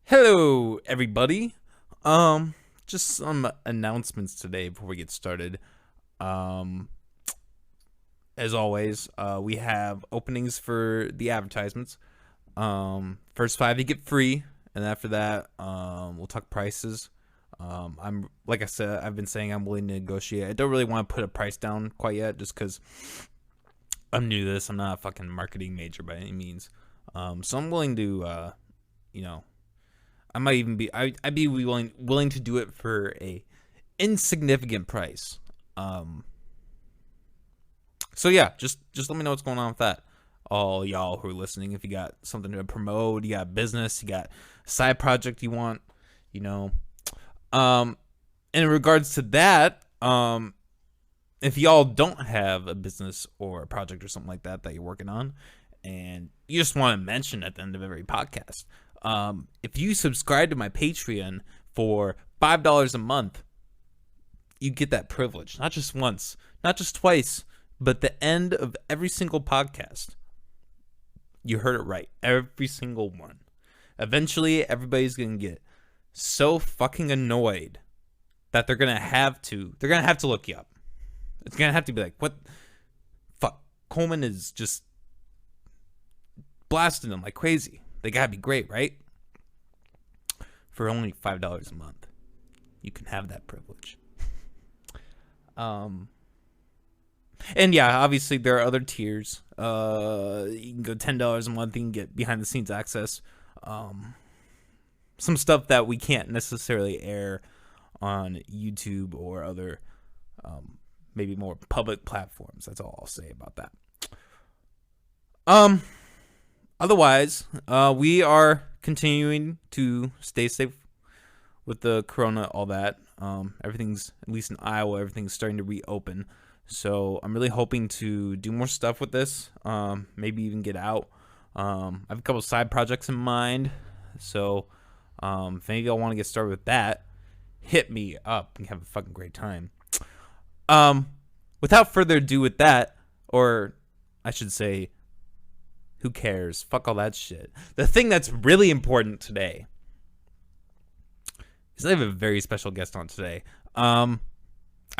Hello, everybody. Just some announcements today before we get started. Um, as always, we have openings for the advertisements. First 5 you get free, and after that, we'll talk prices. I'm like I said, I've been saying I'm willing to negotiate. I don't really want to put a price down quite yet, just because I'm new to this. I'm not a fucking marketing major by any means. So I'm willing to, I might even be. I'd be willing to do it for a insignificant price. So yeah, just let me know what's going on with that. All y'all who are listening, if you got something to promote, you got business, you got a side project you want, in regards to that, if y'all don't have a business or a project or something like that you're working on, and you just want to mention at the end of every podcast. If you subscribe to my Patreon for $5 a month, you get that privilege. Not just once, not just twice, but the end of every single podcast. You heard it right. Every single one. Eventually, everybody's going to get so fucking annoyed that they're going to have to look you up. It's going to have to be like, what? Fuck. Coleman is just blasting them like crazy. They gotta be great, right? For only $5 a month, you can have that privilege. And yeah, obviously there are other tiers. You can go $10 a month. You can get behind the scenes access. Some stuff that we can't necessarily air on YouTube or other, maybe more public platforms. That's all I'll say about that. Otherwise, we are continuing to stay safe with the corona, all that. Everything's, at least in Iowa, everything's starting to reopen. So I'm really hoping to do more stuff with this, maybe even get out. I have a couple side projects in mind. So if any of y'all want to get started with that, hit me up. We have a fucking great time. Without further ado with that, or I should say, who cares? Fuck all that shit. The thing that's really important today is I have a very special guest on today. I've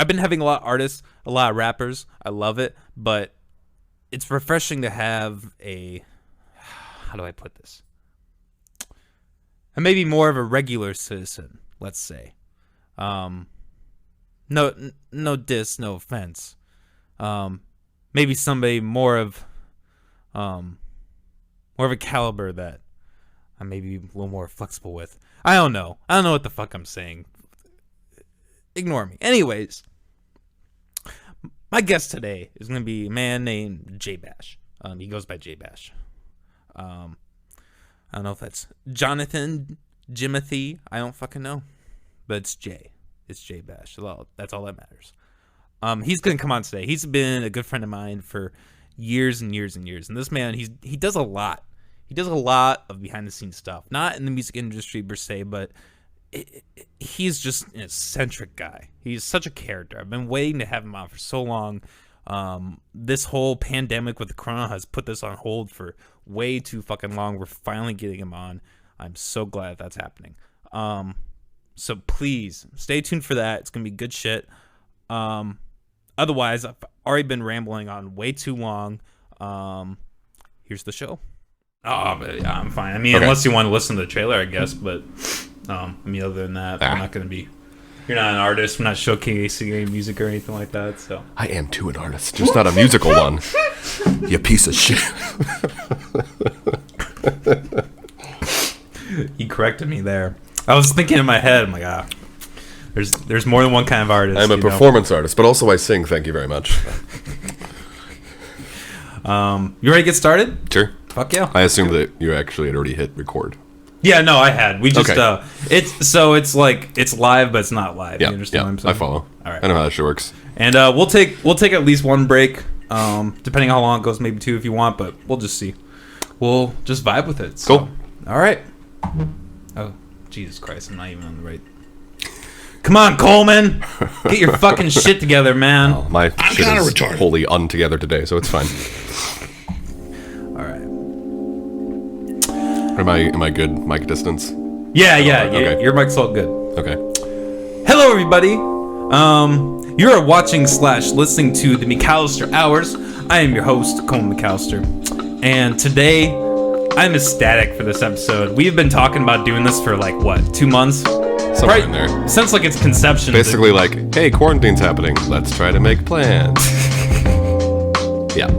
been having a lot of artists, a lot of rappers. I love it, but it's refreshing to have how do I put this? And maybe more of a regular citizen, let's say. No diss, no offense. Maybe somebody more of a caliber that I may be a little more flexible with. I don't know what the fuck I'm saying. Ignore me. Anyways, my guest today is going to be a man named J Bash. He goes by J Bash. I don't know if that's Jonathan, Jimothy. I don't fucking know. But it's J. It's J Bash. Well, that's all that matters. He's going to come on today. He's been a good friend of mine for years and years and years. And this man, he does a lot. He does a lot of behind the scenes stuff. Not in the music industry per se, but he's just an eccentric guy. He's such a character. I've been waiting to have him on for so long. This whole pandemic with the corona has put this on hold for way too fucking long. We're finally getting him on. I'm so glad that's happening. So please stay tuned for that. It's going to be good shit. Otherwise, I've already been rambling on way too long. Here's the show. Oh, but yeah, I'm fine. I mean, unless you want to listen to the trailer, I guess. But I mean, other than that, I'm not going to be. You're not an artist. I'm not showcasing any music or anything like that. So I am too an artist, just not a musical one. You piece of shit. He corrected me there. I was thinking in my head, I'm like, there's more than one kind of artist. I'm a performance artist, but also I sing. Thank you very much. You ready to get started? Sure. Fuck yeah. I assumed that you actually had already hit record. Yeah, no, I had. We just Okay. it's like it's live, but it's not live. Yeah, You understand what I'm I saying? follow. All right. I know how that shit works. And we'll take at least one break, depending how long it goes, maybe 2 if you want, but we'll just see. We'll just vibe with it. So. Cool. All right. Oh, Jesus Christ, I'm not even on the right. Come on, Coleman, get your fucking shit together, man. Oh, my shit is wholly untogether today, so it's fine. All right. Am I good mic distance? Yeah, Okay. your mic's all good. Okay. Hello, everybody. You are watching / listening to the McAllister Hours. I am your host, Coleman McAllister, and today I'm ecstatic for this episode. We've been talking about doing this for 2 months? Somewhere in there. Since its conception. Basically, hey, quarantine's happening. Let's try to make plans. Yeah.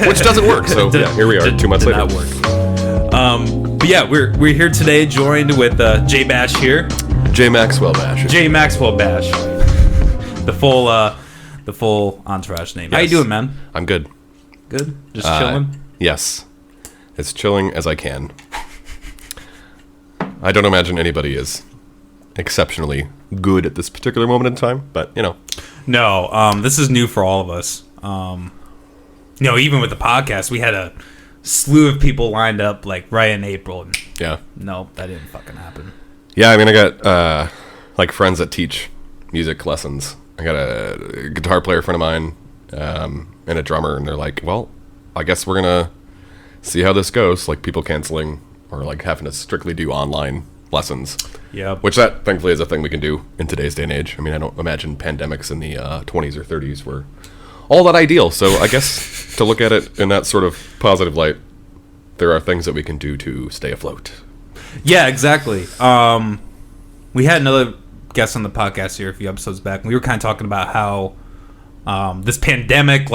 Which doesn't work. So here we are, 2 months later. Did not work. But yeah, we're here today, joined with J Bash here. J Maxwell Bash. J Maxwell Bash. The full entourage name. How you Yes. doing, man? I'm good. Good. Just chilling. Yes. As chilling as I can. I don't imagine anybody is exceptionally good at this particular moment in time, but No, this is new for all of us. Even with the podcast, we had a slew of people lined up right in April, and yeah. nope, that didn't fucking happen. Yeah, I mean, I got friends that teach music lessons. I got a guitar player friend of mine and a drummer, and they're like, well, I guess we're gonna see how this goes. People canceling or having to strictly do online lessons. Yeah. Which that thankfully is a thing we can do in today's day and age. I mean, I don't imagine pandemics in the 20s or 30s were all that ideal. So I guess to look at it in that sort of positive light, there are things that we can do to stay afloat. Yeah, exactly. We had another guest on the podcast here a few episodes back, and we were kind of talking about how this pandemic,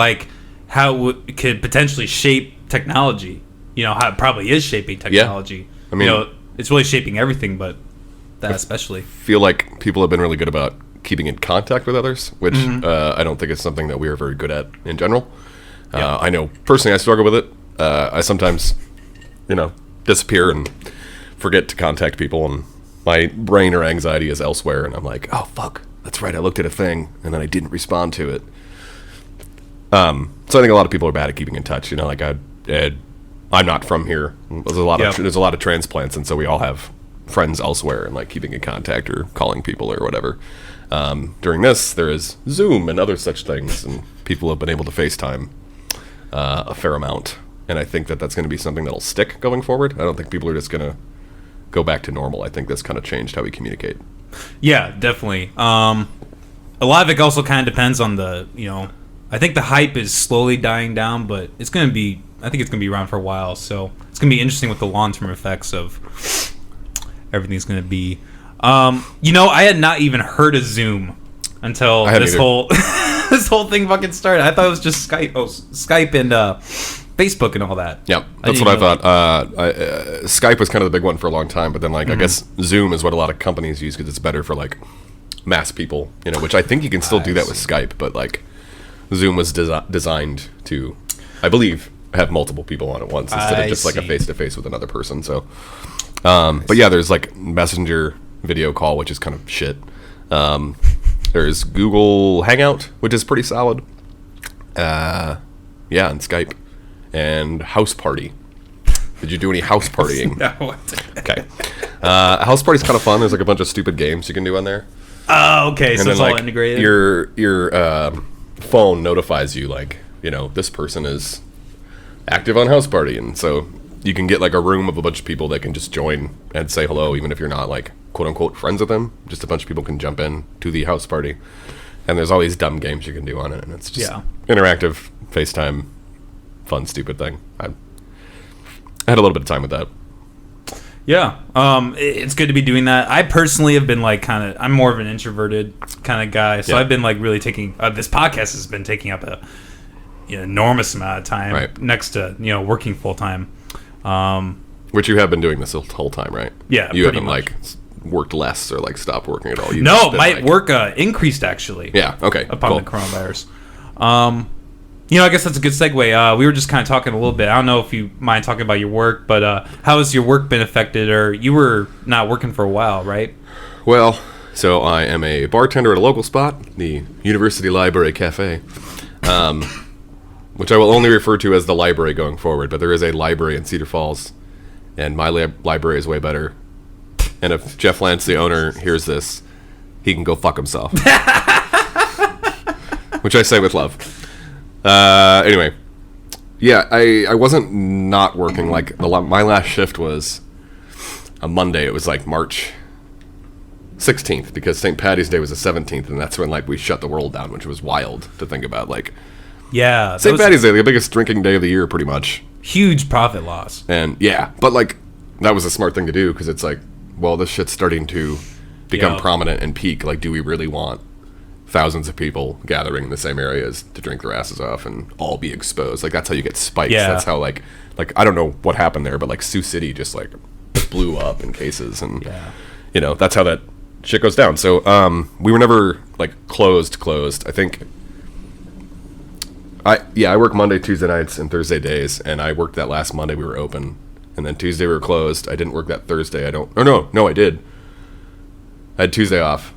how it could potentially shape technology. How it probably is shaping technology. Yeah. I mean, it's really shaping everything, but that especially. Feel like people have been really good about keeping in contact with others, which I don't think is something that we are very good at in general. Yeah. I know personally I struggle with it. I sometimes, disappear and forget to contact people, and my brain or anxiety is elsewhere, and I'm like, oh, fuck, that's right, I looked at a thing, and then I didn't respond to it. So I think a lot of people are bad at keeping in touch. I'm not from here. There's a lot of transplants, and so we all have friends elsewhere, and keeping in contact or calling people or whatever. During this, there is Zoom and other such things, and people have been able to FaceTime a fair amount, and I think that that's going to be something that'll stick going forward. I don't think people are just going to go back to normal. I think this kind of changed how we communicate. Yeah, definitely. A lot of it also kind of depends on I think the hype is slowly dying down, but I think it's going to be around for a while, so it's going to be interesting what the long-term effects of everything's going to be. I had not even heard of Zoom until this whole this whole thing fucking started. I thought it was just Skype and Facebook and all that. Yeah, that's what I thought. Skype was kind of the big one for a long time, but then I guess Zoom is what a lot of companies use because it's better for mass people, which I think you can still do that with Skype, but Zoom was designed to, I believe, have multiple people on at once instead of just a face-to-face with another person. So, but yeah, there's Messenger video call, which is kind of shit. There's Google Hangout, which is pretty solid. And Skype. And House Party. Did you do any house partying? No. Okay. House Party's kind of fun. There's a bunch of stupid games you can do on there. Oh, okay. And so then, it's all integrated. Your phone notifies you, this person is active on House Party, and so you can get a room of a bunch of people that can just join and say hello, even if you're not quote unquote friends with them. Just a bunch of people can jump in to the House Party, and there's all these dumb games you can do on it, and it's just interactive FaceTime, fun, stupid thing. I had a little bit of time with that. Yeah, it's good to be doing that. I personally have been I'm more of an introverted kind of guy, so I've been really taking this podcast has been taking up an enormous amount of time next to working full time. Which you have been doing this whole time, right? Yeah, you haven't much. worked less or stopped working at all. My work increased actually. Yeah. Okay. Upon the coronavirus. I guess that's a good segue. We were just kind of talking a little bit. I don't know if you mind talking about your work, but how has your work been affected? Or you were not working for a while, right? Well, so I am a bartender at a local spot, the University Library Cafe, which I will only refer to as the library going forward. But there is a library in Cedar Falls, and my library is way better. And if Jeff Lance, the owner, hears this, he can go fuck himself. Which I say with love. Anyway, yeah, I wasn't not working. My last shift was a Monday, it was like March 16th, because St. Patty's Day was the 17th, and that's when like we shut the world down, which was wild to think about. Like, Yeah. St. Patty's Day, the biggest drinking day of the year, pretty much. Huge profit loss. And yeah, but like that was a smart thing to do, because it's like, well, this shit's starting to become prominent and peak. Like, do we really want thousands of people gathering in the same areas to drink their asses off and all be exposed? Like, that's how you get spikes. Yeah. That's how like I don't know what happened there, but like Sioux City just like blew up in cases, and you know, that's how that shit goes down. So we were never like closed. I think I work Monday, Tuesday nights, and Thursday days, and I worked that last Monday we were open, and then Tuesday we were closed. I didn't work that Thursday. I did. I had Tuesday off,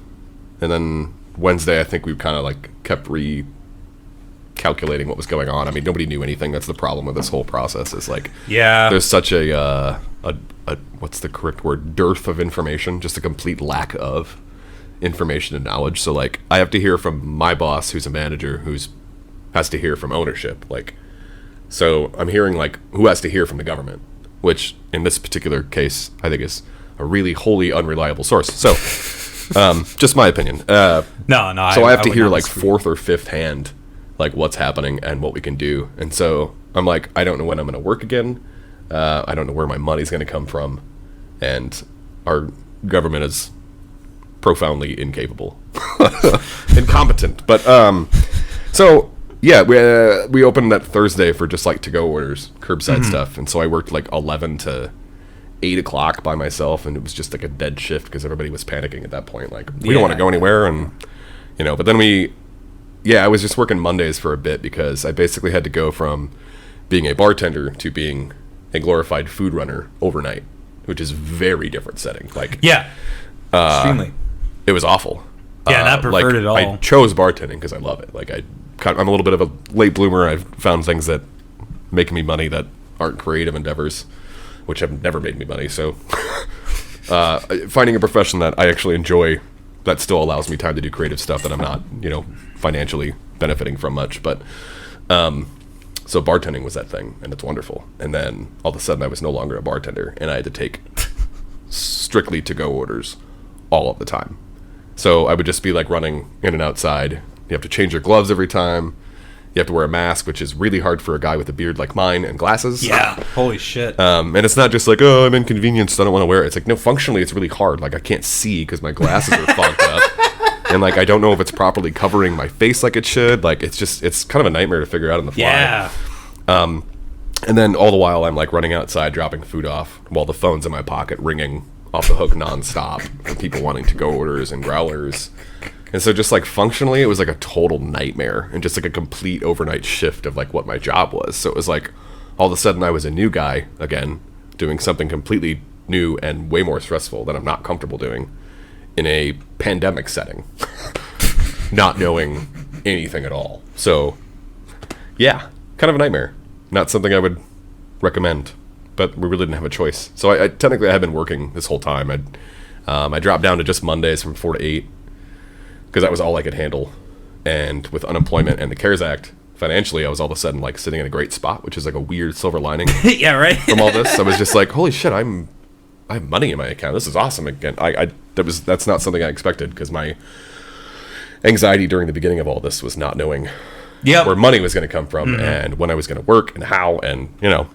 and then Wednesday I think we kind of like kept recalculating what was going on. I mean, nobody knew anything. That's the problem with this whole process. Is like, there's such a what's the correct word? Dearth of information, just a complete lack of information and knowledge. So like, I have to hear from my boss, who's a manager, has to hear from ownership. Like, so I'm hearing like who has to hear from the government, which in this particular case I think is a really wholly unreliable source. So just my opinion. No. So I have to hear like fourth or fifth hand, like what's happening and what we can do. And so I'm like, I don't know when I'm going to work again. I don't know where my money's going to come from, and our government is profoundly incapable, incompetent. But so yeah, we opened that Thursday for just like to-go orders, curbside stuff, and so I worked like 11 to 8 o'clock by myself, and it was just like a dead shift because everybody was panicking at that point. Like, we don't want to go anywhere, and you know. But then I was just working Mondays for a bit because I basically had to go from being a bartender to being a glorified food runner overnight, which is very different setting. Like, extremely. It was awful. Not preferred at all. I chose bartending because I love it. Like, I'm a little bit of a late bloomer. I've found things that make me money that aren't creative endeavors, which have never made me money. So finding a profession that I actually enjoy that still allows me time to do creative stuff that I'm not, you know, financially benefiting from much. But so bartending was that thing, and it's wonderful. And then all of a sudden I was no longer a bartender, and I had to take strictly to-go orders all of the time. So I would just be like running in and outside. You have to change your gloves every time. You have to wear a mask, which is really hard for a guy with a beard like mine and glasses. Yeah, holy shit. And it's not just like, oh, I'm inconvenienced, I don't want to wear it. It's like, no, functionally it's really hard. Like, I can't see because my glasses are fogged up. And like, I don't know if it's properly covering my face like it should. Like, it's kind of a nightmare to figure out on the fly. Yeah. And then all the while I'm like running outside, dropping food off while the phone's in my pocket ringing off the hook nonstop for people wanting to go orders and growlers. And so just like functionally it was like a total nightmare and just like a complete overnight shift of like what my job was. So it was like all of a sudden I was a new guy again, doing something completely new and way more stressful that I'm not comfortable doing in a pandemic setting, not knowing anything at all. So yeah, kind of a nightmare. Not something I would recommend, but we really didn't have a choice. So I technically had been working this whole time. I dropped down to just Mondays from 4 to 8 because that was all I could handle. And with unemployment and the CARES Act, financially, I was all of a sudden like sitting in a great spot, which is like a weird silver lining. Yeah, right. From all this, I was just like, holy shit, I have money in my account. This is awesome. Again, that's not something I expected because my anxiety during the beginning of all this was not knowing where money was going to come from and when I was going to work and how, and you know.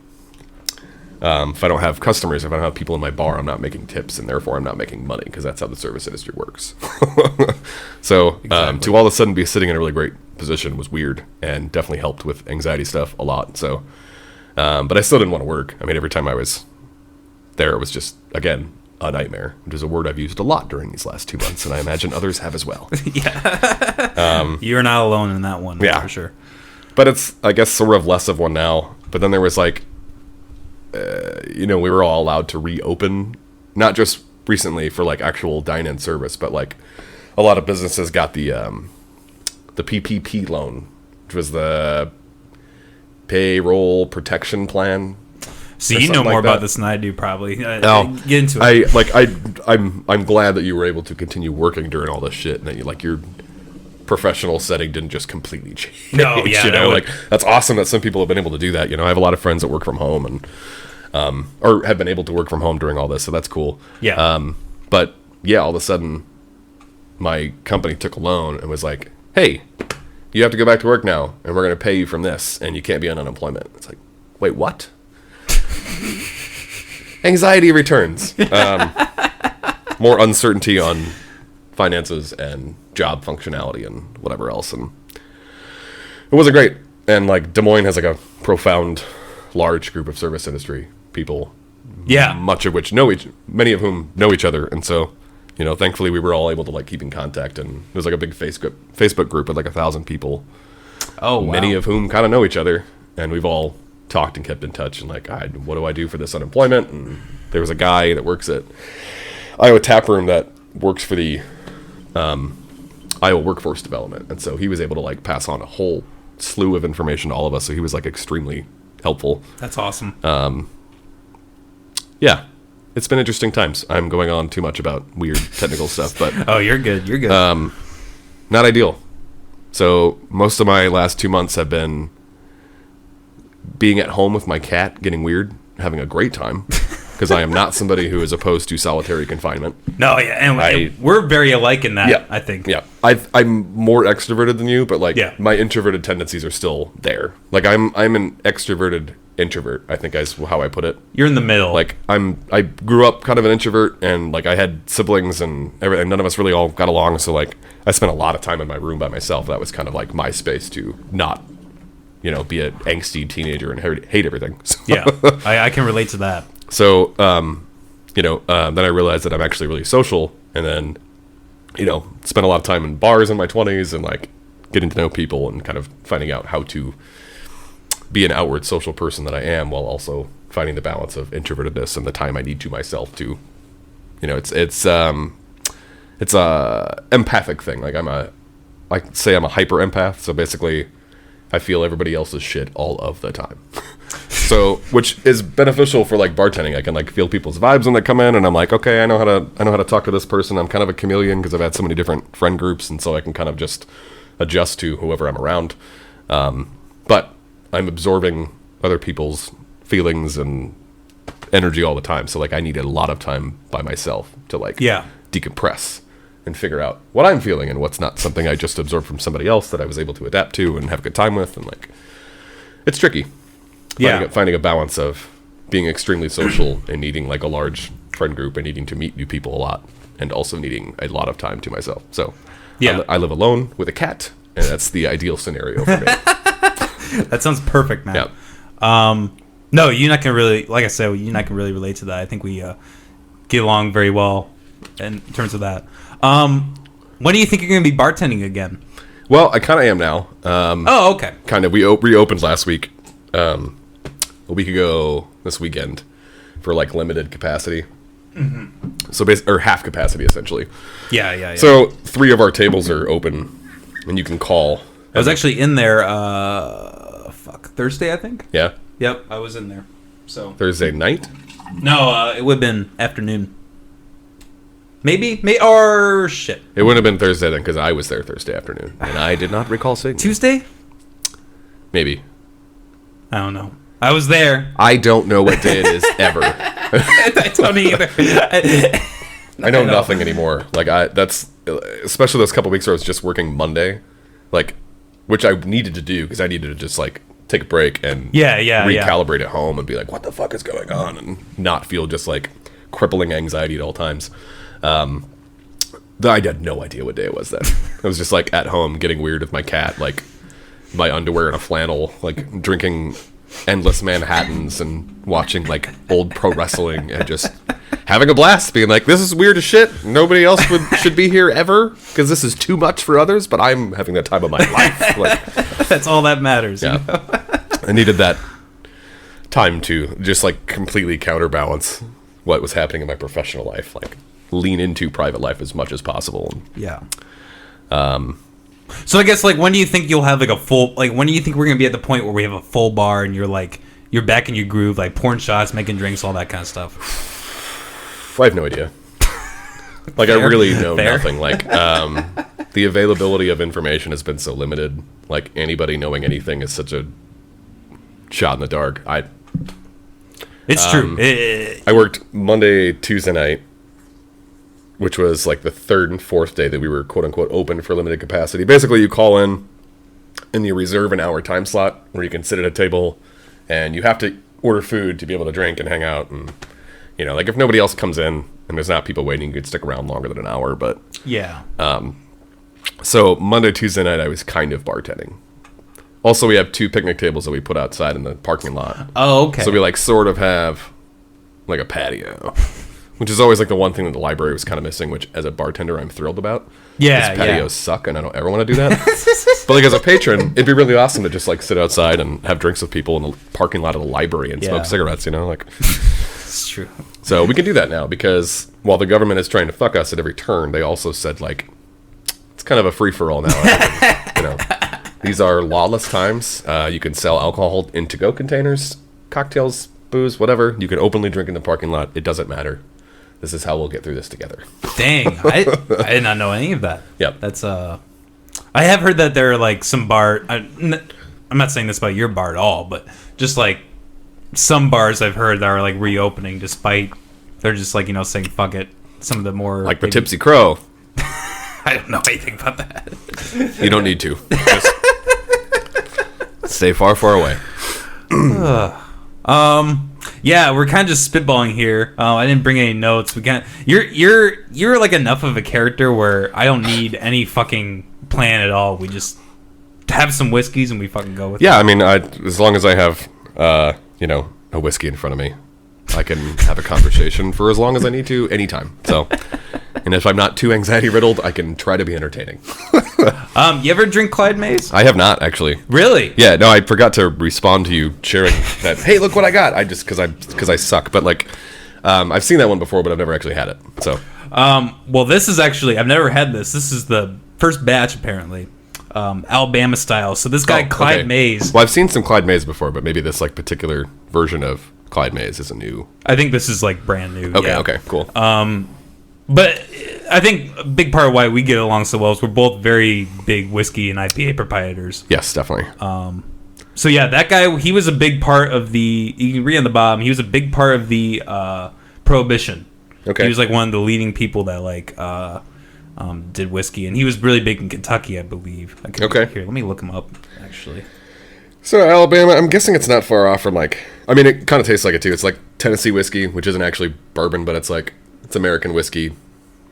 If I don't have customers, if I don't have people in my bar, I'm not making tips, and therefore I'm not making money because that's how the service industry works. So to all of a sudden be sitting in a really great position was weird and definitely helped with anxiety stuff a lot. So, but I still didn't want to work. I mean, every time I was there, it was just, again, a nightmare, which is a word I've used a lot during these last 2 months, and I imagine others have as well. You're not alone in that one, for sure. But it's, I guess, sort of less of one now. But then there was like, you know, we were all allowed to reopen, not just recently for like actual dine-in service, but like a lot of businesses got the PPP loan, which was the payroll protection plan. So you know more about this than I do, probably. Get into it. I'm glad that you were able to continue working during all this shit, and that your professional setting didn't just completely change. No, yeah, you know, like that's awesome that some people have been able to do that. You know, I have a lot of friends that work from home, and or have been able to work from home during all this, so that's cool. Yeah. But yeah, all of a sudden, my company took a loan and was like, "Hey, you have to go back to work now, and we're going to pay you from this, and you can't be on unemployment." It's like, wait, what? Anxiety returns. More uncertainty on finances and job functionality and whatever else, and it wasn't great. And like Des Moines has like a profound, large group of service industry people. Yeah. Much of which many of whom know each other, and so, you know, thankfully we were all able to like keep in contact, and there's like a big Facebook group with like 1,000 people. Oh, wow. Many of whom kind of know each other, and we've all talked and kept in touch, and like, what do I do for this unemployment? And there was a guy that works at Iowa Taproom that works for the Iowa Workforce Development, and so he was able to like pass on a whole slew of information to all of us, so he was like extremely helpful. That's awesome. Yeah, it's been interesting times. I'm going on too much about weird technical stuff, but oh, you're good. You're good. not ideal. So most of my last 2 months have been being at home with my cat, getting weird, having a great time, because I am not somebody who is opposed to solitary confinement. No, yeah, and we're very alike in that, Yeah, I think. Yeah, I'm more extroverted than you, but like, yeah, my introverted tendencies are still there. Like I'm an extroverted introvert, I think is how I put it. You're in the middle. Like I grew up kind of an introvert, and like I had siblings and everything. None of us really all got along, so like I spent a lot of time in my room by myself. That was kind of like my space to not, you know, be an angsty teenager and hate everything. So, yeah, I can relate to that. So, then I realized that I'm actually really social, and then, you know, spent a lot of time in bars in my 20s and like getting to know people and kind of finding out how to be an outward social person that I am, while also finding the balance of introvertedness and the time I need to myself to, you know, it's a empathic thing. Like I say I'm a hyper empath. So basically I feel everybody else's shit all of the time. So, which is beneficial for like bartending. I can like feel people's vibes when they come in, and I'm like, okay, I know how to talk to this person. I'm kind of a chameleon because I've had so many different friend groups, and so I can kind of just adjust to whoever I'm around. But I'm absorbing other people's feelings and energy all the time. So like I need a lot of time by myself to like decompress and figure out what I'm feeling and what's not something I just absorbed from somebody else that I was able to adapt to and have a good time with. And like, it's tricky. Finding a balance of being extremely social and needing like a large friend group and needing to meet new people a lot, and also needing a lot of time to myself. So I live alone with a cat, and that's the ideal scenario for me. That sounds perfect, man. Yeah. No, you're not gonna really, like I said, you're not gonna really relate to that. I think we get along very well in terms of that. When do you think you're gonna be bartending again? Well, I kind of am now. Oh, okay. Kind of. We reopened last week. A week ago this weekend for like limited capacity. Mm-hmm. So or half capacity essentially. Yeah. So 3 of our tables are open, and you can call. I was actually in there Thursday, I think. Yeah. Yep, I was in there. So Thursday night? No, it would have been afternoon. Maybe or shit. It wouldn't have been Thursday then, because I was there Thursday afternoon, and I did not recall seeing Tuesday? Maybe. I don't know. I was there. I don't know what day it is ever. I don't either. I know nothing anymore. Like that's especially those couple weeks where I was just working Monday, like, which I needed to do because I needed to just like take a break and recalibrate at home and be like, what the fuck is going on, and not feel just like crippling anxiety at all times. I had no idea what day it was then. I was just like at home getting weird with my cat, like my underwear and a flannel, like drinking endless Manhattans and watching like old pro wrestling and just having a blast, being like, this is weird as shit. Nobody else should be here ever because this is too much for others, but I'm having the time of my life. Like, that's all that matters. Yeah. You know? I needed that time to just like completely counterbalance what was happening in my professional life, like lean into private life as much as possible. Yeah. So I guess like when do you think you'll have like a full, like when do you think we're gonna be at the point where we have a full bar and you're back in your groove, like pouring shots, making drinks, all that kind of stuff? I have no idea. Like I really know nothing. Like the availability of information has been so limited. Like anybody knowing anything is such a shot in the dark. It's true. I worked Monday, Tuesday night, which was like the third and fourth day that we were quote unquote open for limited capacity. Basically, you call in and you reserve an hour time slot where you can sit at a table and you have to order food to be able to drink and hang out. And, you know, like if nobody else comes in and there's not people waiting, you could stick around longer than an hour. But yeah. So Monday, Tuesday night, I was kind of bartending. Also, we have 2 picnic tables that we put outside in the parking lot. Oh, okay. So we like sort of have like a patio, which is always like the one thing that the library was kind of missing, which as a bartender I'm thrilled about. Yeah, Because patios suck and I don't ever want to do that. But like as a patron, it'd be really awesome to just like sit outside and have drinks with people in the parking lot of the library and smoke cigarettes, you know? Like, it's true. so we can do that now because while the government is trying to fuck us at every turn, they also said like, it's kind of a free-for-all now. You know? These are lawless times. You can sell alcohol in to-go containers, cocktails, booze, whatever. You can openly drink in the parking lot. It doesn't matter. This is how we'll get through this together. Dang, I did not know any of that. Yep. That's I have heard that there are like some I'm not saying this about your bar at all, but just like some bars I've heard that are like reopening despite they're just like, you know, saying fuck it. Some of the more like the Tipsy Crow. I don't know anything about that. You don't need to. Just stay far, far away. Yeah, we're kind of just spitballing here. I didn't bring any notes. You're like enough of a character where I don't need any fucking plan at all. We just have some whiskeys and we fucking go with it. Yeah, I mean, as long as I have, you know, a whiskey in front of me, I can have a conversation for as long as I need to, anytime. So, and if I'm not too anxiety riddled, I can try to be entertaining. You ever drink Clyde Mays? I have not actually. Really? Yeah, no, I forgot to respond to you sharing that. Hey, look what I got! I just because I suck, but like, I've seen that one before, but I've never actually had it. So, well, this is actually I've never had this. This is the first batch apparently, Alabama style. So this guy Clyde Mays. Well, I've seen some Clyde Mays before, but maybe this like particular version of Clyde Mays is a new. I think this is like brand new. Okay, yeah. okay, cool. But I think a big part of why we get along so well is we're both very big whiskey and IPA proprietors. Yes, definitely. So yeah, that guy, he was a big part of the, you can read on the bottom, he was a big part of the Prohibition. Okay. He was like one of the leading people that like did whiskey, and he was really big in Kentucky, I believe. Okay. Here, let me look him up, actually. So Alabama, I'm guessing it's not far off from like, I mean, it kind of tastes like it too. It's like Tennessee whiskey, which isn't actually bourbon, but it's like, it's American whiskey.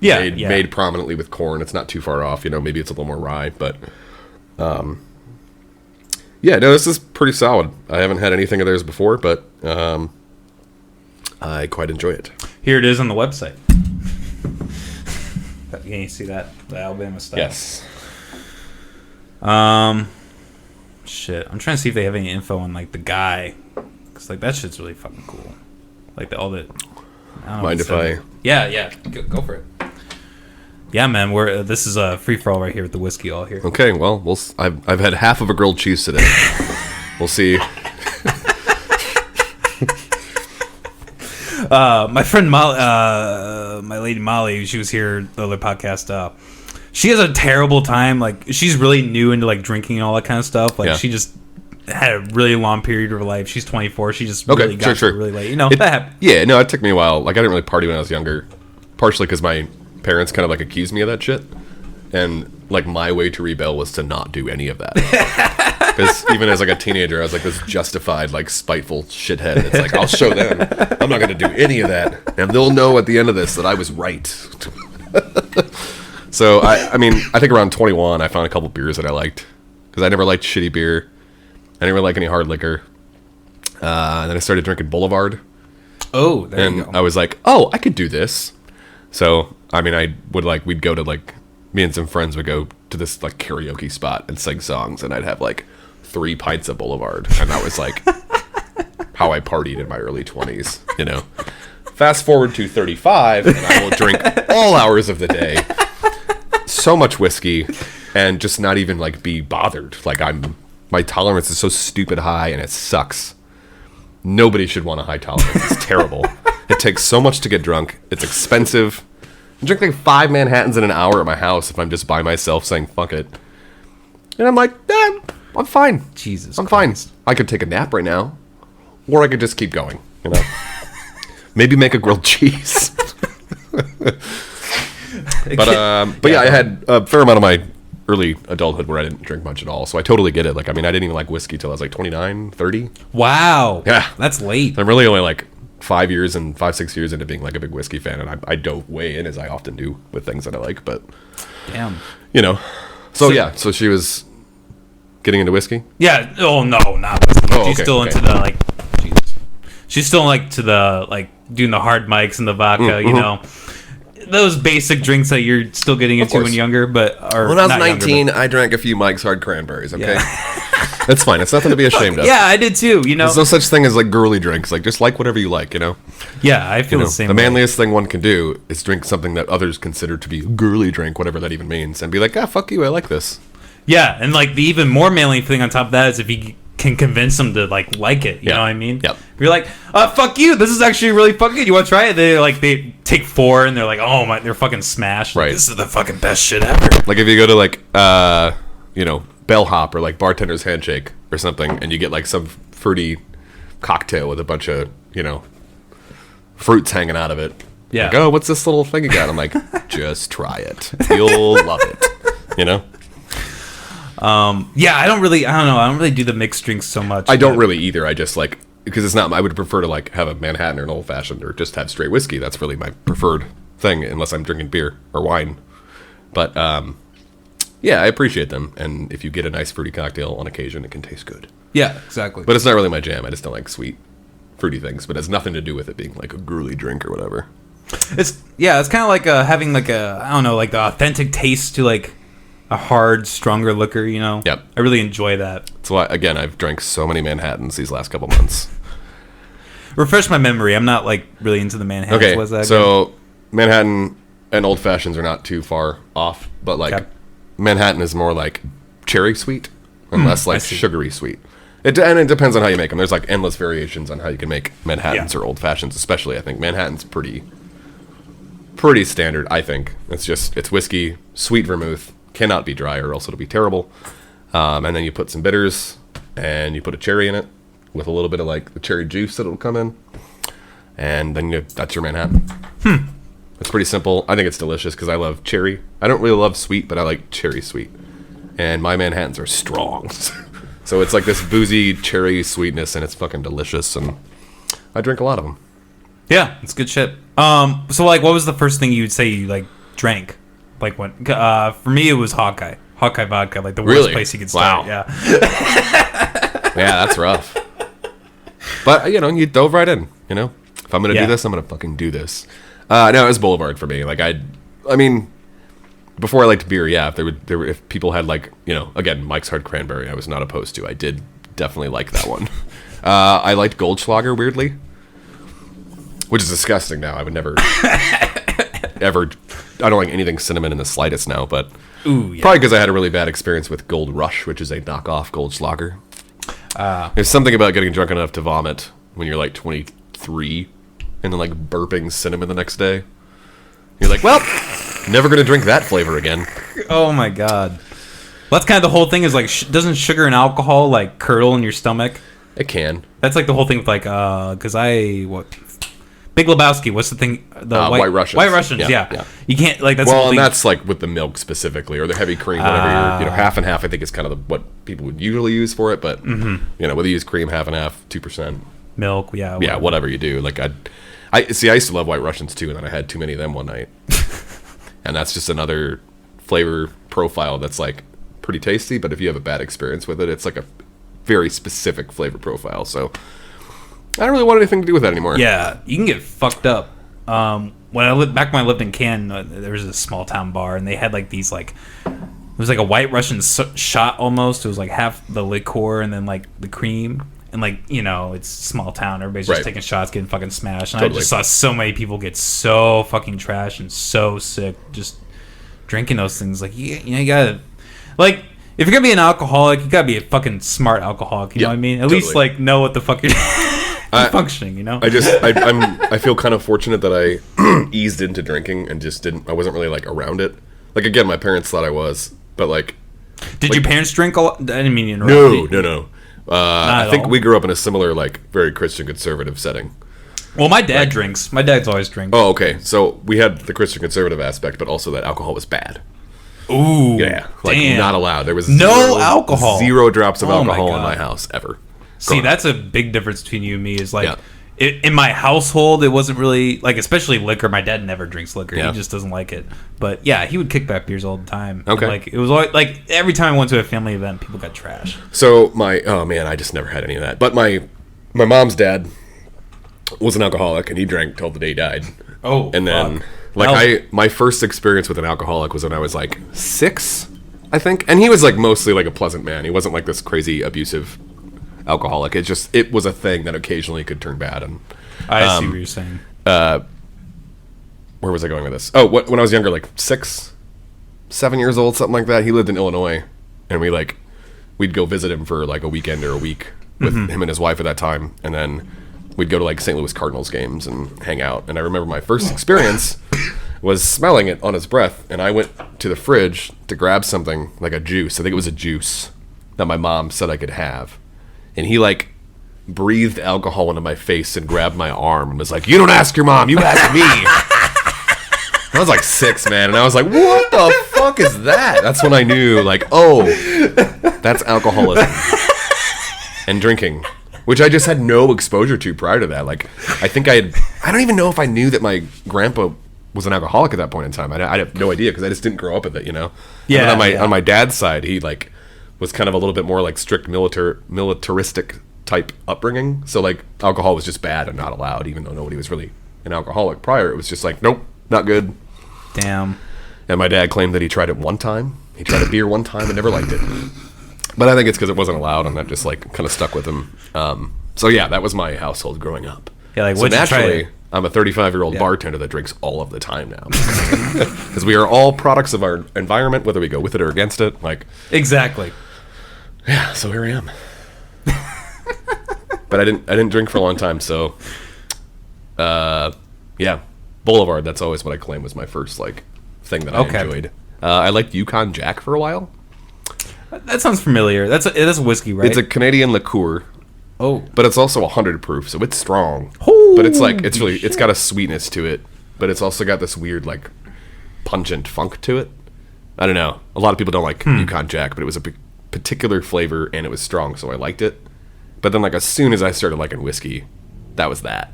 Yeah, made prominently with corn. It's not too far off. You know, maybe it's a little more rye, but yeah, no, this is pretty solid. I haven't had anything of theirs before, but I quite enjoy it. Here it is on the website. Can you see that? The Alabama style. Yes. Shit. I'm trying to see if they have any info on like the guy, because like that shit's really fucking cool. Like all the. Mind if I? Yeah. Go for it. Yeah, man. This is a free for all right here with the whiskey all here. Okay, well, I've had half of a grilled cheese today. We'll see. My friend Molly, my lady Molly, she was here the other podcast. She has a terrible time. Like she's really new into like drinking and all that kind of stuff. Like she just had a really long period of her life. She's 24. She just really got to it really late. You know, that happened. Yeah, no, it took me a while. Like I didn't really party when I was younger, partially because my parents kind of like accused me of that shit, and like my way to rebel was to not do any of that. Because even as like a teenager, I was like this justified, like spiteful shithead. It's like I'll show them. I'm not going to do any of that, and they'll know at the end of this that I was right. So I mean, I think around 21, I found a couple beers that I liked because I never liked shitty beer. I didn't really like any hard liquor. And then I started drinking Boulevard. Oh, there you go. And I was like, oh, I could do this. So I mean, we'd go to like, me and some friends would go to this like karaoke spot and sing songs, and I'd have like 3 pints of Boulevard, and that was like how I partied in my early 20s, you know. Fast forward to 35, and I will drink all hours of the day, so much whiskey, and just not even like be bothered. Like my tolerance is so stupid high, and it sucks. Nobody should want a high tolerance. It's terrible. It takes so much to get drunk. It's expensive. I drink like 5 Manhattans in an hour at my house if I'm just by myself saying fuck it. And I'm like, I'm fine. Jesus I'm Christ. fine. I could take a nap right now, or I could just keep going. You know, maybe make a grilled cheese. But yeah, I had a fair amount of my early adulthood where I didn't drink much at all, so I totally get it. Like, I mean, I didn't even like whiskey till I was like 29, 30. Wow. Yeah, That's late. I'm really only like 5 years and 5-6 years into being like a big whiskey fan, and I dove way in as I often do with things that I like. But Damn. you know, so yeah, so she was getting into whiskey. Yeah. Oh no, not whiskey. Oh, She's okay, still okay. into the like. Jesus. She's still like to the like doing the hard mics and the vodka. You know, those basic drinks that you're still getting into course. when younger. But or When I was not younger, 19, I drank a few Mike's Hard Cranberries. Okay, Yeah. that's fine. It's nothing to be ashamed but- of. yeah, I did too. You know. There's no such thing as like girly drinks. Like, just like whatever you like. You know. Yeah, I feel You know, the same. the way. manliest thing one can do is drink something that others consider to be a girly drink, whatever that even means, and be like, ah, fuck you, I like this. Yeah, and like the even more manly thing on top of that is if you can convince them to like it. You Yeah. know what I mean? Yep. You're like, fuck you. This is actually really fucking good. You want to try it? They take 4 and they're like, oh my, they're fucking smashed. Like, Right. this is the fucking best shit ever. Like if you go to like, you know, bellhop or like bartender's handshake or something, and you get like some fruity cocktail with a bunch of, you know, fruits hanging out of it. Yeah. Like, oh, what's this little thing you got? I'm like, just try it. You'll love it. You know? Yeah, I don't know. I don't really do the mixed drinks so much. I don't but- really either. I just like, because it's not, I would prefer to like have a Manhattan or an old fashioned or just have straight whiskey. That's really my preferred thing, unless I'm drinking beer or wine. But yeah, I appreciate them. And if you get a nice fruity cocktail on occasion, it can taste good. Yeah, exactly. But it's not really my jam. I just don't like sweet, fruity things. But it has nothing to do with it being like a girly drink or whatever. it's kind of like having like I don't know, like the authentic taste to like a hard, stronger liquor. You know? Yep. I really enjoy that. So again, I've drank so many Manhattans these last couple months. Refresh my memory. I'm not like really into the Manhattans. Okay, Was that so Manhattan and old fashions are not too far off, but like Okay. Manhattan is more like cherry sweet and less like see. sugary sweet. And it depends on how you make them. There's like endless variations on how you can make Manhattans Yeah. or old fashions, especially. I think Manhattan's pretty standard. I think it's whiskey, sweet vermouth, cannot be dry or else it'll be terrible. And then you put some bitters and you put a cherry in it with a little bit of like the cherry juice that'll come in, and then that's your Manhattan. It's pretty simple. I think it's delicious because I love cherry. I don't really love sweet, but I like cherry sweet. And my Manhattans are strong. So it's like this boozy cherry sweetness, and it's fucking delicious. And I drink a lot of them. Yeah, it's good shit. So like, what was the first thing you'd say you like drank? Like when? For me, it was Hawkeye vodka, like the worst Really? place you could start. Wow. Yeah. Yeah, that's rough. But, you know, you dove right in, you know? If I'm going to Yeah. do this, I'm going to fucking do this. No, it was Boulevard for me. Like, I mean, before I liked beer, yeah, if people had, like, you know, again, Mike's Hard Cranberry, I was not opposed to. I did definitely like that one. I liked Goldschlager, weirdly, which is disgusting now. I would never, ever, I don't like anything cinnamon in the slightest now, but Ooh, yeah. probably because I had a really bad experience with Gold Rush, which is a knockoff Goldschlager. There's something about getting drunk enough to vomit when you're like 23 and then like burping cinnamon the next day. You're like, well, never going to drink that flavor again. Oh my god. Well, that's kind of the whole thing. Is like, doesn't sugar and alcohol like curdle in your stomach? It can. That's like the whole thing with like, Big Lebowski. What's the thing? The White Russians. White Russians. Yeah, Yeah. yeah. You can't like that's the Well, whole and thing. that's like with the milk specifically, or the heavy cream, whatever you're, you know, half and half. I think is kind of what people would usually use for it. But you know, whether you use cream, half and half, 2%, milk. Yeah. yeah, whatever you do. Like I see. I used to love White Russians too, and then I had too many of them one night, and that's just another flavor profile that's like pretty tasty. But if you have a bad experience with it, it's like a very specific flavor profile. So I don't really want anything to do with that anymore. Yeah, you can get fucked up. When I lived back when I lived in Canton, there was a small town bar, and they had like these like it was like a White Russian shot almost. It was like half the liqueur and then like the cream, and like you know it's small town. Everybody's just Right. taking shots, getting fucking smashed. And Totally. I just saw so many people get so fucking trash and so sick just drinking those things. Like you gotta like. If you're gonna be an alcoholic, you gotta be a fucking smart alcoholic. You know what I mean? At least totally. like know what the fuck you're functioning. You know? I feel kind of fortunate that I eased into drinking and just I wasn't really like around it. Like again, my parents thought I was, but like Did your parents drink a lot? I didn't mean to interrupt. no. I at think all. we grew up in a similar like very Christian conservative setting. Well, my dad drinks. My dad's always drinks. Oh, okay. So we had the Christian conservative aspect, but also that alcohol was bad. Ooh. Yeah. Like, damn. not allowed. There was no alcohol. 0 drops of Oh my alcohol in God. my house, ever. See, Gone. that's a big difference between you and me. Is like, Yeah. in my household, it wasn't really, like, especially liquor. My dad never drinks liquor. Yeah. He just doesn't like it. But, yeah, he would kick back beers all the time. Okay. And, like, it was always, like, every time I went to a family event, people got trash. So oh man, I just never had any of that. But my mom's dad was an alcoholic, and he drank till the day he died. Oh, And then, fuck. like, my first experience with an alcoholic was when I was like 6, I think. And he was like mostly like a pleasant man. He wasn't like this crazy abusive alcoholic. It was a thing that occasionally could turn bad. And I see what you're saying. where was I going with this? Oh, when I was younger, like 6, 7 years old, something like that. He lived in Illinois, and we'd go visit him for like a weekend or a week with him and his wife at that time, and then we'd go to like St. Louis Cardinals games and hang out. And I remember my first experience was smelling it on his breath, and I went to the fridge to grab something like a juice. I think it was a juice that my mom said I could have, and he like breathed alcohol into my face and grabbed my arm and was like, "You don't ask your mom, you ask me." I was like 6, man, and I was like, "What the fuck is that?" That's when I knew, like, oh, that's alcoholism and drinking, which I just had no exposure to prior to that. Like, I don't even know if I knew that my grandpa was an alcoholic at that point in time. I have no idea because I just didn't grow up with it, you know. Yeah. And then on my dad's side, he like was kind of a little bit more like strict militaristic type upbringing. So like alcohol was just bad and not allowed, even though nobody was really an alcoholic prior. It was just like, nope, not good. Damn. And my dad claimed that he tried it one time. He tried a beer one time and never liked it. But I think it's because it wasn't allowed, and that just like kind of stuck with him. So yeah, that was my household growing up. Yeah, like so what'd you try naturally, it? I'm a 35-year-old bartender that drinks all of the time now, because we are all products of our environment, whether we go with it or against it. Like, Exactly. yeah, so here I am. But I didn't drink for a long time, so yeah, Boulevard. That's always what I claim was my first like thing that I enjoyed. I liked Yukon Jack for a while. That sounds familiar. That's a whiskey, right? It's a Canadian liqueur. Oh. But it's also 100 proof, so it's strong. Holy but it's got a sweetness to it, but it's also got this weird like pungent funk to it. I don't know. A lot of people don't like Yukon Jack, but it was a particular flavor and it was strong, so I liked it. But then like as soon as I started liking whiskey, that was that.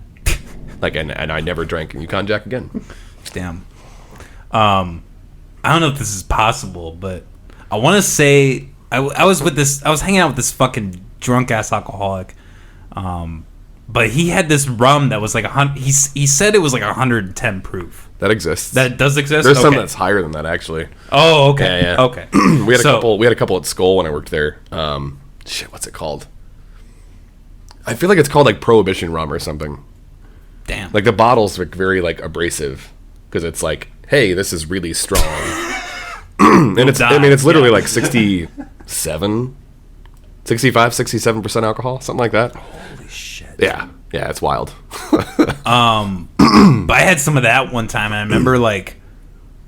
Like and I never drank Yukon Jack again. Damn. I don't know if this is possible, but I want to say I was hanging out with this fucking drunk ass alcoholic, but he had this rum that was like he said it was like 110 proof. That exists. That does exist. There's some that's higher than that actually. Oh, okay. Yeah. Okay. We had a couple at Skull when I worked there. What's it called? I feel like it's called like Prohibition rum or something. Damn. Like the bottles are very like abrasive because it's like, hey, this is really strong. And it's literally like 65-67% alcohol, something like that. Holy shit. Yeah, it's wild. But I had some of that one time, and I remember like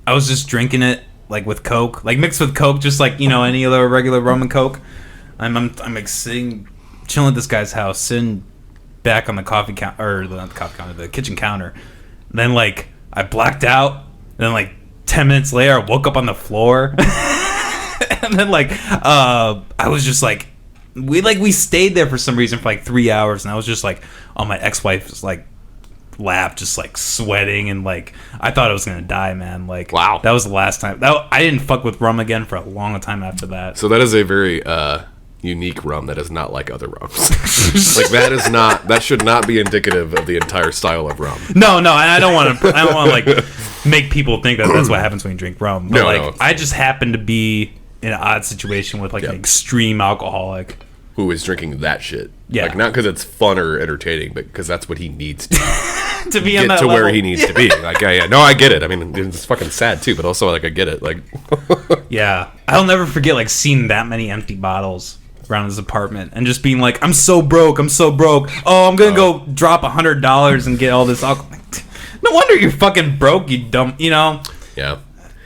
I was just drinking it like with Coke, like mixed with Coke, just like, you know, any other regular rum and Coke. I'm like chilling at this guy's house, sitting back on the coffee counter, or not the coffee counter, the kitchen counter. And then like I blacked out, and then like 10 minutes later I woke up on the floor. And then like I was just like we stayed there for some reason for like 3 hours, and I was just like on my ex-wife's like lap, just like sweating, and like I thought I was gonna die, man. Like, wow, that was the last time I didn't fuck with rum again for a long time after that. So that is a very unique rum that is not like other rums. Like that should not be indicative of the entire style of rum. No, I don't want to like make people think that that's what happens when you drink rum. But no. I just happened to be in an odd situation with like an extreme alcoholic who is drinking that shit. Yeah, like not because it's fun or entertaining, but because that's what he needs to to be get on that to level. where he needs to be. Like, yeah, no, I get it. I mean, it's fucking sad too, but also like I get it. Like, yeah, I'll never forget like seeing that many empty bottles around his apartment and just being like, I'm so broke. Oh, I'm gonna go drop $100 and get all this alcohol. No wonder you're fucking broke, you dumb. You know. Yeah.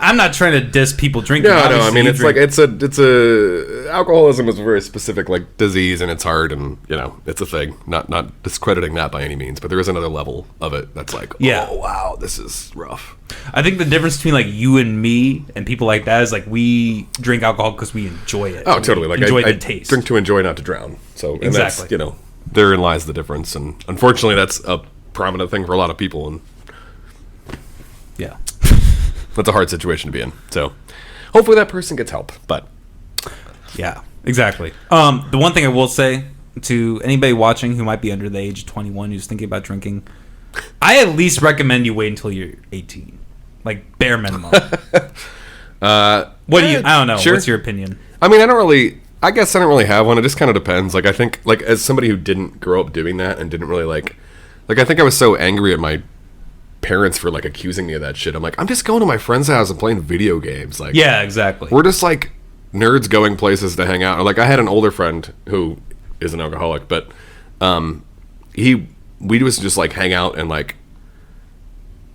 I'm not trying to diss people drinking. No, Obviously, I mean, you it's drink. like it's a alcoholism is a very specific like disease, and it's hard, and it's a thing. Not discrediting that by any means, but there is another level of it that's like, Yeah. oh wow, this is rough. I think the difference between like you and me and people like that is like we drink alcohol because we enjoy it. Oh, totally. Like enjoy I the taste. drink to enjoy, not to drown. So and Exactly. that's therein lies the difference, and unfortunately, that's a prominent thing for a lot of people, and Yeah. that's a hard situation to be in. So hopefully that person gets help. But Yeah. Exactly. The one thing I will say to anybody watching who might be under the age of 21 who's thinking about drinking, I at least recommend you wait until you're 18. Like bare minimum. What do you? I don't know. Sure. What's your opinion? I mean, I guess I don't really have one. It just kind of depends. Like I think, like as somebody who didn't grow up doing that and didn't really like I think I was so angry at my parents for like accusing me of that shit. I'm like, I'm just going to my friend's house and playing video games. Like, Yeah. Exactly. we're just like nerds going places to hang out. Or, like I had an older friend who is an alcoholic, but we just like hang out and like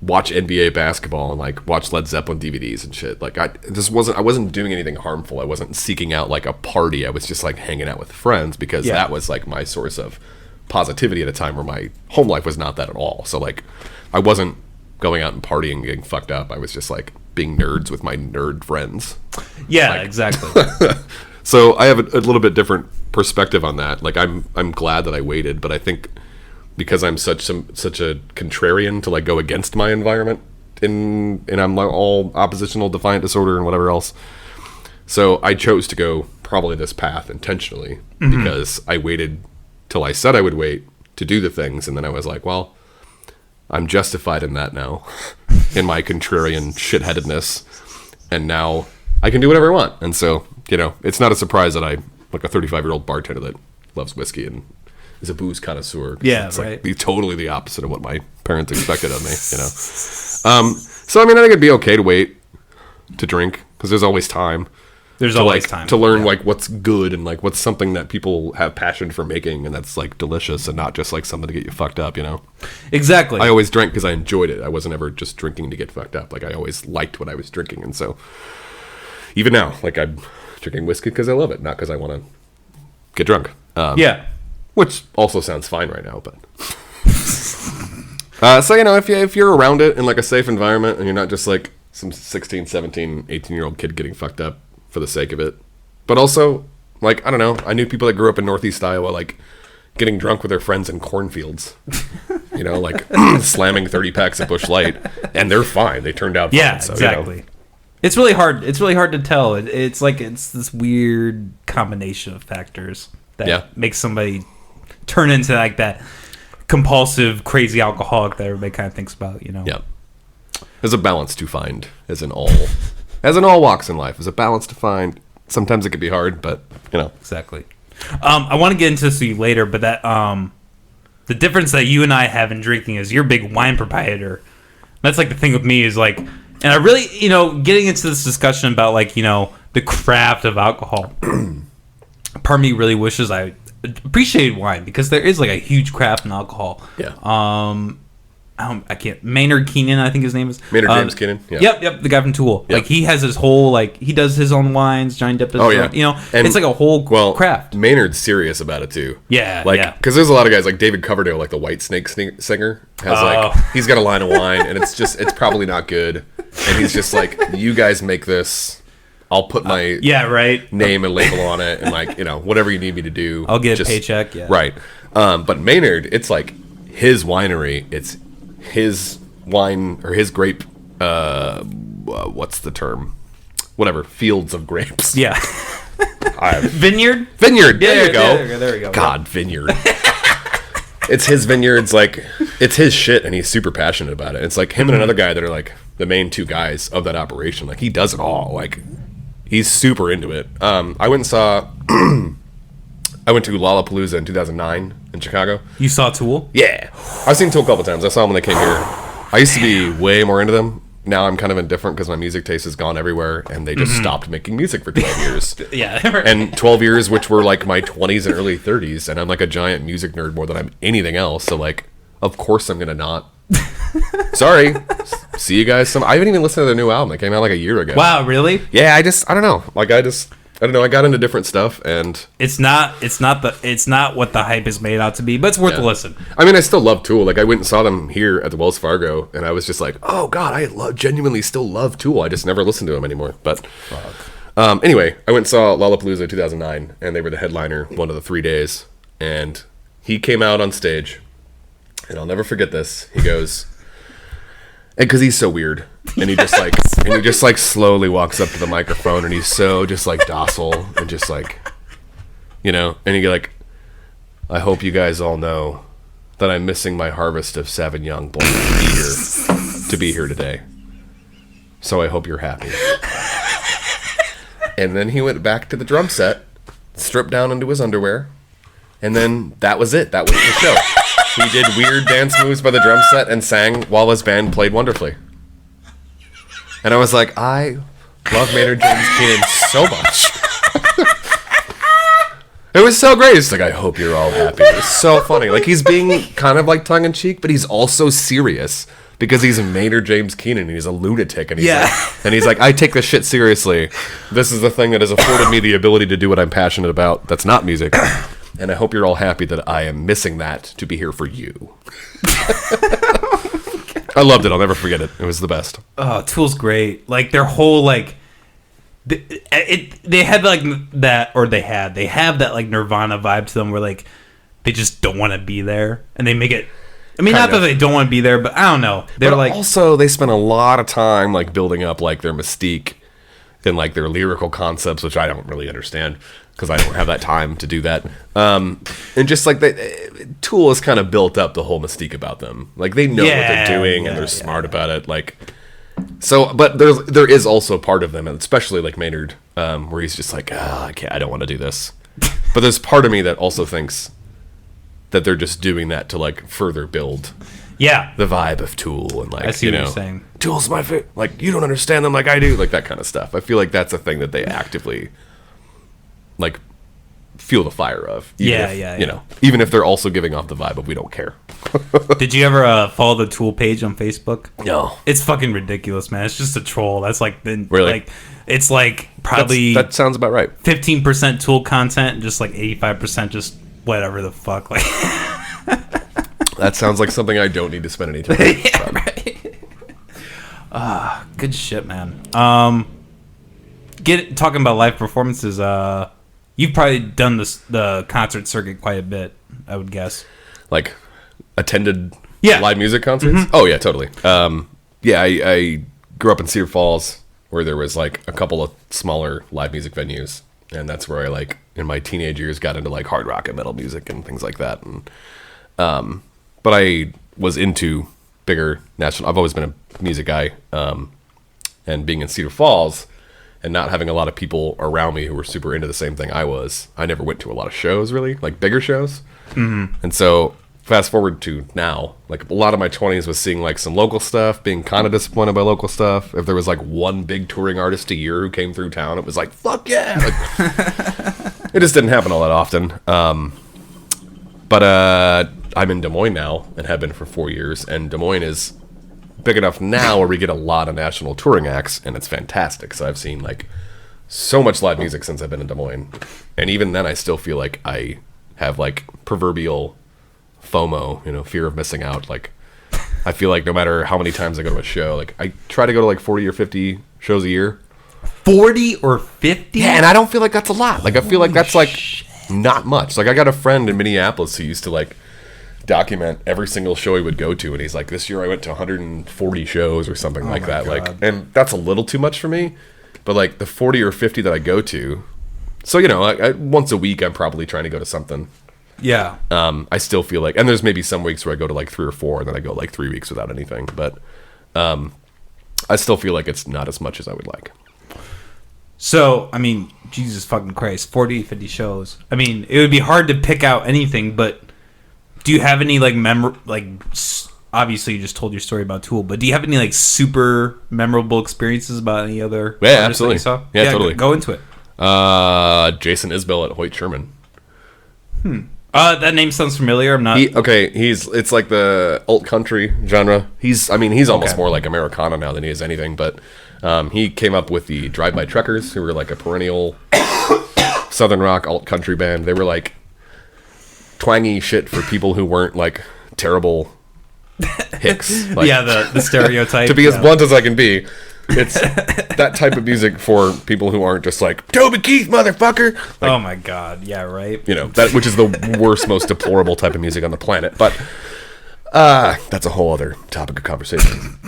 watch NBA basketball and like watch Led Zeppelin DVDs and shit. Like I wasn't doing anything harmful. I wasn't seeking out like a party. I was just like hanging out with friends because Yeah. that was like my source of positivity at a time where my home life was not that at all. So like I wasn't going out and partying and getting fucked up. I was just like being nerds with my nerd friends. Yeah. Exactly. So I have a little bit different perspective on that. Like I'm glad that I waited, but I think because I'm such a contrarian to like go against my environment and I'm like all oppositional defiant disorder and whatever else. So I chose to go probably this path intentionally because I waited till I said I would wait to do the things, and then I was like, well, I'm justified in that now, in my contrarian shitheadedness, and now I can do whatever I want. And so, it's not a surprise that I'm like a 35-year-old bartender that loves whiskey and is a booze connoisseur. Yeah, it's right. like totally the opposite of what my parents expected of me. So I mean, I think it'd be okay to wait to drink because there's always time. There's to always like time to learn like what's good and like what's something that people have passion for making and that's like delicious and not just like something to get you fucked up. Exactly. I always drank because I enjoyed it. I wasn't ever just drinking to get fucked up. Like I always liked what I was drinking, and so even now, like I'm drinking whiskey because I love it, not because I want to get drunk. Yeah. Which also sounds fine right now, but so if you're around it in like a safe environment and you're not just like some 16, 17, 18-year-old kid getting fucked up for the sake of it, but also like I don't know, I knew people that grew up in Northeast Iowa like getting drunk with their friends in cornfields, like slamming 30 packs of Busch Light, and they're fine. They turned out fine. Yeah, so, exactly. It's really hard. It's really hard to tell. It's like it's this weird combination of factors that makes somebody turn into like that compulsive, crazy alcoholic that everybody kind of thinks about. Yeah. There's a balance to find, as in all walks in life. There's a balance to find. Sometimes it can be hard, but Exactly. I want to get into this with you later, but that the difference that you and I have in drinking is you're a big wine proprietor. That's like the thing with me is like, and I really, getting into this discussion about like, the craft of alcohol. Part of me really wishes I appreciated wine because there is like a huge craft in alcohol. Yeah. I can't. Maynard Keenan, I think his name is. Maynard James Keenan. Yeah. Yep, the guy from Tool. Yep. Like he has his whole he does his own wines. Johnny Depp does. Oh, his yeah. own, And, it's like a whole craft. Maynard's serious about it too. Yeah, like yeah. because there's a lot of guys like David Coverdale, like the White Snake singer, has he's got a line of wine, and it's probably not good, and he's just like, you guys make this. I'll put my name and label on it, and like whatever you need me to do, I'll get a paycheck. Yeah, right. But Maynard, it's like his winery. It's his wine or his grape. What's the term? Whatever, fields of grapes. Yeah. Vineyard. There you go. There we go. God, vineyard. It's his vineyards. Like it's his shit, and he's super passionate about it. It's like him and another guy that are like the main two guys of that operation. Like he does it all. Like he's super into it. I went and saw. I went to Lollapalooza in 2009 in Chicago. You saw Tool? Yeah, I've seen Tool a couple times. I saw them when they came here. I used to be way more into them. Now I'm kind of indifferent because my music taste has gone everywhere, and they just stopped making music for 12 years. Yeah. And 12 years, which were like my 20s and early 30s, and I'm like a giant music nerd more than I'm anything else. So like, of course I'm gonna not. Sorry, see you guys some. I haven't even listened to their new album. It came out like a year ago. Wow, really? Yeah, I don't know. Like I don't know. I got into different stuff, and it's not what the hype is made out to be, but it's worth a listen. I mean, I still love Tool. Like I went and saw them here at the Wells Fargo, and I was just like, oh god, genuinely still love Tool. I just never listen to them anymore. But anyway, I went and saw Lollapalooza 2009, and they were the headliner one of the 3 days, and he came out on stage, and I'll never forget this. He goes, because he's so weird, and he just like slowly walks up to the microphone, and he's so just like docile and just like, and he like, I hope you guys all know that I'm missing my harvest of Sauvignon Blanc to be here today. So I hope you're happy. And then he went back to the drum set, stripped down into his underwear, and then that was it. That was the show. He did weird dance moves by the drum set and sang while his band played wonderfully. And I was like, I love Maynard James Keenan so much. It was so great. It's like, I hope you're all happy. It was so funny. Like, he's being kind of like tongue-in-cheek, but he's also serious because he's Maynard James Keenan and he's a lunatic. And he's like, I take this shit seriously. This is the thing that has afforded me the ability to do what I'm passionate about. That's not music. And I hope you're all happy that I am missing that to be here for you. I loved it. I'll never forget it. It was the best. Oh, Tool's great. Like, their whole, like... They had, like, that... Or they have that, like, Nirvana vibe to them where, like, they just don't want to be there. And they make it... I mean, not that they don't want to be there, but I don't know. They're like... Also, they spent a lot of time, like, building up, like, their mystique and, like, their lyrical concepts, which I don't really understand. Because I don't have that time to do that. And just like Tool has kind of built up the whole mystique about them. Like they know what they're doing and they're smart about it. Like so, but there is also part of them, and especially like Maynard, where he's just like, I don't want to do this. But there's part of me that also thinks that they're just doing that to like further build the vibe of Tool and like I see what you're saying. Tool's my favorite. Like you don't understand them like I do, like that kind of stuff. I feel like that's a thing that they actively like feel the fire of. Even if they're also giving off the vibe of we don't care. Did you ever follow the Tool page on Facebook? No. It's fucking ridiculous, man. It's just a troll. That's like really? Like it's like probably that sounds about right. 15% Tool content and just like 85% just whatever the fuck. Like that sounds like something I don't need to spend any time on. Right. Good shit, man. Talking about live performances, you've probably done the concert circuit quite a bit, I would guess. Like attended live music concerts? Mm-hmm. Oh yeah, totally. I grew up in Cedar Falls where there was like a couple of smaller live music venues, and that's where I like in my teenage years got into like hard rock and metal music and things like that. And but I was into bigger national. I've always been a music guy, and being in Cedar Falls and not having a lot of people around me who were super into the same thing I was, I never went to a lot of shows, really, like bigger shows. Mm-hmm. And so fast forward to now, like a lot of my 20s was seeing like some local stuff, being kind of disappointed by local stuff. If there was like one big touring artist a year who came through town, it was like, fuck yeah. Like, it just didn't happen all that often. But I'm in Des Moines now and have been for 4 years. And Des Moines is big enough now where we get a lot of national touring acts, and it's fantastic. So I've seen like so much live music since I've been in Des Moines, and even then I still feel like I have like proverbial FOMO, fear of missing out. Like I feel like no matter how many times I go to a show, like I try to go to like 40 or 50 shows a year. 40 or 50? Yeah, and I don't feel like that's a lot. Like I feel like that's like not much. Like I got a friend in Minneapolis who used to like document every single show he would go to, and he's like, this year I went to 140 shows or something like that. God. Like, and that's a little too much for me, but like the 40 or 50 that I go to, so once a week I'm probably trying to go to something. Yeah. I still feel like, and there's maybe some weeks where I go to like 3 or 4 and then I go like 3 weeks without anything, but I still feel like it's not as much as I would like. So, I mean, Jesus fucking Christ, 40, 50 shows. I mean, it would be hard to pick out anything, but do you have any, like, obviously you just told your story about Tool, but do you have any, like, super memorable experiences about any other artists absolutely. That you saw? Yeah, totally. Go into it. Jason Isbell at Hoyt Sherman. That name sounds familiar. I'm not. It's like the alt country genre. He's almost more like Americana now than he is anything. But he came up with the Drive-By Truckers, who were like a perennial southern rock alt country band. They were like twangy shit for people who weren't like terrible hicks. Like, the stereotype. To be as blunt as I can be, it's that type of music for people who aren't just like Toby Keith, motherfucker. Like, oh my god, yeah, right. That which is the worst, most deplorable type of music on the planet. But that's a whole other topic of conversation.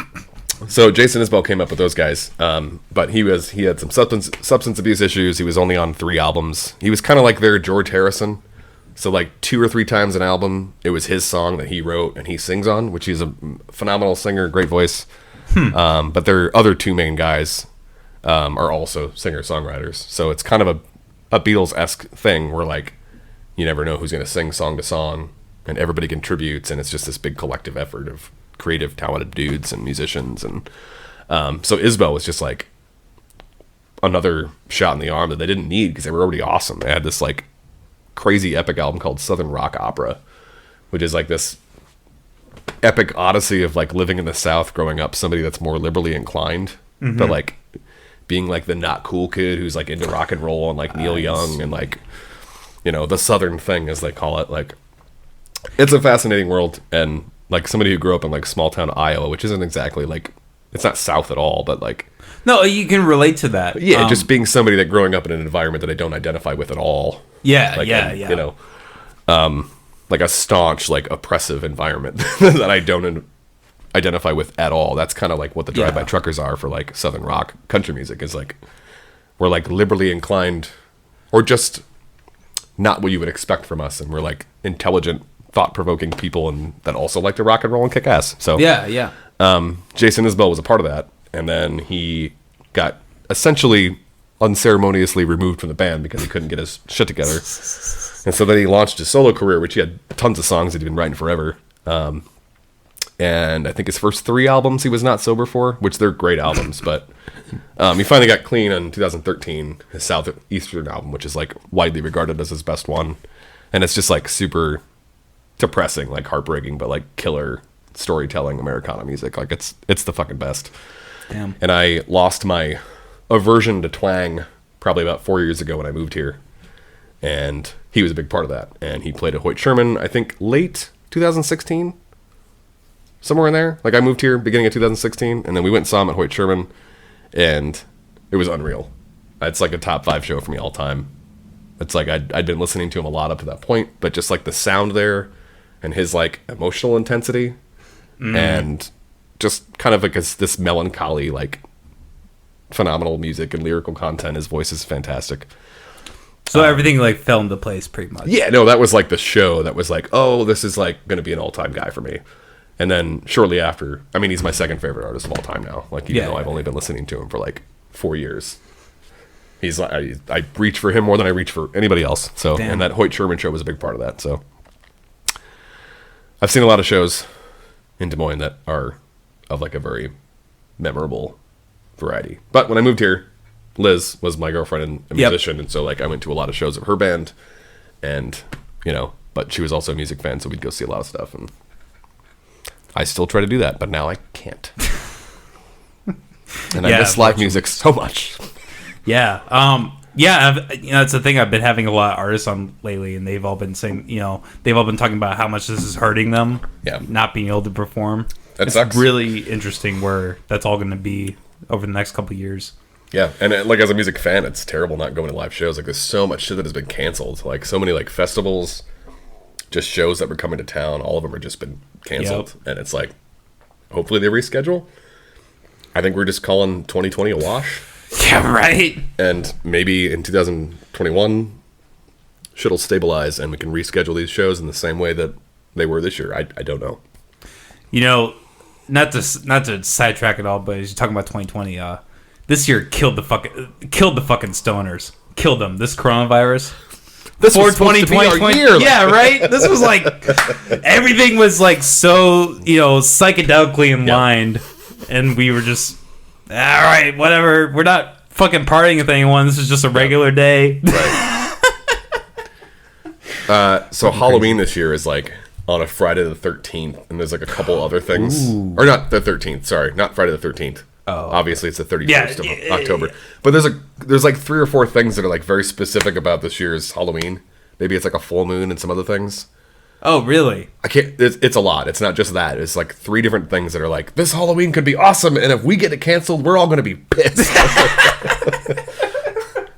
So Jason Isbell came up with those guys, but he had some substance abuse issues. He was only on 3 albums. He was kind of like their George Harrison. So like 2 or 3 times an album, it was his song that he wrote and he sings on, which he's a phenomenal singer, great voice. But their other 2 main guys are also singer-songwriters. So it's kind of a Beatles-esque thing where like you never know who's going to sing song to song, and everybody contributes, and it's just this big collective effort of creative, talented dudes and musicians. And so Isbell was just like another shot in the arm that they didn't need because they were already awesome. They had this like crazy epic album called Southern Rock Opera, which is like this epic odyssey of like living in the South growing up, somebody that's more liberally inclined, but like being like the not cool kid who's like into rock and roll and like Neil Young and like, the Southern thing as they call it. Like, it's a fascinating world. And like somebody who grew up in like small town Iowa, which isn't exactly like, it's not South at all, but like, no, you can relate to that. Yeah, just being somebody that growing up in an environment that I don't identify with at all. Yeah, like, yeah. Like a staunch, like oppressive environment that I don't identify with at all. That's kind of like what the Drive-By Truckers are for like Southern rock country music. Is like we're like liberally inclined, or just not what you would expect from us, and we're like intelligent, thought-provoking people, and that also like to rock and roll and kick ass. So yeah. Jason Isbell was a part of that, and then he got essentially unceremoniously removed from the band because he couldn't get his shit together. And so then he launched his solo career, which he had tons of songs that he'd been writing forever. And I think his first 3 albums he was not sober for, which they're great albums. But he finally got clean in 2013, his Southeastern album, which is like widely regarded as his best one. And it's just like super depressing, like heartbreaking, but like killer storytelling Americana music. Like it's the fucking best. Damn. And I lost my aversion to twang probably about 4 years ago when I moved here. And he was a big part of that. And he played at Hoyt Sherman, I think, late 2016. Somewhere in there. Like, I moved here beginning of 2016. And then we went and saw him at Hoyt Sherman. And it was unreal. It's like a top 5 show for me all time. It's like I'd been listening to him a lot up to that point. But just like the sound there and his like emotional intensity. And just kind of like this melancholy, like phenomenal music and lyrical content. His voice is fantastic. So everything like fell into place pretty much. Yeah, no, that was like the show that was like, oh, this is like going to be an all-time guy for me. And then shortly after, I mean, he's my second favorite artist of all time now. Like, even though I've only been listening to him for like 4 years. He's like, I reach for him more than I reach for anybody else. So, Damn. And that Hoyt Sherman show was a big part of that. So I've seen a lot of shows in Des Moines that are of like a very memorable variety. But when I moved here, Liz was my girlfriend and a musician, and so like I went to a lot of shows of her band, and but she was also a music fan, so we'd go see a lot of stuff, and I still try to do that, but now I can't. And I miss live music so much. Yeah, it's the thing. I've been having a lot of artists on lately, and they've all been saying, they've all been talking about how much this is hurting them. Yeah, not being able to perform. It's sucks. Really interesting where that's all going to be over the next couple of years. Yeah, and like as a music fan, it's terrible not going to live shows. Like, there's so much shit that has been canceled. Like, so many like festivals, just shows that were coming to town. All of them have just been canceled, and it's like, hopefully they reschedule. I think we're just calling 2020 a wash. Yeah, right. And maybe in 2021, shit'll stabilize, and we can reschedule these shows in the same way that they were this year. I don't know. Not to sidetrack at all, but as you're talking about 2020, this year killed the fucking stoners. Killed them. This coronavirus. This was supposed to be our year. Yeah, right? This was like, everything was like so, psychedelically aligned. And we were just, all right, whatever. We're not fucking partying with anyone. This is just a regular day. Right. So Halloween this year is like on a Friday the 13th, and there's like a couple other things. Or not the 13th, sorry, not Friday the 13th. Oh. Obviously it's the 31st of October. But there's like 3 or 4 things that are like very specific about this year's Halloween. Maybe it's like a full moon and some other things. Oh, really? I can't. It's a lot. It's not just that. It's like 3 different things that are like, this Halloween could be awesome, and if we get it canceled, we're all going to be pissed.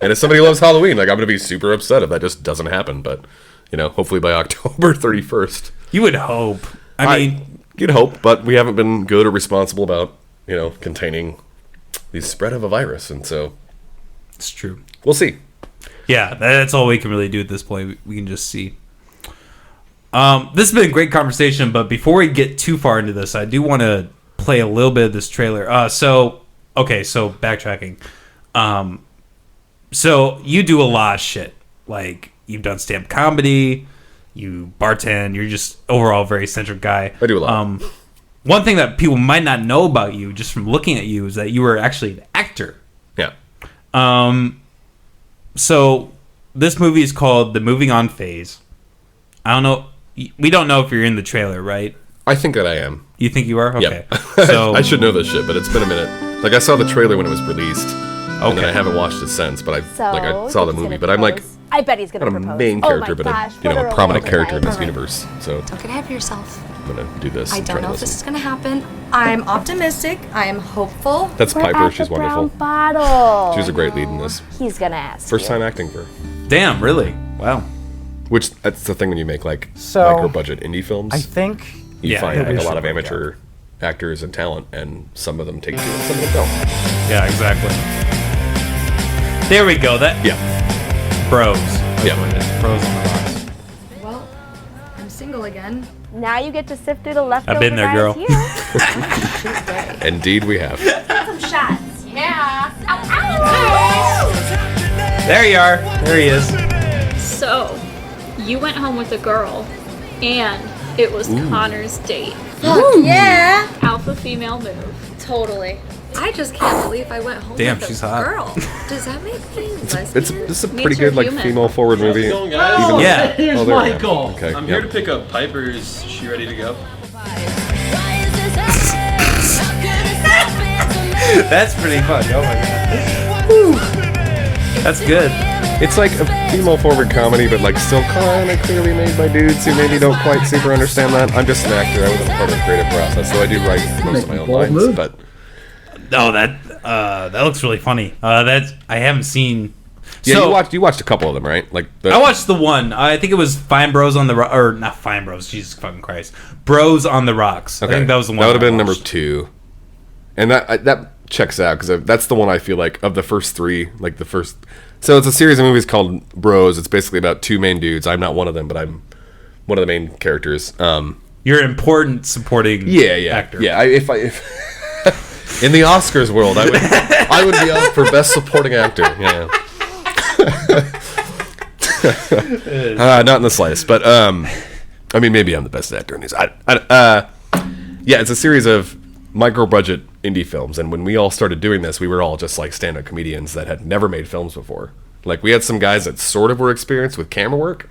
And if somebody loves Halloween, like I'm going to be super upset if that just doesn't happen. But hopefully by October 31st. You would hope. I mean, you'd hope, but we haven't been good or responsible about containing the spread of a virus, and so it's true. We'll see. Yeah, that's all we can really do at this point. We can just see. This has been a great conversation, but before we get too far into this, I do want to play a little bit of this trailer. So backtracking. So you do a lot of shit. Like, you've done stand-up comedy, you bartend, you're just overall a very eccentric guy. I do a lot. One thing that people might not know about you, just from looking at you, is that you were actually an actor. Yeah. So this movie is called The Moving On Phase. I don't know. We don't know if you're in the trailer, right? I think that I am. You think you are? Okay. Yep. So I should know this shit, but it's been a minute. Like, I saw the trailer when it was released. Okay. And then I haven't watched it since, but I saw the movie. But I'm like, I bet he's gonna not propose. a main character, but a prominent character in this Alright. universe. So Don't get ahead of yourself. I'm gonna do this. I and don't try to know if this listen. is gonna happen. I'm optimistic. I am hopeful. That's We're Piper. at She's the brown wonderful. bottle. She was a great lead in this. He's gonna ask. First you. time acting for her. damn, really? Wow. Which, that's the thing when you make like So, micro budget indie films. I think You Yeah, find it'll like be a lot of something, amateur actors and talent, and some of them take to it, some of them don't. Yeah, exactly. There we go. That Yeah. Bros. That's Yeah. what it is. Bros on the rocks. Well, I'm single again. Now you get to sift through the leftovers. I've been there, girl. Here. Indeed, we have. Some shots. Yeah. There you are. There he is. So, you went home with a girl, and it was Connor's date. Yeah. Alpha female move. Totally. I just can't believe I went home Damn, with she's a hot. girl. Does that make me lesbian? This is a Means pretty you're good like human. female forward movie. How's it going, guys? Even- Yeah. Here's Oh, there we go. Michael. Okay, I'm here yep. to pick up Piper. Is she ready to go? That's pretty fun. Oh my god. Whew. That's good. It's like a female forward comedy, but like still kind of clearly made by dudes who maybe don't quite super understand that. I'm just an actor. I wasn't part of the creative process, so I do write most of my own lines. But Oh, that looks really funny. That I haven't seen. yeah, So you watched a couple of them, right? Like I watched the one. I think it was Fine Bros on the or not Fine Bros. Jesus fucking Christ, Bros on the Rocks. Okay. I think that was the one. That would have I been number watched. 2, and that checks out because that's the one I feel like of the first 3, like the first. So it's a series of movies called Bros. It's basically about 2 main dudes. I'm not one of them, but I'm one of the main characters. You're an important supporting actor. Yeah. If in the Oscars world, I would be up for best supporting actor. Yeah. Not in the slightest, but I mean, maybe I'm the best actor in these. Yeah, it's a series of micro budget indie films, and when we all started doing this, we were all just like stand-up comedians that had never made films before. Like, we had some guys that sort of were experienced with camera work.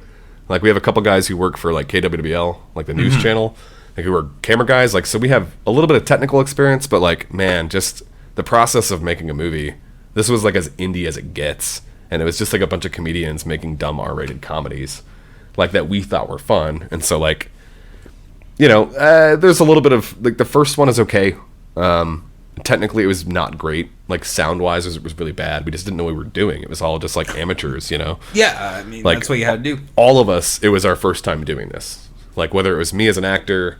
Like, we have a couple guys who work for like KWWL, like the news channel, like who are camera guys. Like, so we have a little bit of technical experience, but like, man, just the process of making a movie. This was like as indie as it gets, and it was just like a bunch of comedians making dumb R-rated comedies, like that we thought were fun. And so like, there's a little bit of like the first one is okay. Technically, it was not great. Like sound-wise, it was really bad. We just didn't know what we were doing. It was all just like amateurs, Yeah, I mean, Like, that's what you had to do. All of us, it was our first time doing this. Like, whether it was me as an actor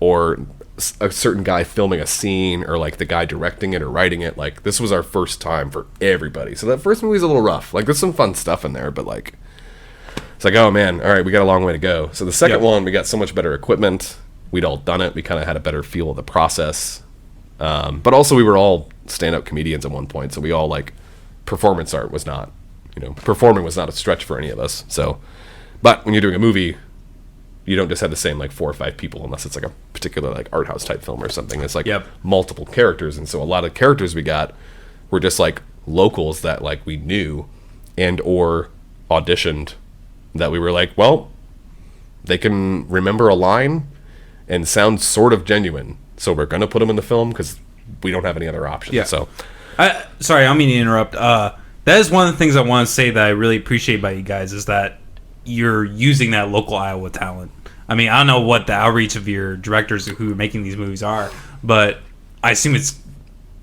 or a certain guy filming a scene or like the guy directing it or writing it, like this was our first time for everybody. So that first movie's a little rough. Like, there's some fun stuff in there, but like it's like, oh man, all right, we got a long way to go. So the second one, we got so much better equipment. We'd all done it. We kind of had a better feel of the process. But also we were all stand-up comedians at one point, so we all like performance art was not, performing was not a stretch for any of us. So, but when you're doing a movie, you don't just have the same like 4 or 5 people unless it's like a particular like art house type film or something. It's like multiple characters, and so a lot of characters we got were just like locals that like we knew and or auditioned that we were like, well, they can remember a line and sound sort of genuine, so we're gonna put them in the film because we don't have any other options. Yeah. So, sorry, I don't mean to interrupt. That is one of the things I want to say that I really appreciate about you guys is that you're using that local Iowa talent. I mean, I don't know what the outreach of your directors who are making these movies are, but I assume it's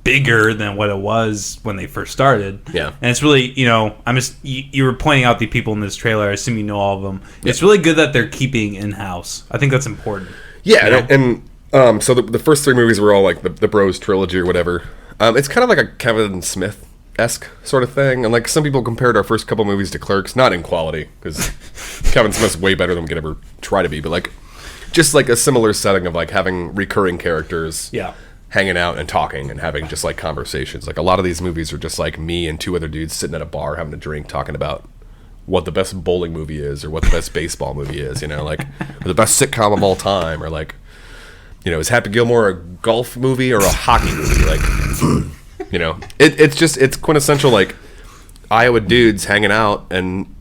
bigger than what it was when they first started. Yeah. And it's really, you were pointing out the people in this trailer. I assume you know all of them. Yeah. It's really good that they're keeping in-house. I think that's important. Yeah, so the first 3 movies were all like the Bros trilogy or whatever. It's kind of like a Kevin Smith-esque sort of thing. And like some people compared our first couple movies to Clerks, not in quality, because Kevin Smith's way better than we could ever try to be, but like just like a similar setting of like having recurring characters hanging out and talking and having just like conversations. Like a lot of these movies are just like me and 2 other dudes sitting at a bar having a drink talking about what the best bowling movie is or what the best baseball movie is, like or the best sitcom of all time, or like, is Happy Gilmore a golf movie or a hockey movie? Like, it's quintessential like Iowa dudes hanging out and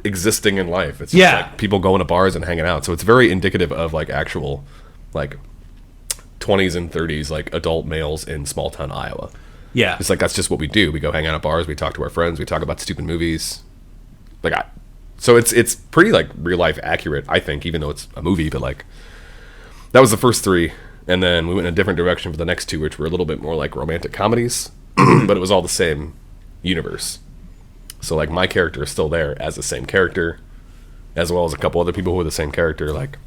existing in life. It's just like people going to bars and hanging out. So it's very indicative of like actual like 20s and 30s like adult males in small town Iowa. Yeah. It's like that's just what we do. We go hang out at bars, we talk to our friends, we talk about stupid movies. So it's pretty like real life accurate, I think, even though it's a movie, but like that was the first 3, and then we went in a different direction for the next 2, which were a little bit more like romantic comedies, but it was all the same universe. So like my character is still there as the same character, as well as a couple other people who are the same character. Like,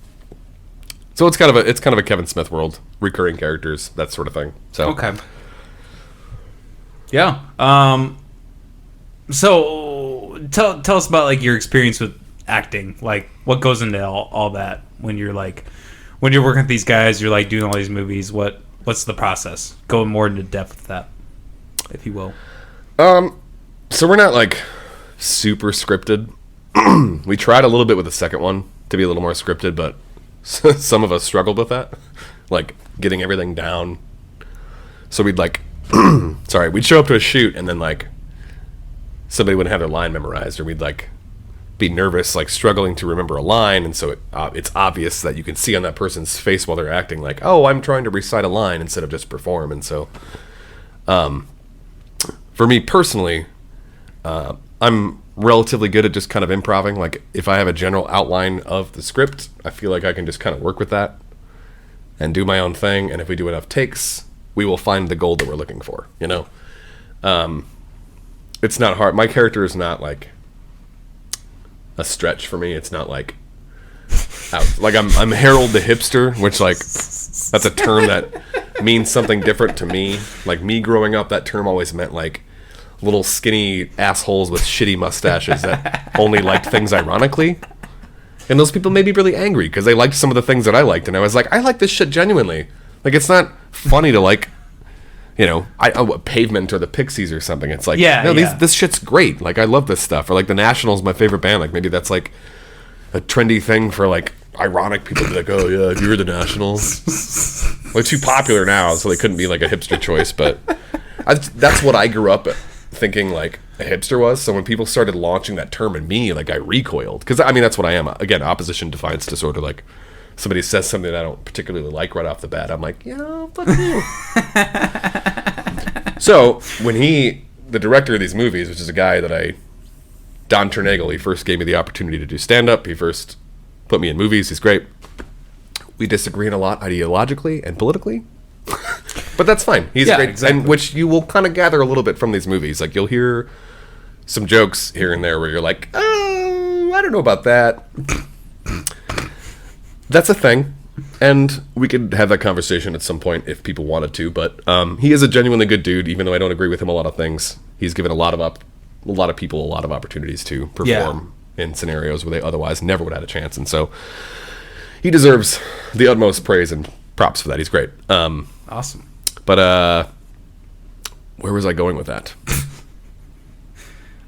so it's kind of a Kevin Smith world, recurring characters, that sort of thing. So okay, yeah. So tell us about like your experience with acting. Like, what goes into all that when you're working with these guys, you're like doing all these movies. What's the process? Go more into depth with that, if you will. So we're not like super scripted. We tried a little bit with the second one to be a little more scripted, but some of us struggled with that, like getting everything down. So we'd like, we'd show up to a shoot and then like somebody wouldn't have their line memorized, or we'd like be nervous, like struggling to remember a line, and so it's obvious that you can see on that person's face while they're acting, like, oh, I'm trying to recite a line instead of just perform. And so, for me personally, I'm relatively good at just kind of improving. Like if I have a general outline of the script, I feel like I can just kind of work with that and do my own thing. And if we do enough takes, we will find the gold that we're looking for. It's not hard. My character is not like a stretch for me. It's not like I'm Harold the hipster, which like that's a term that means something different to me. Like me growing up, that term always meant like little skinny assholes with shitty mustaches that only liked things ironically. And those people made me really angry because they liked some of the things that I liked, and I was like, I like this shit genuinely. Like it's not funny to like, Pavement or the Pixies or something. It's like, this shit's great. Like I love this stuff. Or like the National's my favorite band. Like maybe that's like a trendy thing for like ironic people to be like, oh yeah, you're the Nationals. Well, too popular now, so they couldn't be like a hipster choice. But that's what I grew up thinking like a hipster was. So when people started launching that term at me, like I recoiled, because I mean that's what I am. Again, opposition defiance disorder. Like somebody says something that I don't particularly like right off the bat, I'm like, fuck you. So when the director of these movies, which is a guy that Don Ternagel, he first gave me the opportunity to do stand-up. He first put me in movies. He's great. We disagree a lot ideologically and politically. But that's fine. He's great. Exactly. And which you will kind of gather a little bit from these movies. Like you'll hear some jokes here and there where you're like, oh, I don't know about that. That's a thing. And we could have that conversation at some point if people wanted to. But he is a genuinely good dude, even though I don't agree with him a lot of things. He's given a lot of people a lot of opportunities to perform in scenarios where they otherwise never would have had a chance. And so he deserves the utmost praise and props for that. He's great. Awesome. But where was I going with that?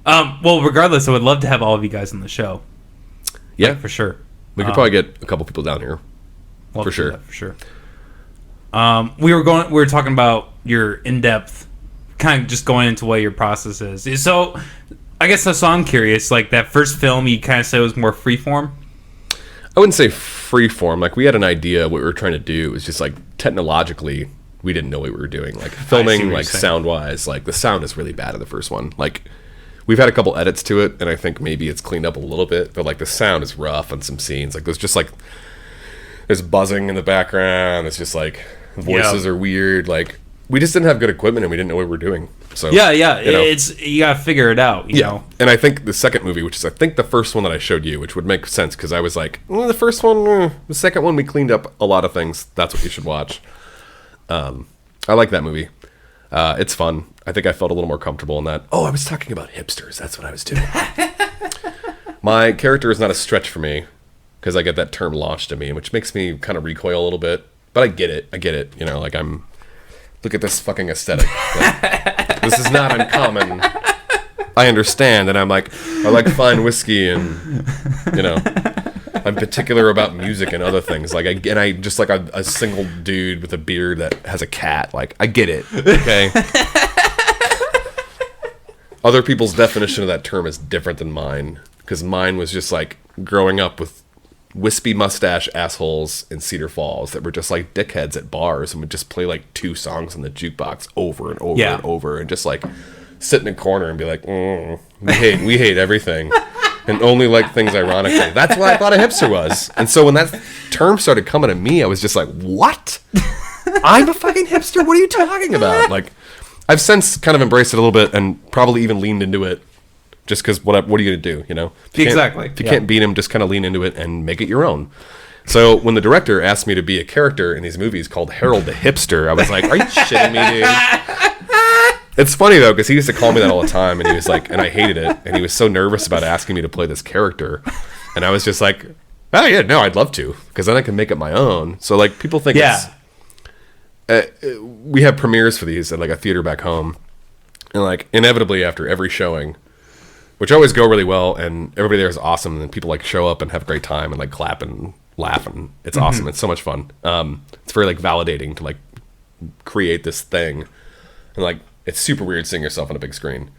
Well, regardless, I would love to have all of you guys on the show. Yeah, like, for sure. We could probably get a couple people down here. For sure. For sure. We were talking about your in-depth, kind of just going into what your process is. So I guess that's why I'm curious. Like, that first film, you kind of said was more freeform. I wouldn't say freeform. Like, we had an idea of what we were trying to do. It was just like technologically, we didn't know what we were doing. Like filming, like sound wise, like the sound is really bad in the first one. Like, we've had a couple edits to it, and I think maybe it's cleaned up a little bit. But like the sound is rough on some scenes. Like there's buzzing in the background. It's just like voices are weird. Like, we just didn't have good equipment, and we didn't know what we were doing. So Yeah. you know. You gotta figure it out. You know. And I think the second movie, which is I think the first one that I showed you, which would make sense because I was like, the first one, the second one, we cleaned up a lot of things. That's what you should watch. I like that movie. It's fun. I think I felt a little more comfortable in that. Oh, I was talking about hipsters. That's what I was doing. My character is not a stretch for me because I get that term launched at me, which makes me kind of recoil a little bit. But I get it. You know, like look at this fucking aesthetic. Like, this is not uncommon. I understand, and I'm like, I like fine whiskey, and you know, I'm particular about music and other things. Like, I just like a single dude with a beard that has a cat. Like, I get it. Okay. Other people's definition of that term is different than mine, because mine was just like growing up with wispy mustache assholes in Cedar Falls that were just like dickheads at bars and would just play like 2 songs on the jukebox over and over and over, and just like sit in a corner and be like, we hate everything and only like things ironically. That's what I thought a hipster was. And so when that term started coming to me, I was just like, what? I'm a fucking hipster? What are you talking about? Like, I've since kind of embraced it a little bit and probably even leaned into it just because what are you going to do, you know? If you can't beat him, just kind of lean into it and make it your own. So when the director asked me to be a character in these movies called Harold the Hipster, I was like, are you shitting me, dude? It's funny, though, because he used to call me that all the time, and he was like, and I hated it, and he was so nervous about asking me to play this character, and I was just like, oh, yeah, no, I'd love to, because then I can make it my own. So, like, people think we have premieres for these at, like, a theater back home, and, like, inevitably after every showing, which always go really well, and everybody there is awesome, and then people, like, show up and have a great time and, like, clap and laugh, and it's awesome. It's so much fun. It's very, like, validating to, like, create this thing, and, like, it's super weird seeing yourself on a big screen.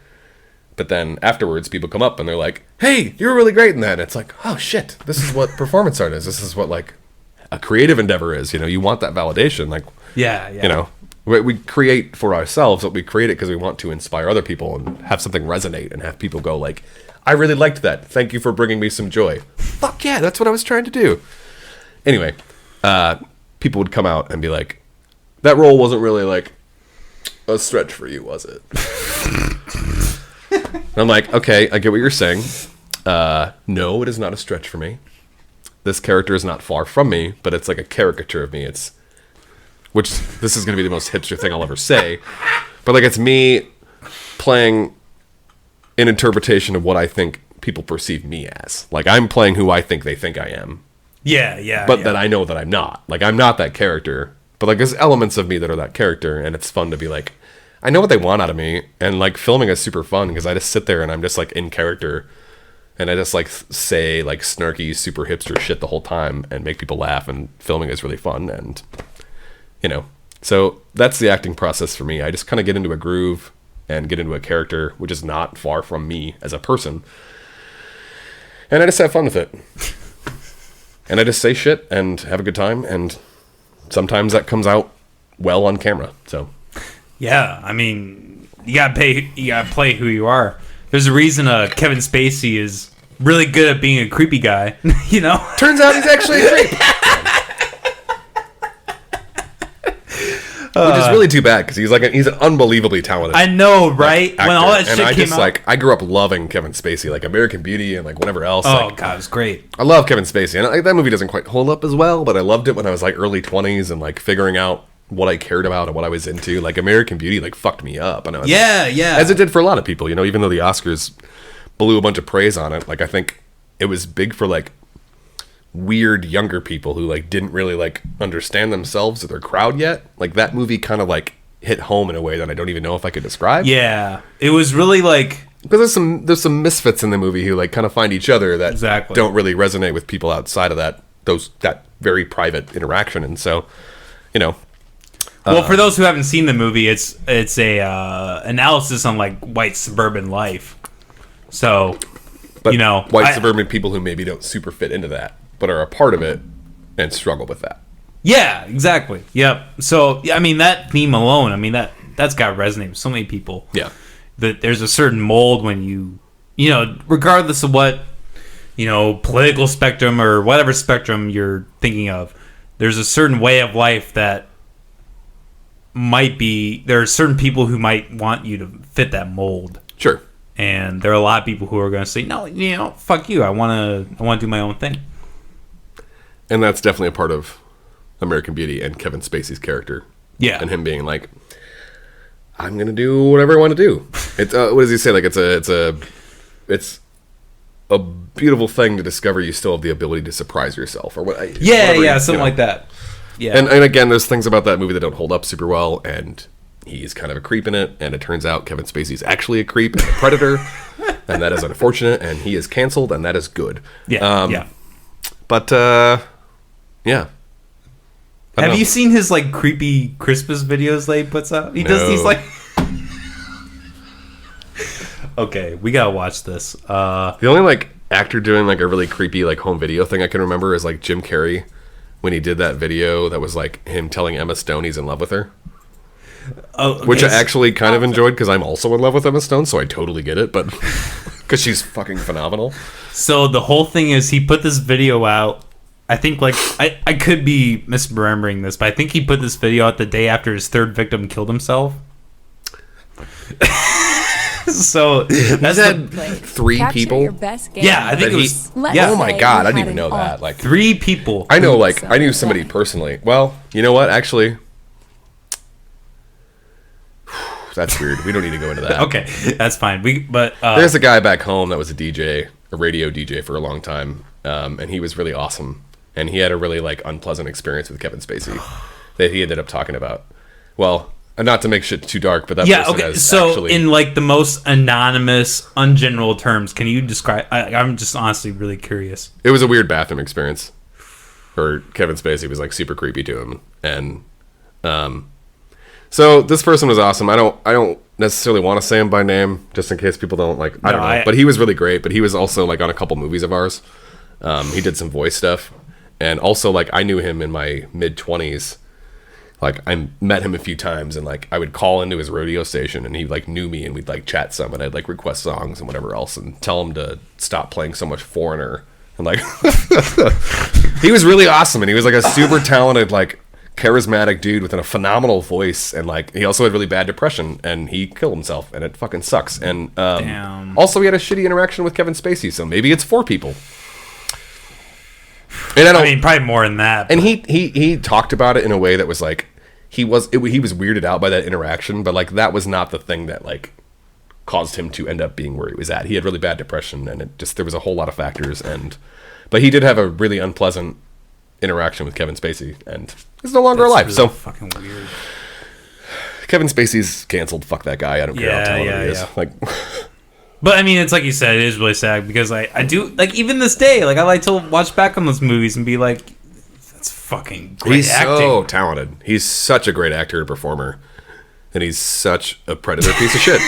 But then afterwards, people come up and they're like, hey, you were really great in that. And it's like, oh, shit, this is what performance art is. This is what, like, a creative endeavor is. You know, you want that validation. Like, you know, we create for ourselves, but we create it because we want to inspire other people and have something resonate and have people go like, I really liked that. Thank you for bringing me some joy. Fuck yeah, that's what I was trying to do. Anyway, people would come out and be like, that role wasn't really, like, a stretch for you, was it? And I'm like, okay, I get what you're saying. No, it is not a stretch for me. This character is not far from me, but it's like a caricature of me. This is going to be the most hipster thing I'll ever say, but like, it's me playing an interpretation of what I think people perceive me as. Like, I'm playing who I think they think I am. But that I know that I'm not. Like, I'm not that character. But like, there's elements of me that are that character, and it's fun to be like, I know what they want out of me, and like, filming is super fun because I just sit there and I'm just like in character, and I just like say like snarky, super hipster shit the whole time and make people laugh, and filming is really fun, and you know, so that's the acting process for me. I just kind of get into a groove and get into a character, which is not far from me as a person, and I just have fun with it, and I just say shit and have a good time, and sometimes that comes out well on camera. So yeah, I mean, you gotta play who you are. There's a reason Kevin Spacey is really good at being a creepy guy. You know, turns out he's actually a creep, which is really too bad because he's an unbelievably talented. I know, right? Actor. When all that shit came out, like, I grew up loving Kevin Spacey, like American Beauty and like whatever else. Oh like, god, it was great. I love Kevin Spacey, and like, that movie doesn't quite hold up as well, but I loved it when I was like early 20s and like figuring out what I cared about and what I was into. Like, American Beauty like fucked me up, and I was, as it did for a lot of people. You know, even though the Oscars blew a bunch of praise on it, like, I think it was big for like weird younger people who like didn't really like understand themselves or their crowd yet. Like, that movie kind of like hit home in a way that I don't even know if I could describe. Yeah, it was really like, because there's some misfits in the movie who like kind of find each other that don't really resonate with people outside of that very private interaction, and so, you know. Well, for those who haven't seen the movie, it's a analysis on like white suburban life, So, But you know, white suburban people who maybe don't super fit into that, but are a part of it and struggle with that. yeah, exactly. Yep. So, I mean, that theme alone, I mean, that's got to resonate with so many people. Yeah. That there's a certain mold when you know, regardless of what, you know, political spectrum or whatever spectrum you're thinking of, there's a certain way of life that might be, there are certain people who might want you to fit that mold. Sure. And there are a lot of people who are going to say, no, you know, fuck you. I want to do my own thing. And that's definitely a part of American Beauty and Kevin Spacey's character. Yeah. And him being like, I'm going to do whatever I want to do. It's what does he say? Like it's a beautiful thing to discover you still have the ability to surprise yourself or what. Something like that. Yeah. And again, there's things about that movie that don't hold up super well, and he's kind of a creep in it, and it turns out Kevin Spacey's actually a creep and a predator, and that is unfortunate, and he is canceled, and that is good. Yeah. But yeah. Have you seen his like creepy Christmas videos that he puts out? He does these like. Okay, we gotta watch this. The only like actor doing like a really creepy like home video thing I can remember is like Jim Carrey when he did that video that was like him telling Emma Stone he's in love with her. Oh, okay. Which I actually kind of enjoyed because I'm also in love with Emma Stone, so I totally get it. But because she's fucking phenomenal. So the whole thing is he put this video out. I think like I could be misremembering this, but I think he put this video out the day after his third victim killed himself. So that's had 3 people. Yeah, I think it was. Oh my god, I didn't even know that. Like 3 people. I know, like I knew somebody personally. Well, you know what? Actually, that's weird. We don't need to go into that. Okay, that's fine. There's a guy back home that was a DJ, a radio DJ for a long time, and he was really awesome. And he had a really like unpleasant experience with Kevin Spacey that he ended up talking about. Well. Not to make shit too dark, but that person has so actually... in like the most anonymous, ungeneral terms, can you describe? I'm just honestly really curious. It was a weird bathroom experience, where Kevin Spacey was like super creepy to him, and so this person was awesome. I don't necessarily want to say him by name, just in case people don't like. I don't know, but he was really great. But he was also like on a couple movies of ours. He did some voice stuff, and also like I knew him in my mid-20s. Like, I met him a few times, and, like, I would call into his radio station, and he, like, knew me, and we'd, like, chat some, and I'd, like, request songs and whatever else, and tell him to stop playing so much Foreigner. And, like, he was really awesome, and he was, like, a super talented, like, charismatic dude with a phenomenal voice, and, like, he also had really bad depression, and he killed himself, and it fucking sucks. And, also, he had a shitty interaction with Kevin Spacey, so maybe it's 4 people. And I mean, probably more than that. And he talked about it in a way that was like he was weirded out by that interaction, but like that was not the thing that like caused him to end up being where he was at. He had really bad depression, and it just there was a whole lot of factors. But he did have a really unpleasant interaction with Kevin Spacey, and he's no longer alive. Really so fucking weird. Kevin Spacey's canceled. Fuck that guy. I don't care how talented he is. Like. But I mean, it's like you said, it is really sad because I do like even this day, like I like to watch back on those movies and be like, that's fucking great acting. He's so talented. He's such a great actor and performer, and he's such a predator piece of shit.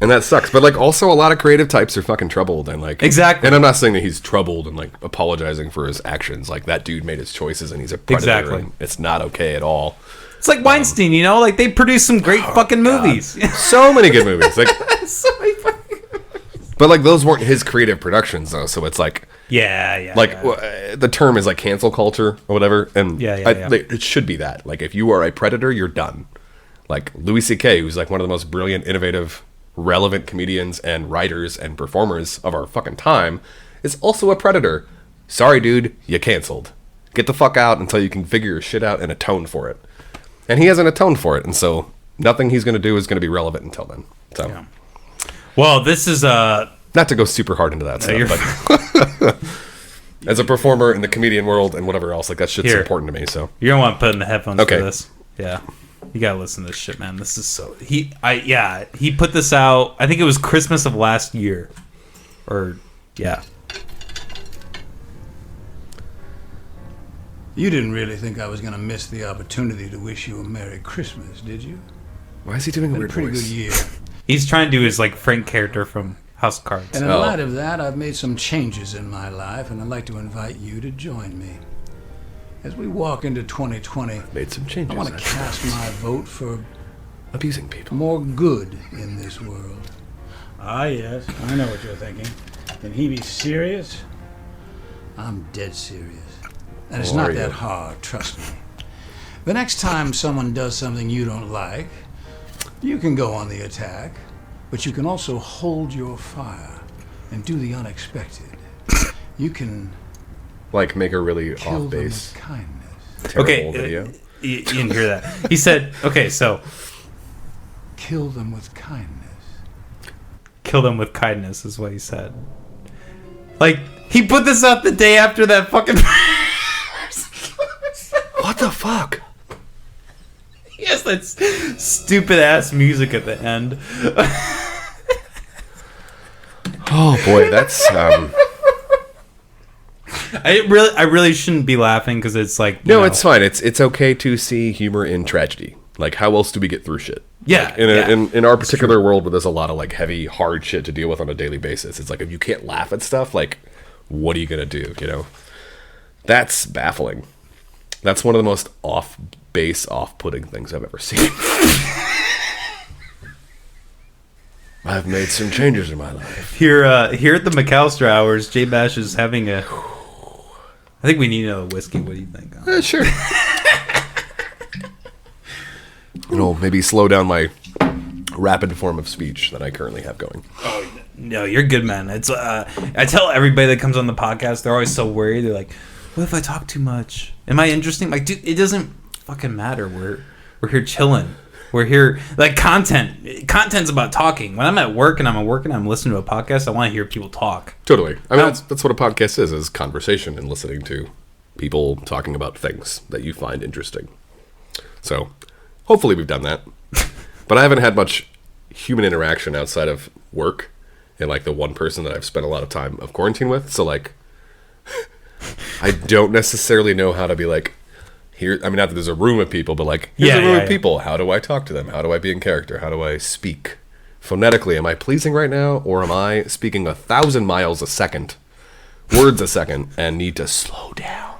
And that sucks. But like, also a lot of creative types are fucking troubled and like exactly. And I'm not saying that he's troubled and like apologizing for his actions. Like that dude made his choices and he's a predator. Exactly. And it's not okay at all. It's like Weinstein, you know, like they produce some great fucking movies. So many good movies. Like, so many fucking movies. But like those weren't his creative productions though, so it's like the term is like cancel culture or whatever, and it should be that. Like if you are a predator, you're done. Like Louis C.K., who's like one of the most brilliant, innovative, relevant comedians and writers and performers of our fucking time, is also a predator. Sorry, dude, you canceled. Get the fuck out until you can figure your shit out and atone for it. And he hasn't atoned for it, and so nothing he's going to do is going to be relevant until then. So, well, this is not to go super hard into that stuff, but as a performer in the comedian world and whatever else, like that shit's important to me. So you're gonna want to put in the headphones for this. Yeah, you gotta listen to this shit, man. This is so he put this out. I think it was Christmas of last year, or yeah. You didn't really think I was going to miss the opportunity to wish you a Merry Christmas, did you? Why is he doing a weird pretty voice? Good year. He's trying to do his like Frank character from House of Cards. And in Oh. light of that, I've made some changes in my life, and I'd like to invite you to join me. As we walk into 2020, Made some changes. I want to cast my vote for abusing people. more good in this world. Ah, yes, I know what you're thinking. Can he be serious? I'm dead serious. And it's Oh, not are that you? hard, trust me. The next time someone does something you don't like, you can go on the attack, but you can also hold your fire and do the unexpected. You can Like, make a really kill them off-base, with kindness. terrible Okay, video. you didn't hear that. He said, okay, so Kill them with kindness. kill them with kindness is what he said. Like, he put this out the day after that fucking... What the fuck? Yes, that stupid ass music at the end. Oh boy, that's I really shouldn't be laughing because it's like you no, know, it's fine. It's okay to see humor in tragedy. Like, how else do we get through shit? Yeah, Like, yeah. in our particular world where there's a lot of like heavy, hard shit to deal with on a daily basis, it's like if you can't laugh at stuff, like, what are you gonna do? You know, that's baffling. That's one of the most off-base, off-putting things I've ever seen. I've made some changes in my life. here at the McAllister hours. J Bash is having a. I think we need another whiskey. What do you think? Sure. You know, maybe slow down my rapid form of speech that I currently have going. No, you're good, man. It's I tell everybody that comes on the podcast, they're always so worried. They're like, "What if I talk too much? Am I interesting?" Like, dude, it doesn't fucking matter. We're here chilling. We're here like content. Content's about talking. When I'm at work and I'm listening to a podcast, I want to hear people talk. Totally. I mean, that's what a podcast is conversation and listening to people talking about things that you find interesting. So, hopefully we've done that. But I haven't had much human interaction outside of work and, like, the one person that I've spent a lot of time of quarantine with. So, like, I don't necessarily know how to be, like, here. I mean, not that there's a room of people, but, like, here's a room of people. How do I talk to them? How do I be in character? How do I speak? Phonetically, am I pleasing right now? Or am I speaking 1,000 miles a second, words a second, and need to slow down?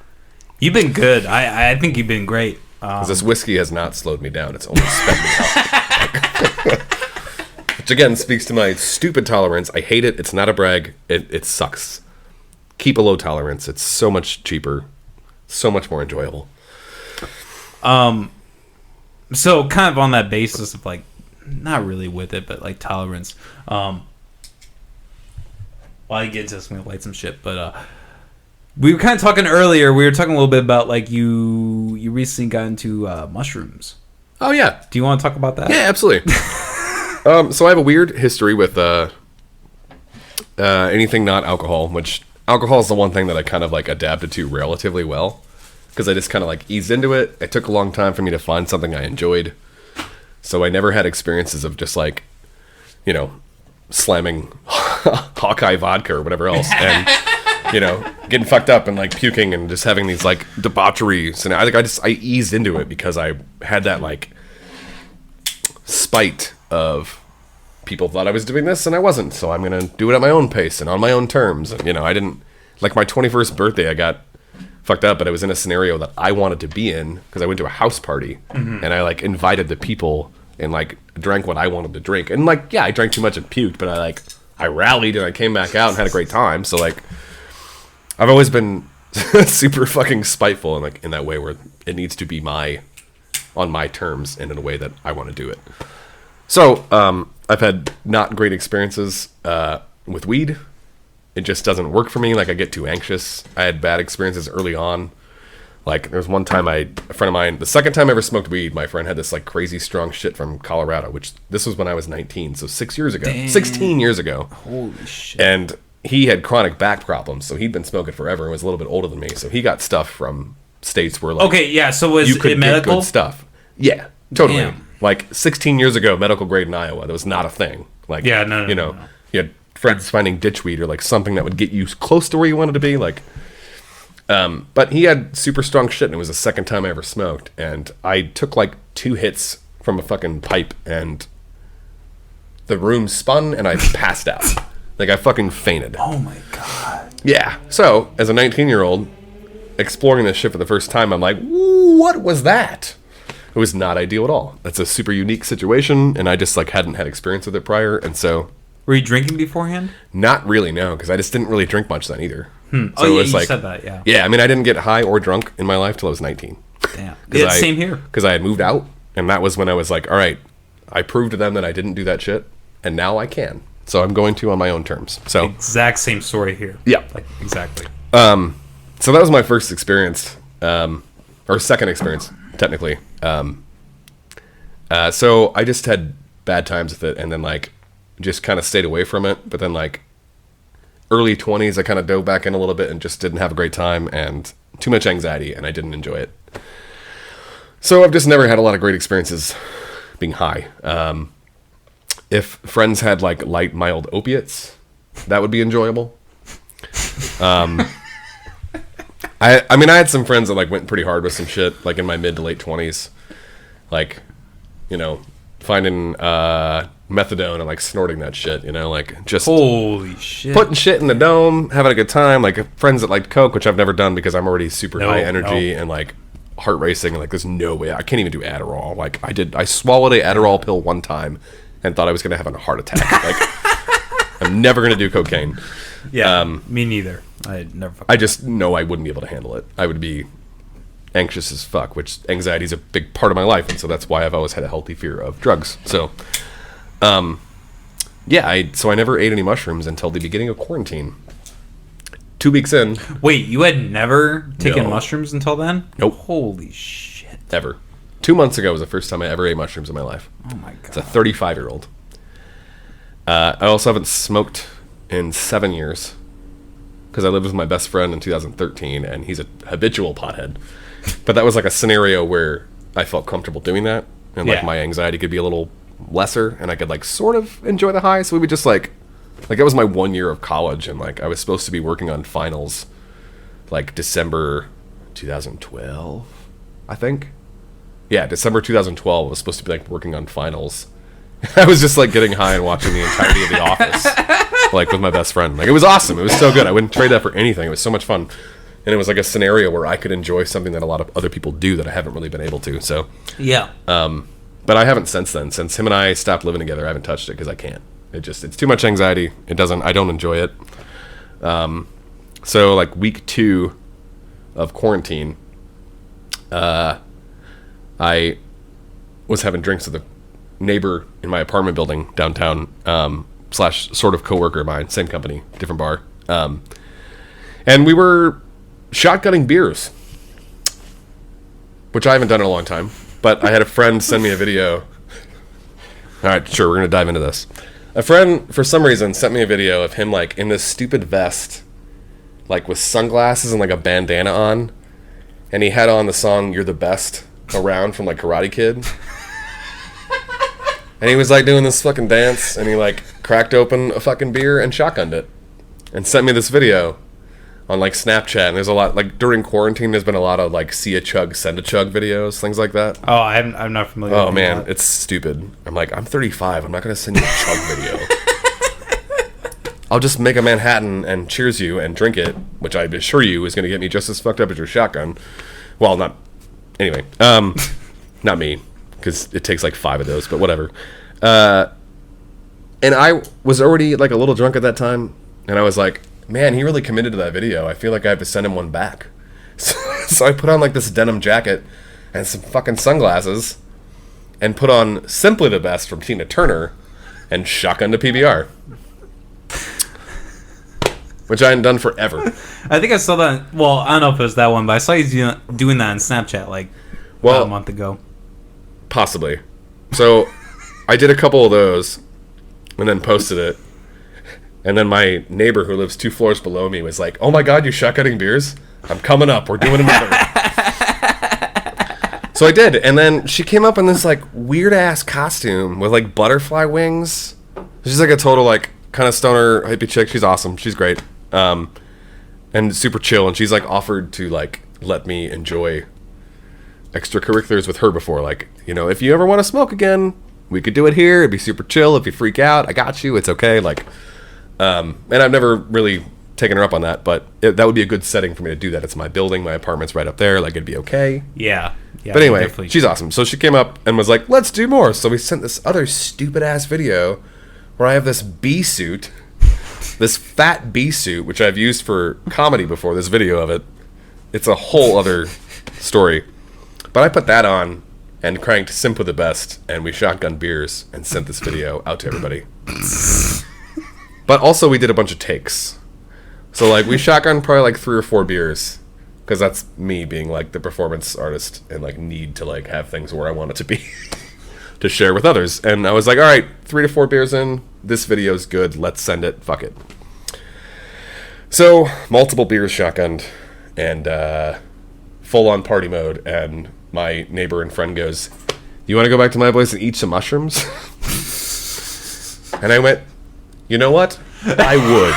You've been good. I think you've been great. Because this whiskey has not slowed me down. It's only sped me up. Which, again, speaks to my stupid tolerance. I hate it. It's not a brag. It sucks. Keep a low tolerance. It's so much cheaper. So much more enjoyable. So kind of on that basis of like, not really with it, but like tolerance. While I get into this, I'm gonna light some shit. But we were kind of talking earlier. We were talking a little bit about like you recently got into mushrooms. Oh, yeah. Do you want to talk about that? Yeah, absolutely. So I have a weird history with anything not alcohol, which alcohol is the one thing that I kind of like adapted to relatively well. Because I just kind of like eased into it. It took a long time for me to find something I enjoyed. So I never had experiences of just like, you know, slamming Hawkeye vodka or whatever else. And, you know, getting fucked up and like puking and just having these like debaucheries. And I think I eased into it because I had that like spite of people thought I was doing this and I wasn't. So I'm going to do it at my own pace and on my own terms. And, you know, I didn't, like my 21st birthday, I got fucked up, but I was in a scenario that I wanted to be in because I went to a house party and I like invited the people and like drank what I wanted to drink. And like, yeah, I drank too much and puked, but I rallied and I came back out and had a great time. So like, I've always been super fucking spiteful and like in that way where it needs to be on my terms and in a way that I want to do it. So, I've had not great experiences with weed. It just doesn't work for me. Like, I get too anxious. I had bad experiences early on. Like, there was one time a friend of mine, the second time I ever smoked weed, my friend had this, like, crazy strong shit from Colorado, which this was when I was 19, so 6 years ago. Damn. 16 years ago. Holy shit. And he had chronic back problems, so he'd been smoking forever and was a little bit older than me, so he got stuff from states where, like, Okay, yeah, so was you could it get medical? good stuff. Yeah, totally. Damn. Like 16 years ago, medical grade in Iowa, that was not a thing. Like, Yeah, no, you know, no. you had friends finding ditchweed or like something that would get you close to where you wanted to be. Like, but he had super strong shit, and it was the second time I ever smoked. And I took like 2 hits from a fucking pipe, and the room spun, and I passed out. Like, I fucking fainted. Oh my god. Yeah. So, as a 19-year-old, exploring this shit for the first time, I'm like, what was that? It was not ideal at all. That's a super unique situation, and I just, like, hadn't had experience with it prior, and so... Were you drinking beforehand? Not really, no, because I just didn't really drink much then either. So Oh, it yeah, was you like, said that, yeah. Yeah, I mean, I didn't get high or drunk in my life till I was 19. Damn. Yeah, same here. Because I had moved out, and that was when I was like, all right, I proved to them that I didn't do that shit, and now I can. So I'm going to on my own terms. So Exact same story here. Yeah. Like, exactly. So that was my first experience, or second experience, technically. So I just had bad times with it, and then, like, just kind of stayed away from it. But then, like, early 20s, I kind of dove back in a little bit and just didn't have a great time, and too much anxiety, and I didn't enjoy it. So I've just never had a lot of great experiences being high. If friends had, like, light, mild opiates, that would be enjoyable. I mean, I had some friends that, like, went pretty hard with some shit, like, in my mid to late 20s. Like, you know, finding methadone and, like, snorting that shit, you know, like, just Holy shit. putting shit in the dome, having a good time. Like, friends that liked coke, which I've never done because I'm already super high energy and, like, heart racing, and, like, there's no way I can't even do Adderall. Like, I swallowed a Adderall pill one time and thought I was gonna have a heart attack. Like, I'm never gonna do cocaine. Yeah, me neither. I'd never. I just know I wouldn't be able to handle it. I would be anxious as fuck, which anxiety is a big part of my life, and so that's why I've always had a healthy fear of drugs. So, yeah, I never ate any mushrooms until the beginning of quarantine. 2 weeks in. Wait, you had never taken No. mushrooms until then? Nope. Holy shit. Ever. 2 months ago was the first time I ever ate mushrooms in my life. Oh my god. It's a 35-year-old. I also haven't smoked in 7 years because I lived with my best friend in 2013, and he's a habitual pothead. But that was like a scenario where I felt comfortable doing that, and like Yeah. my anxiety could be a little lesser, and I could like sort of enjoy the high. So we would just like it was my 1 year of college, and like I was supposed to be working on finals, like December 2012, I think. Yeah, December 2012 I was supposed to be like working on finals. I was just like getting high and watching the entirety of The Office, like with my best friend. Like it was awesome. It was so good. I wouldn't trade that for anything. It was so much fun, and it was like a scenario where I could enjoy something that a lot of other people do that I haven't really been able to. So, Yeah. but I haven't since then. Since him and I stopped living together, I haven't touched it because I can't. It's too much anxiety. I don't enjoy it. So like week 2 of quarantine, I was having drinks with a neighbor in my apartment building downtown, / sort of coworker of mine, same company, different bar. And we were shotgunning beers, which I haven't done in a long time. But I had a friend send me a video. All right, sure, we're going to dive into this. A friend, for some reason, sent me a video of him, like, in this stupid vest, like, with sunglasses and, like, a bandana on. And he had on the song, You're the Best, around from, like, Karate Kid. And he was, like, doing this fucking dance, and he, like, cracked open a fucking beer and shotgunned it. And sent me this video on, like, Snapchat. And there's a lot, like, during quarantine, there's been a lot of, like, see a chug, send a chug videos, things like that. Oh, I'm not familiar with Oh, man, that. it's stupid. I'm like, I'm 35. I'm not going to send you a chug video. I'll just make a Manhattan and cheers you and drink it, which I assure you is going to get me just as fucked up as your shotgun. Well, not... Anyway. Not me, because it takes like 5 of those, but whatever. And I was already like a little drunk at that time, and I was like, man, he really committed to that video. I feel like I have to send him one back. So I put on like this denim jacket and some fucking sunglasses and put on Simply the Best from Tina Turner and shotgun to PBR. Which I hadn't done forever. I think I saw that. Well, I don't know if it was that one, but I saw you doing that on Snapchat like about a month ago. Possibly. So I did a couple of those and then posted it. And then my neighbor who lives 2 floors below me was like, oh my god, you're shotgunning beers? I'm coming up. We're doing another. So I did. And then she came up in this like weird ass costume with like butterfly wings. She's like a total like kind of stoner hippie chick. She's awesome. She's great. And super chill. And she's like offered to like let me enjoy extracurriculars with her before. Like, you know, if you ever want to smoke again, we could do it here. It'd be super chill. If you freak out, I got you. It's okay. Like, And I've never really taken her up on that, but that would be a good setting for me to do that. It's my building, my apartment's right up there, like it'd be okay. Yeah. But anyway, she's awesome. So she came up and was like, let's do more. So we sent this other stupid ass video where I have this bee suit, this fat bee suit, which I've used for comedy before, this video of it. It's a whole other story. But I put that on and cranked Simp with the Best, and we shotgun beers and sent this video out to everybody. But also we did a bunch of takes. So like we shotgun probably like 3 or 4 beers, because that's me being like the performance artist and like need to like have things where I want it to be to share with others. And I was like, all right, 3 to 4 beers in, this video's good, let's send it, fuck it. So multiple beers shotgunned and full on party mode, and my neighbor and friend goes, you want to go back to my place and eat some mushrooms? And I went, you know what? I would.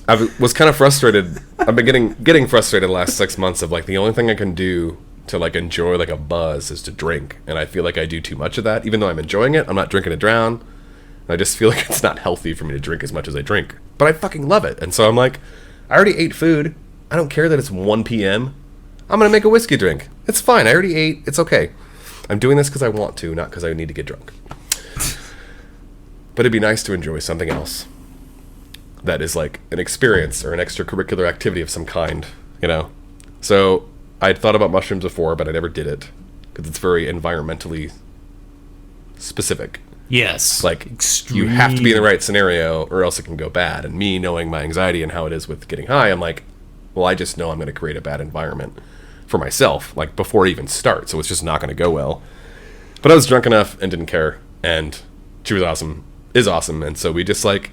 I was kind of frustrated. I've been getting frustrated the last 6 months of like the only thing I can do to like enjoy like a buzz is to drink, and I feel like I do too much of that. Even though I'm enjoying it, I'm not drinking to drown. I just feel like it's not healthy for me to drink as much as I drink, but I fucking love it. And so I'm like, I already ate food. I don't care that it's 1 p.m. I'm gonna make a whiskey drink. It's fine. I already ate. It's okay. I'm doing this because I want to, not because I need to get drunk. But it'd be nice to enjoy something else that is like an experience or an extracurricular activity of some kind, you know? So I'd thought about mushrooms before, but I never did it because it's very environmentally specific. Yes. Like, you have to be in the right scenario or else it can go bad. And me knowing my anxiety and how it is with getting high, I'm like, well, I just know I'm going to create a bad environment for myself, like, before it even starts. So it's just not going to go well. But I was drunk enough and didn't care. And she was awesome. Is awesome. And so we just, like,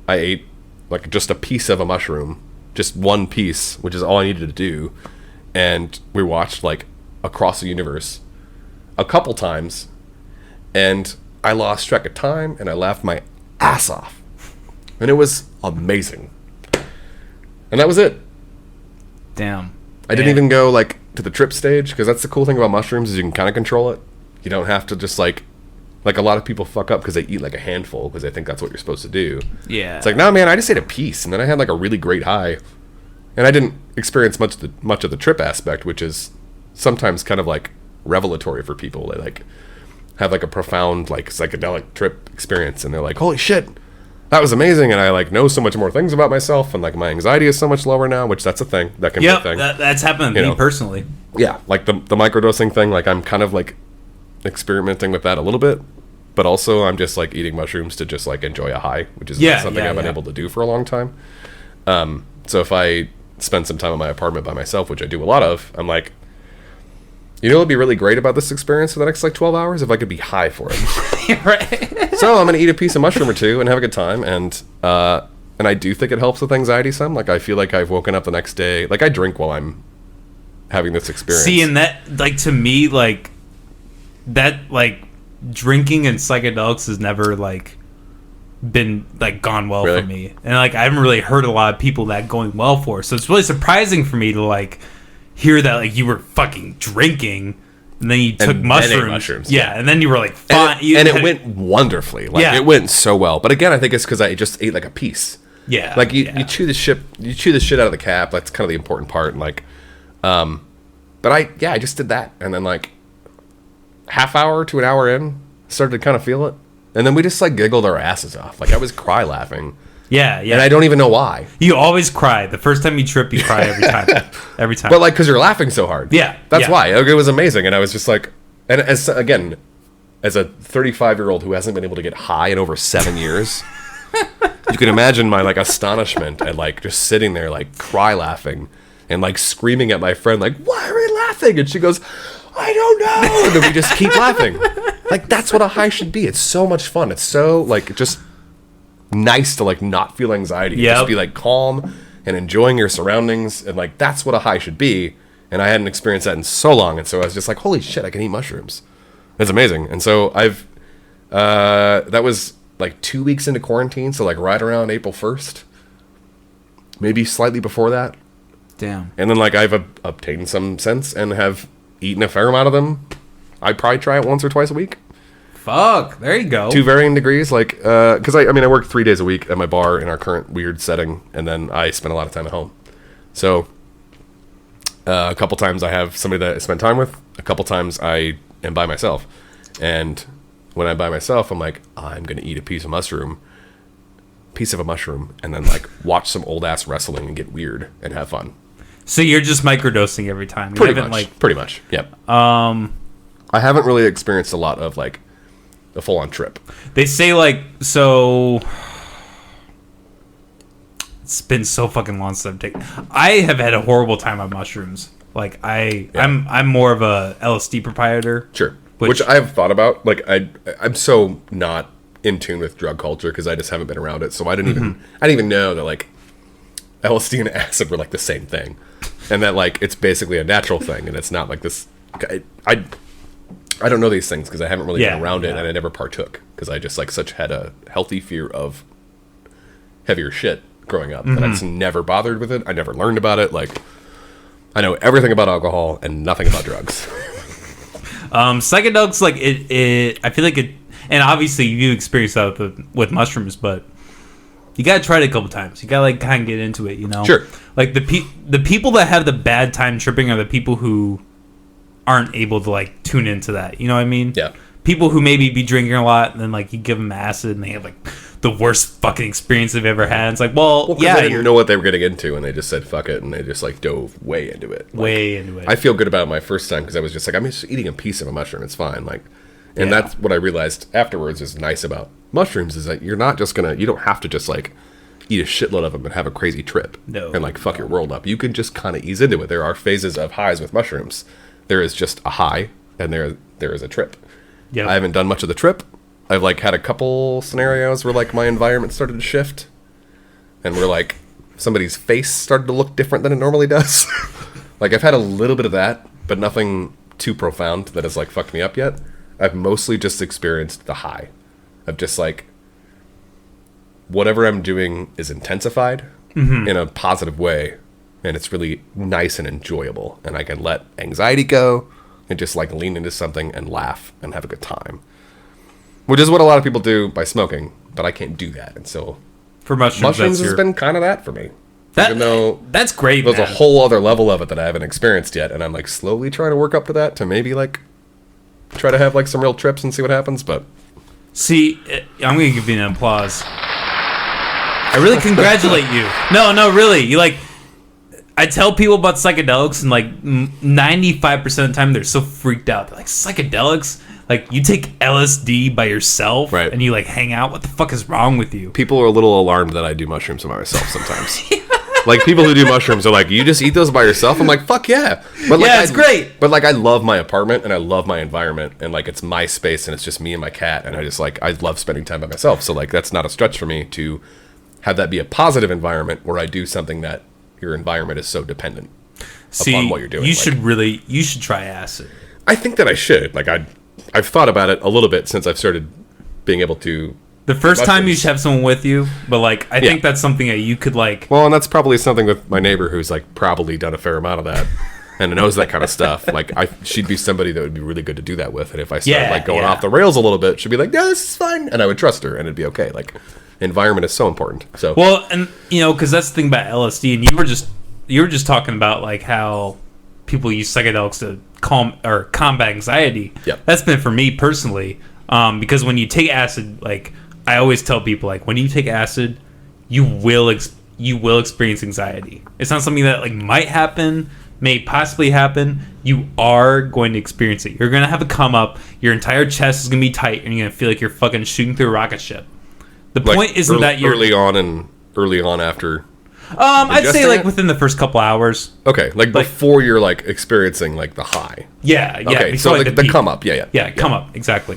I ate, like, just a piece of a mushroom. Just one piece, which is all I needed to do. And we watched, like, Across the Universe a couple times. And I lost track of time, and I laughed my ass off. And it was amazing. And that was it. Damn. I didn't even go, like, to the trip stage, because that's the cool thing about mushrooms is you can kind of control it. You don't have to just, like a lot of people fuck up because they eat, like, a handful because they think that's what you're supposed to do. Yeah. It's like, no, man, I just ate a piece, and then I had, like, a really great high. And I didn't experience much of the trip aspect, which is sometimes kind of, like, revelatory for people. They, like, have like a profound like psychedelic trip experience, and they're like, holy shit, that was amazing, and I like know so much more things about myself, and like my anxiety is so much lower now, which that's a thing that can be a thing. That's happened to me personally. Yeah, like the microdosing thing, like I'm kind of like experimenting with that a little bit, but also I'm just like eating mushrooms to just like enjoy a high, which is not something I've been able to do for a long time. So if I spend some time in my apartment by myself, which I do a lot of, I'm like, you know what would be really great about this experience for the next, like, 12 hours? If I could be high for it. Right. So I'm going to eat a piece of mushroom or two and have a good time. And I do think it helps with anxiety some. Like, I feel like I've woken up the next day. Like, I drink while I'm having this experience. See, and that, like, to me, like, that, like, drinking and psychedelics has never, like, been, like, gone well for me. And, like, I haven't really heard a lot of people that going well for. So it's really surprising for me to, like, hear that like you were fucking drinking and then you took mushrooms. Yeah, and then you were like fine. And it went wonderfully. Like it went so well. But again, I think it's because I just ate like a piece. Yeah. Like you chew the shit out of the cap. That's kind of the important part. And like but I just did that. And then like half hour to an hour in, started to kind of feel it. And then we just like giggled our asses off. Like I was cry laughing. Yeah. And I don't even know why. You always cry. The first time you trip, you cry every time. Every time. But like, because you're laughing so hard. Yeah. That's why. It was amazing. And I was just like, and as a 35-year-old who hasn't been able to get high in over 7 years, you can imagine my like astonishment at like just sitting there like cry laughing and like screaming at my friend like, why are we laughing? And she goes, I don't know. And then we just keep laughing. Like, that's what a high should be. It's so much fun. It's so like just nice to like not feel anxiety. Just be like calm and enjoying your surroundings, and like that's what a high should be. And I hadn't experienced that in so long, and so I was just like, holy shit, I can eat mushrooms. It's amazing. And so I've that was like 2 weeks into quarantine, so like right around April 1st, maybe slightly before that. Damn. And then like I've obtained some sense and have eaten a fair amount of them. I'd probably try it once or twice a week. Fuck. There you go. To varying degrees, like, because I work 3 days a week at my bar in our current weird setting, and then I spend a lot of time at home. So, a couple times I have somebody that I spend time with. A couple times I am by myself. And when I'm by myself, I'm like, I'm going to eat a piece of a mushroom, and then, like, watch some old-ass wrestling and get weird and have fun. So you're just microdosing every time? Pretty much, yep. I haven't really experienced a lot of, like, a full-on trip. They say, like, so... It's been so fucking long since I've taken... I have had a horrible time on mushrooms. Like, I'm more of a LSD proprietor. Sure. Which I've thought about. Like, I'm so not in tune with drug culture because I just haven't been around it. So I didn't even know that, like, LSD and acid were, like, the same thing. And that, like, it's basically a natural thing. And it's not like this... I don't know these things because I haven't really been around it, and I never partook because I just, like, had a healthy fear of heavier shit growing up. And I just never bothered with it. I never learned about it. Like, I know everything about alcohol and nothing about drugs. Psychedelics, like, it I feel like it... And obviously you experience that with mushrooms, but you gotta try it a couple times. You gotta, like, kind of get into it, you know? Sure. Like, the people that have the bad time tripping are the people who aren't able to, like, tune into that. You know what I mean? Yeah. People who maybe be drinking a lot, and then, like, you give them acid, and they have, like, the worst fucking experience they've ever had. It's like, well yeah, they didn't know what they were getting into, and they just said fuck it, and they just, like, dove way into it. I feel good about it my first time because I was just like, I'm just eating a piece of a mushroom. It's fine. Like, and that's what I realized afterwards is nice about mushrooms is that you're not just you don't have to just, like, eat a shitload of them and have a crazy trip and, like, fuck your world up. You can just kind of ease into it. There are phases of highs with mushrooms. There is just a high, and there is a trip. I haven't done much of the trip. I've, like, had a couple scenarios where, like, my environment started to shift, and where, like, somebody's face started to look different than it normally does. Like, I've had a little bit of that, but nothing too profound that has, like, fucked me up yet. I've mostly just experienced the high of just, like, whatever I'm doing is intensified in a positive way, and it's really nice and enjoyable, and I can let anxiety go and just, like, lean into something and laugh and have a good time. Which is what a lot of people do by smoking, but I can't do that. And so for mushrooms has been kind of that for me. Even though that's great. There's a whole other level of it that I haven't experienced yet, and I'm, like, slowly trying to work up to that to maybe, like, try to have, like, some real trips and see what happens. But see, I'm gonna give you an applause. I really congratulate you. No, really. You, like, I tell people about psychedelics, and, like, 95% of the time they're so freaked out. They're like, psychedelics? Like, you take LSD by yourself, and you, like, hang out? What the fuck is wrong with you? People are a little alarmed that I do mushrooms by myself sometimes. Like, people who do mushrooms are like, you just eat those by yourself? I'm like, fuck yeah. But, like, it's great. But, like, I love my apartment, and I love my environment, and, like, it's my space, and it's just me and my cat, and I just, like, I love spending time by myself. So, like, that's not a stretch for me to have that be a positive environment where I do something that your environment is so dependent upon what you're doing. You should try acid. I think that I should. Like, I've thought about it a little bit since I've started being able to. The first time you should have someone with you, but, like, I think that's something that you could, like. Well, and that's probably something with my neighbor who's, like, probably done a fair amount of that and knows that kind of stuff. Like, she'd be somebody that would be really good to do that with, and if I start like going off the rails a little bit, she'd be like, "Yeah, this is fine," and I would trust her, and it'd be okay. Like, environment is so important. So well, and you know, because that's the thing about LSD, and you were just talking about, like, how people use psychedelics to combat anxiety. Yep. That's been for me personally, because when you take acid, like, I always tell people, like, when you take acid, you will experience anxiety. It's not something that, like, might happen, may possibly happen. You are going to experience it. You're going to have a come up. Your entire chest is going to be tight, and you're going to feel like you're fucking shooting through a rocket ship. The point isn't that you're early on after. I'd say, like, within the first couple hours. Okay, like before you're, like, experiencing, like, the high. Yeah. Okay, so, like, the come up. Yeah, come up, exactly.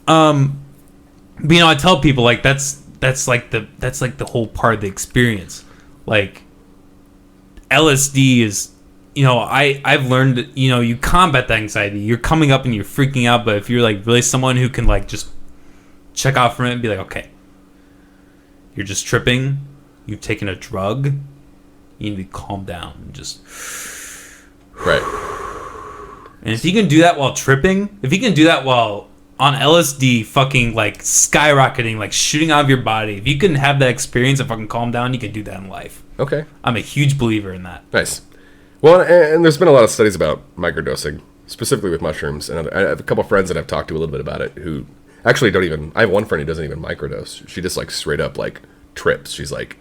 But, you know, I tell people, like, that's like the whole part of the experience. Like, LSD is, you know, I've learned that, you know, you combat the anxiety. You're coming up and you're freaking out, but if you're, like, really someone who can, like, just check out from it and be like, okay, you're just tripping, you've taken a drug, you need to calm down and just right. And if you can do that while tripping, if you can do that while on LSD, fucking like skyrocketing, like shooting out of your body. If you can have that experience and fucking calm down, you can do that in life. Okay. I'm a huge believer in that. Nice. Well, and there's been a lot of studies about microdosing, specifically with mushrooms. And I have a couple friends that I've talked to a little bit about it who actually don't even... I have one friend who doesn't even microdose. She just like straight up like trips. She's like,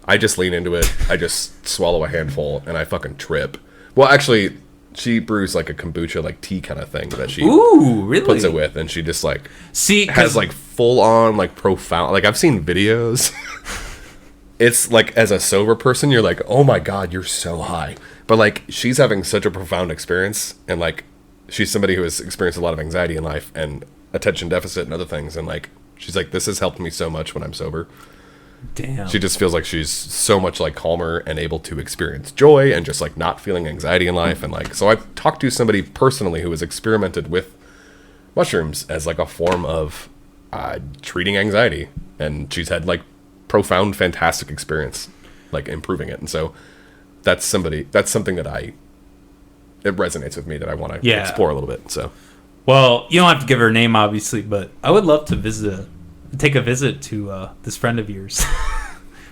I just lean into it. I just swallow a handful and I fucking trip. Well, actually, she brews like a kombucha like tea kind of thing that she really puts it with. And she just like see has like full on like profound... Like I've seen videos... It's like, as a sober person, you're like, oh my god, you're so high. But like, she's having such a profound experience, and like, she's somebody who has experienced a lot of anxiety in life and attention deficit and other things, and like, she's like, this has helped me so much when I'm sober. Damn. She just feels like she's so much like calmer and able to experience joy and just like not feeling anxiety in life. And like, so I've talked to somebody personally who has experimented with mushrooms as like a form of treating anxiety, and she's had like profound, fantastic experience, like improving it. And so that's something that it resonates with me, that I want to explore a little bit. So, well, you don't have to give her a name, obviously, but I would love to take a visit to this friend of yours.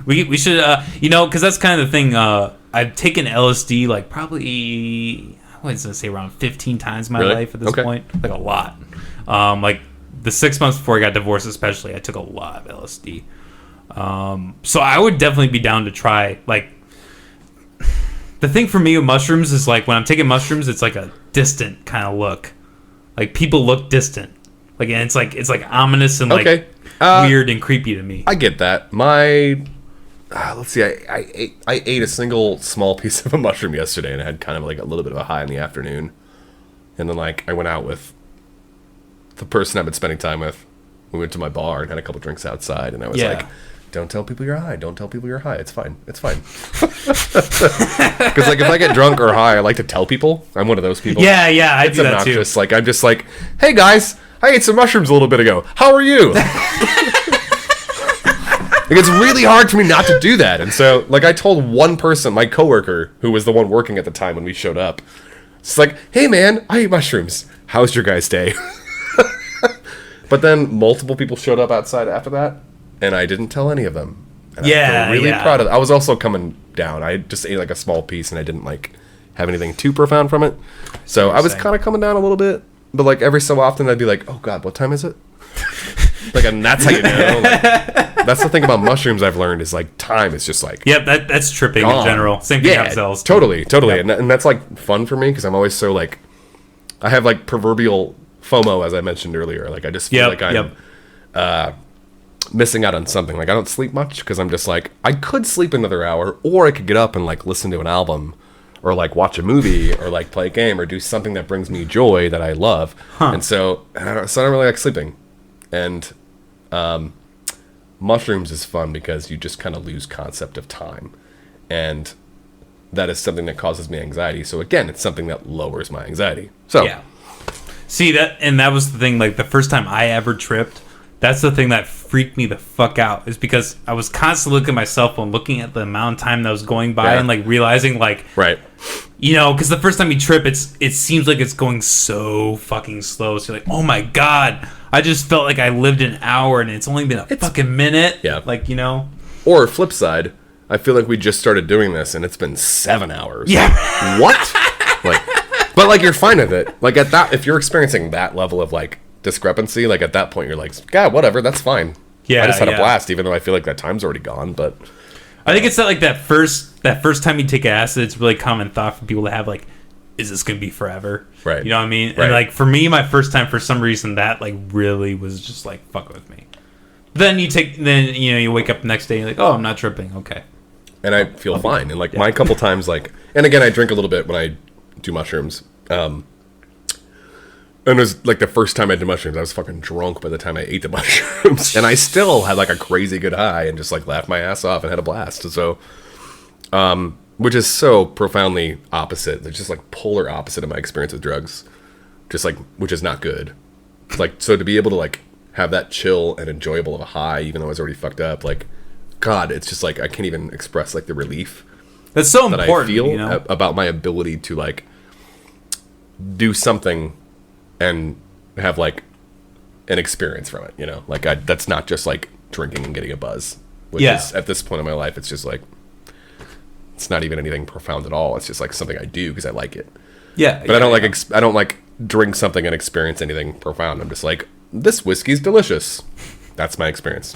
we should, because that's kind of the thing. I've taken LSD like probably, I was gonna say around 15 times in my life at this point, like a lot. Like the 6 months before I got divorced, especially, I took a lot of LSD. So I would definitely be down to try. Like, the thing for me with mushrooms is like when I'm taking mushrooms, it's like a distant kind of look. Like, people look distant. Like, and it's like ominous and like weird and creepy to me. I get that. My let's see, I ate a single small piece of a mushroom yesterday, and I had kind of like a little bit of a high in the afternoon. And then like I went out with the person I've been spending time with. We went to my bar and had a couple drinks outside, and I was like, don't tell people you're high. Don't tell people you're high. It's fine. It's fine. Because like if I get drunk or high, I like to tell people. I'm one of those people. Yeah, I do that too. Like, I'm just like, hey guys, I ate some mushrooms a little bit ago. How are you? Like, it's really hard for me not to do that. And so like I told one person, my coworker, who was the one working at the time when we showed up, it's like, hey man, I ate mushrooms. How's your guys' day? But then multiple people showed up outside after that, and I didn't tell any of them. And I feel really proud of it. I was also coming down. I just ate like a small piece, and I didn't like have anything too profound from it. So I was kind of coming down a little bit, but like every so often I'd be like, oh god, what time is it? Like, and that's how you know. Like, that's the thing about mushrooms I've learned is like time is just like that's tripping in general. Same thing with cells. Totally. Yep. And that's like fun for me because I'm always so like I have like proverbial FOMO, as I mentioned earlier. Like I just feel like I'm missing out on something. Like I don't sleep much because I'm just like I could sleep another hour, or I could get up and like listen to an album, or like watch a movie, or like play a game, or do something that brings me joy that I love. And so I don't really like sleeping. And mushrooms is fun because you just kind of lose concept of time, and that is something that causes me anxiety. So again, it's something that lowers my anxiety. So see that was the thing. Like the first time I ever tripped, that's the thing that freaked me the fuck out, is because I was constantly looking at my cell phone, looking at the amount of time that was going by, and like realizing like, because the first time you trip, it seems like it's going so fucking slow. So you're like, oh my god, I just felt like I lived an hour and it's only been a fucking minute. Like, Or flip side, I feel like we just started doing this and it's been 7 hours. Yeah. What? Like, but like you're fine with it. Like at that, if you're experiencing that level of like discrepancy, like at that point you're like, God, whatever, that's fine. I just had a blast, even though I feel like that time's already gone. But I think it's that like that first time you take acid, it's a really common thought for people to have, like, is this gonna be forever? Right. You know what I mean? And like for me, my first time, for some reason, that like really was just like fuck with me. Then you wake up the next day and you're like, oh, I'm not tripping. Okay. And I feel fine. And like my couple times, like, and again, I drink a little bit when I do mushrooms. And it was like the first time I did mushrooms, I was fucking drunk by the time I ate the mushrooms. And I still had like a crazy good high and just like laughed my ass off and had a blast. So, which is so profoundly opposite. It's just like polar opposite of my experience with drugs. Just like, which is not good. It's like, so to be able to like have that chill and enjoyable of a high, even though I was already fucked up, like, God, it's just like, I can't even express like the relief that's so that important, I feel about my ability to like do something and have like an experience from it, you know? Like, that's not just, like, drinking and getting a buzz. Which Yeah. is, at this point in my life, it's just, like, it's not even anything profound at all. It's just, like, something I do because I like it. Yeah. But I don't like drink something and experience anything profound. I'm just like, this whiskey's delicious. That's my experience.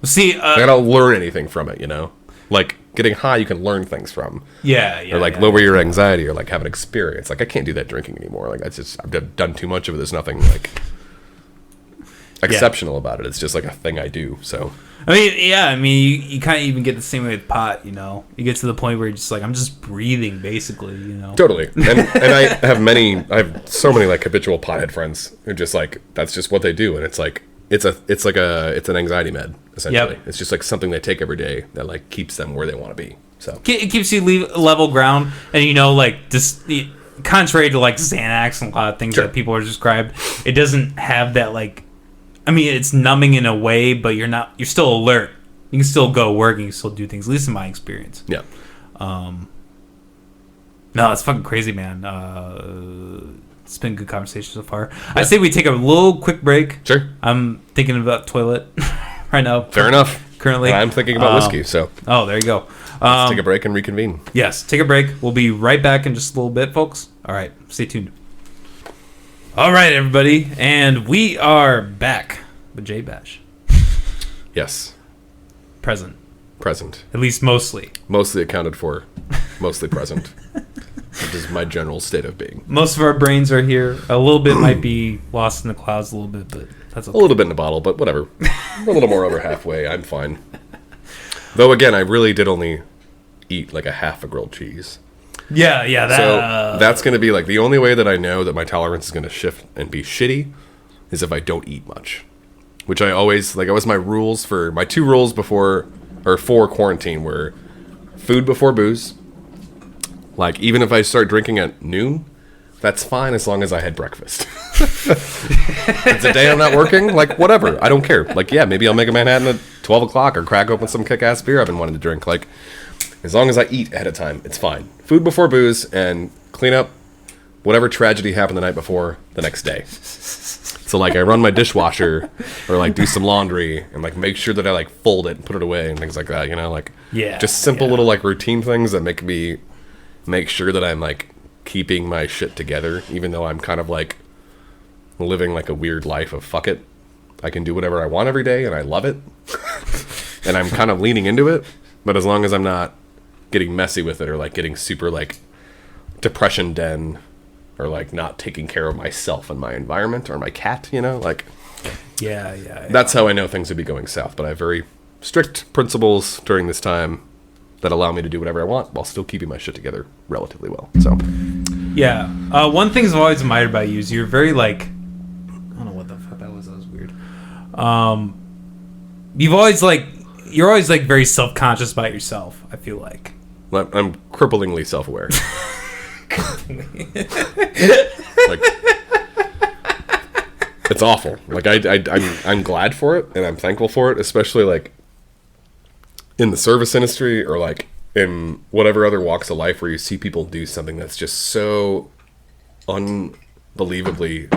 See, I don't learn anything from it, you know? Like, getting high, you can learn things from. yeah. Or, like, lower your anxiety or, like, have an experience. Like, I can't do that drinking anymore. Like, I've done too much of it. There's nothing, like, exceptional about it. It's just, like, a thing I do, so. I mean, yeah, I mean, you kind of even get the same way with pot, you know? You get to the point where you're just like, I'm just breathing, basically, you know? Totally. And I have so many, like, habitual pothead friends who just, like, that's just what they do. And it's like, it's an anxiety med, essentially. Yep. It's just, like, something they take every day that, like, keeps them where they want to be, so. It keeps you level ground, and, you know, like, just contrary to, like, Xanax and a lot of things that people are described, it doesn't have that, like, I mean, it's numbing in a way, but you're still alert. You can still go work and you can still do things, at least in my experience. Yeah. No, it's fucking crazy, man. It's been a good conversation so far. Yeah. I say we take a little quick break. Sure. I'm thinking about toilet right now. Fair enough. Currently. I'm thinking about whiskey, so. Oh, there you go. Let's take a break and reconvene. Yes, take a break. We'll be right back in just a little bit, folks. All right, stay tuned. All right, everybody, and we are back with J Bash. Yes. Present. At least mostly. Mostly accounted for. Mostly present. Which is my general state of being. Most of our brains are here. A little bit might be lost in the clouds a little bit, but that's okay. A little bit in the bottle, but whatever. We're a little more over halfway. I'm fine. Though, again, I really did only eat like a half a grilled cheese. Yeah. So that's going to be like the only way that I know that my tolerance is going to shift and be shitty is if I don't eat much. Which I always, like, it was my two rules for quarantine were food before booze. Like, even if I start drinking at noon, that's fine as long as I had breakfast. It's a day I'm not working, like, whatever. I don't care. Like, yeah, maybe I'll make a Manhattan at 12 o'clock or crack open some kick-ass beer I've been wanting to drink. Like, as long as I eat ahead of time, it's fine. Food before booze and clean up whatever tragedy happened the night before the next day. So, like, I run my dishwasher or, like, do some laundry and, like, make sure that I, like, fold it and put it away and things like that, you know? Like, just simple little, like, routine things that make sure that I'm, like, keeping my shit together, even though I'm kind of, like, living, like, a weird life of fuck it. I can do whatever I want every day, and I love it. And I'm kind of leaning into it. But as long as I'm not getting messy with it or, like, getting super, like, depression den or, like, not taking care of myself and my environment or my cat, you know? Like, yeah. That's how I know things would be going south. But I have very strict principles during this time that allow me to do whatever I want while still keeping my shit together relatively well. So, yeah. One thing I've always admired about you is you're very, like, I don't know what the fuck that was. That was weird. You're always, like, very self-conscious about yourself, I feel like. I'm cripplingly self-aware. Like, it's awful. Like, I'm glad for it, and I'm thankful for it, especially, like, in the service industry or, like, in whatever other walks of life where you see people do something that's just so unbelievably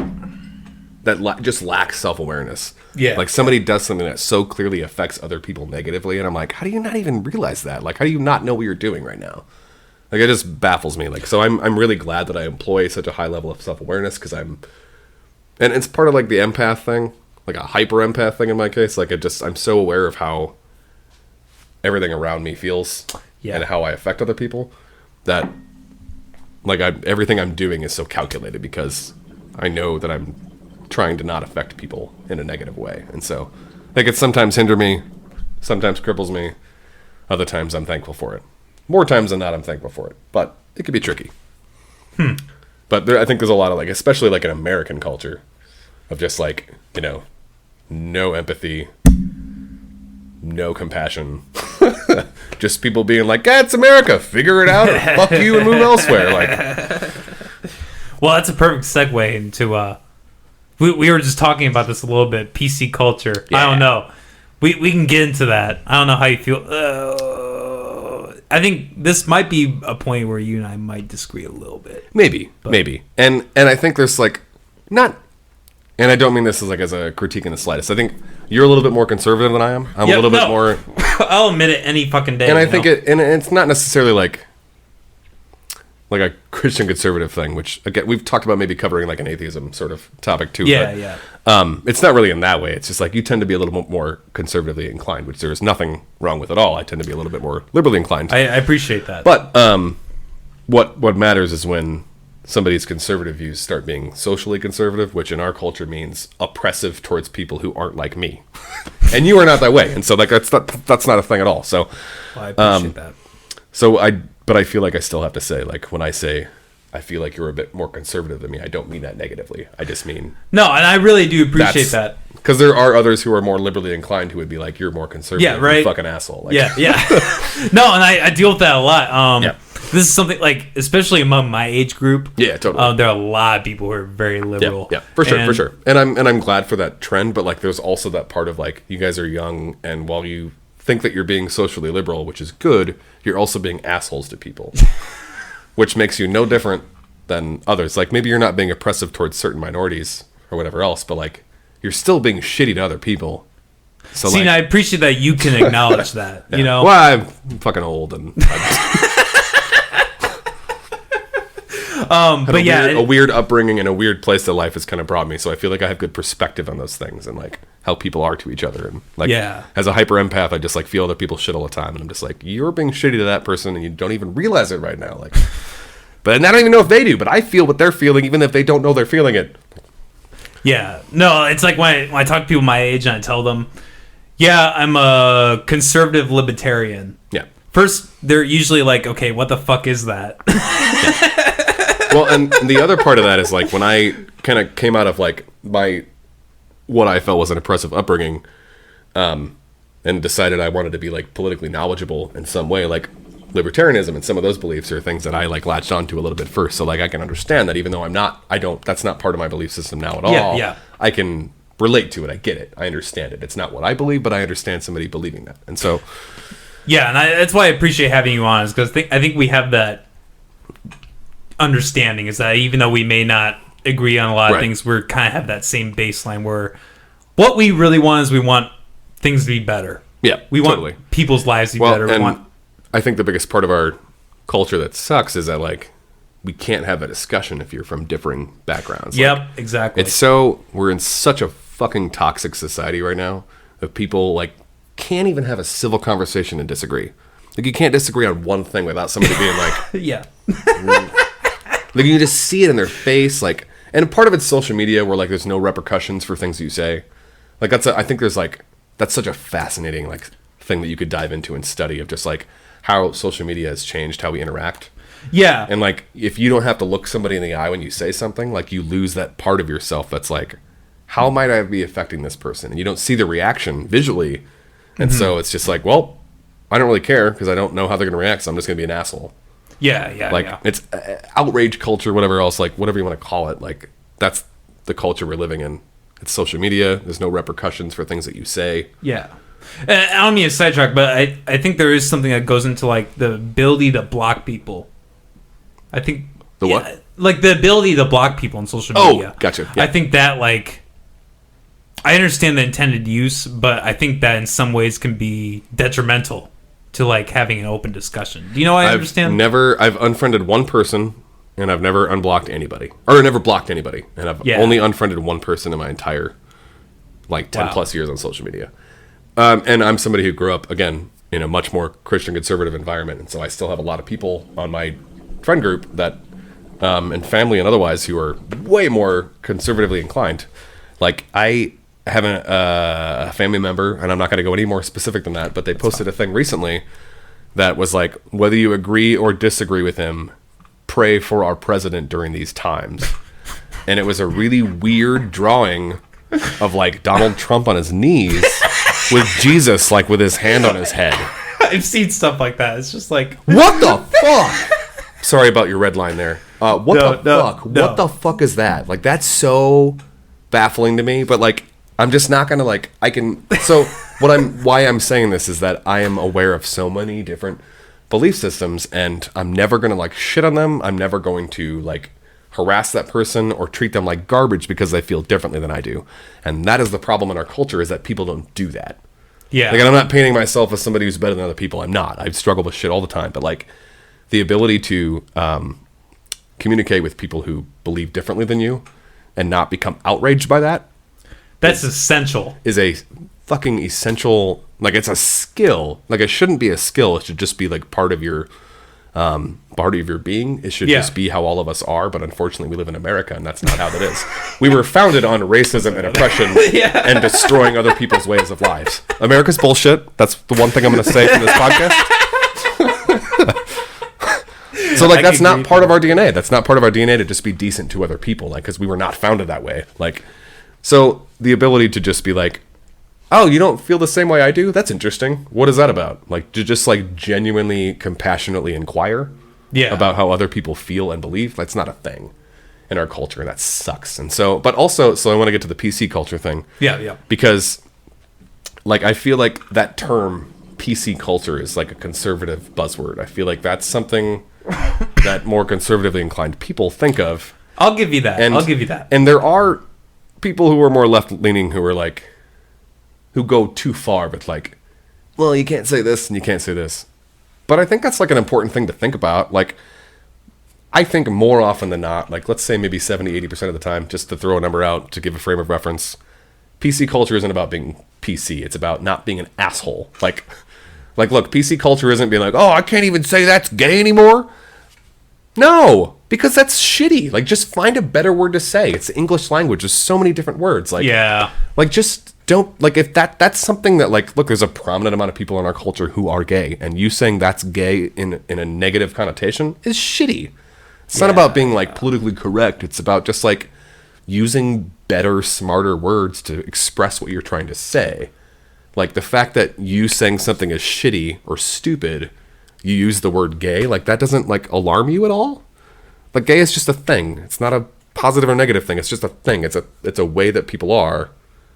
just lacks self-awareness. Yeah. Like, somebody does something that so clearly affects other people negatively, and I'm like, how do you not even realize that? Like, how do you not know what you're doing right now? Like, it just baffles me. Like, so I'm really glad that I employ such a high level of self-awareness because and it's part of, like, the empath thing, like a hyper empath thing in my case. Like, I'm so aware of how everything around me feels and how I affect other people that, like, everything I'm doing is so calculated because I know that I'm trying to not affect people in a negative way. And so, like, it sometimes hinder me, sometimes cripples me, other times I'm thankful for it. More times than not, I'm thankful for it. But it can be tricky. But I think there's a lot of, like, especially, like, an American culture of just, like, you know, no empathy, no compassion. Just people being like, it's America, figure it out, or fuck you and move elsewhere. Like, well, that's a perfect segue into we were just talking about this a little bit, PC culture. I don't know, we can get into that. I don't know how you feel. I think this might be a point where you and I might disagree a little bit. Maybe. And I think there's, like, not and I don't mean this as a critique in the slightest. I think you're a little bit more conservative than I am. I'm a little bit more. I'll admit it any fucking day. And I think it's not necessarily like a Christian conservative thing, which again we've talked about maybe covering like an atheism sort of topic too. Yeah, but, it's not really in that way. It's just like you tend to be a little bit more conservatively inclined, which there is nothing wrong with at all. I tend to be a little bit more liberally inclined. I appreciate that. But what matters is when somebody's conservative views start being socially conservative, which in our culture means oppressive towards people who aren't like me. And you are not that way. And so like that's not a thing at all. So I appreciate that. But I feel like I still have to say, like, when I say I feel like you're a bit more conservative than me, I don't mean that negatively. I just mean... No, and I really do appreciate that. Because there are others who are more liberally inclined who would be like, you're more conservative. Yeah, right. You fucking asshole. Like, yeah. No, and I deal with that a lot. This is something, like, especially among my age group. Yeah, totally. There are a lot of people who are very liberal. Yeah, for sure. And I'm glad for that trend, but, like, there's also that part of, like, you guys are young, and while you think that you're being socially liberal, which is good, you're also being assholes to people, which makes you no different than others. Like, maybe you're not being oppressive towards certain minorities or whatever else, but like you're still being shitty to other people. So see, like, I appreciate that you can acknowledge that. yeah. You know, well, I'm fucking old and but a weird upbringing and a weird place that life has kind of brought me. So I feel like I have good perspective on those things and like how people are to each other. And like, as a hyper empath, I just like feel other people shit all the time. And I'm just like, you're being shitty to that person and you don't even realize it right now. Like, but I don't even know if they do, but I feel what they're feeling, even if they don't know they're feeling it. Yeah. No, it's like when I talk to people my age and I tell them, yeah, I'm a conservative libertarian. Yeah. First, they're usually like, okay, what the fuck is that? Well, and the other part of that is like when I kind of came out of like what I felt was an oppressive upbringing, and decided I wanted to be like politically knowledgeable in some way, like libertarianism and some of those beliefs are things that I like latched onto a little bit first. So like I can understand that even though that's not part of my belief system now at all. Yeah. I can relate to it. I get it. I understand it. It's not what I believe, but I understand somebody believing that. And so, yeah, and that's why I appreciate having you on, is because I think we have that understanding, is that even though we may not agree on a lot of things, we're kind of have that same baseline where what we really want is we want things to be better. Yeah, we want people's lives to be better. And I think the biggest part of our culture that sucks is that like we can't have a discussion if you're from differing backgrounds. Yep, like, exactly. We're in such a fucking toxic society right now that people like can't even have a civil conversation and disagree. Like you can't disagree on one thing without somebody being like, yeah. Like you can just see it in their face, like, and part of it's social media where like there's no repercussions for things you say. Like I think there's like that's such a fascinating like thing that you could dive into and study of just like how social media has changed how we interact. Yeah. And like if you don't have to look somebody in the eye when you say something, like you lose that part of yourself that's like, how might I be affecting this person? And you don't see the reaction visually. And so it's just like, well, I don't really care because I don't know how they're going to react, so I'm just going to be an asshole. Yeah. Like it's outrage culture, whatever else, like whatever you want to call it. Like that's the culture we're living in. It's social media. There's no repercussions for things that you say. Yeah. I don't mean to sidetrack, but I think there is something that goes into like the ability to block people. I think what? Like the ability to block people on social media. Oh, gotcha. Yeah. I think that like I understand the intended use, but I think that in some ways can be detrimental to like having an open discussion. Do you know what I understand? I've unfriended one person and I've never unblocked anybody. Or never blocked anybody. And I've only unfriended one person in my entire like 10 plus years on social media. And I'm somebody who grew up, again, in a much more Christian conservative environment. And so I still have a lot of people on my friend group that, and family and otherwise, who are way more conservatively inclined. Like, I have a family member, and I'm not going to go any more specific than that, but they posted a thing recently that was like, whether you agree or disagree with him, pray for our president during these times. And it was a really weird drawing of, like, Donald Trump on his knees with Jesus, like, with his hand on his head. I've seen stuff like that. It's just like, what the fuck? Sorry about your red line there. What the fuck is that? Like, that's so baffling to me. But like, I'm just not gonna like. I can. So why I'm saying this is that I am aware of so many different belief systems, and I'm never gonna like shit on them. I'm never going to like harass that person or treat them like garbage because they feel differently than I do. And that is the problem in our culture, is that people don't do that. Yeah. Like, I'm not painting myself as somebody who's better than other people. I'm not. I struggle with shit all the time. But, like, the ability to communicate with people who believe differently than you and not become outraged by that. That's essential. Is a fucking essential, like, it's a skill. Like, it shouldn't be a skill. It should just be, like, part of your being. It should just be how all of us are. But unfortunately, we live in America, and that's not how that is. We were founded on racism and oppression and destroying other people's ways of lives. America's bullshit. That's the one thing I'm going to say from this podcast. So, like, that's not part of our DNA. That's not part of our DNA to just be decent to other people, like, because we were not founded that way. Like, so the ability to just be like, oh, you don't feel the same way I do? That's interesting. What is that about? Like, to just, like, genuinely, compassionately inquire about how other people feel and believe. That's not a thing in our culture. That sucks. And so, but also, so I want to get to the PC culture thing. Yeah. Because, like, I feel like that term, PC culture, is like a conservative buzzword. I feel like that's something that more conservatively inclined people think of. I'll give you that. And there are people who are more left-leaning who are like, who go too far with, like, well, you can't say this and you can't say this. But I think that's, like, an important thing to think about. Like, I think more often than not, like, let's say maybe 70, 80% of the time, just to throw a number out to give a frame of reference, PC culture isn't about being PC. It's about not being an asshole. Like, look, PC culture isn't being like, oh, I can't even say that's gay anymore. No, because that's shitty. Like, just find a better word to say. It's the English language. There's so many different words. Like, like, just don't, like, if that's something that, like, look, there's a prominent amount of people in our culture who are gay, and you saying that's gay in a negative connotation is shitty. It's not about being, like, politically correct. It's about just, like, using better, smarter words to express what you're trying to say. Like, the fact that you saying something is shitty or stupid, you use the word gay, like, that doesn't, like, alarm you at all. Like, gay is just a thing. It's not a positive or negative thing. It's just a thing. It's a way that people are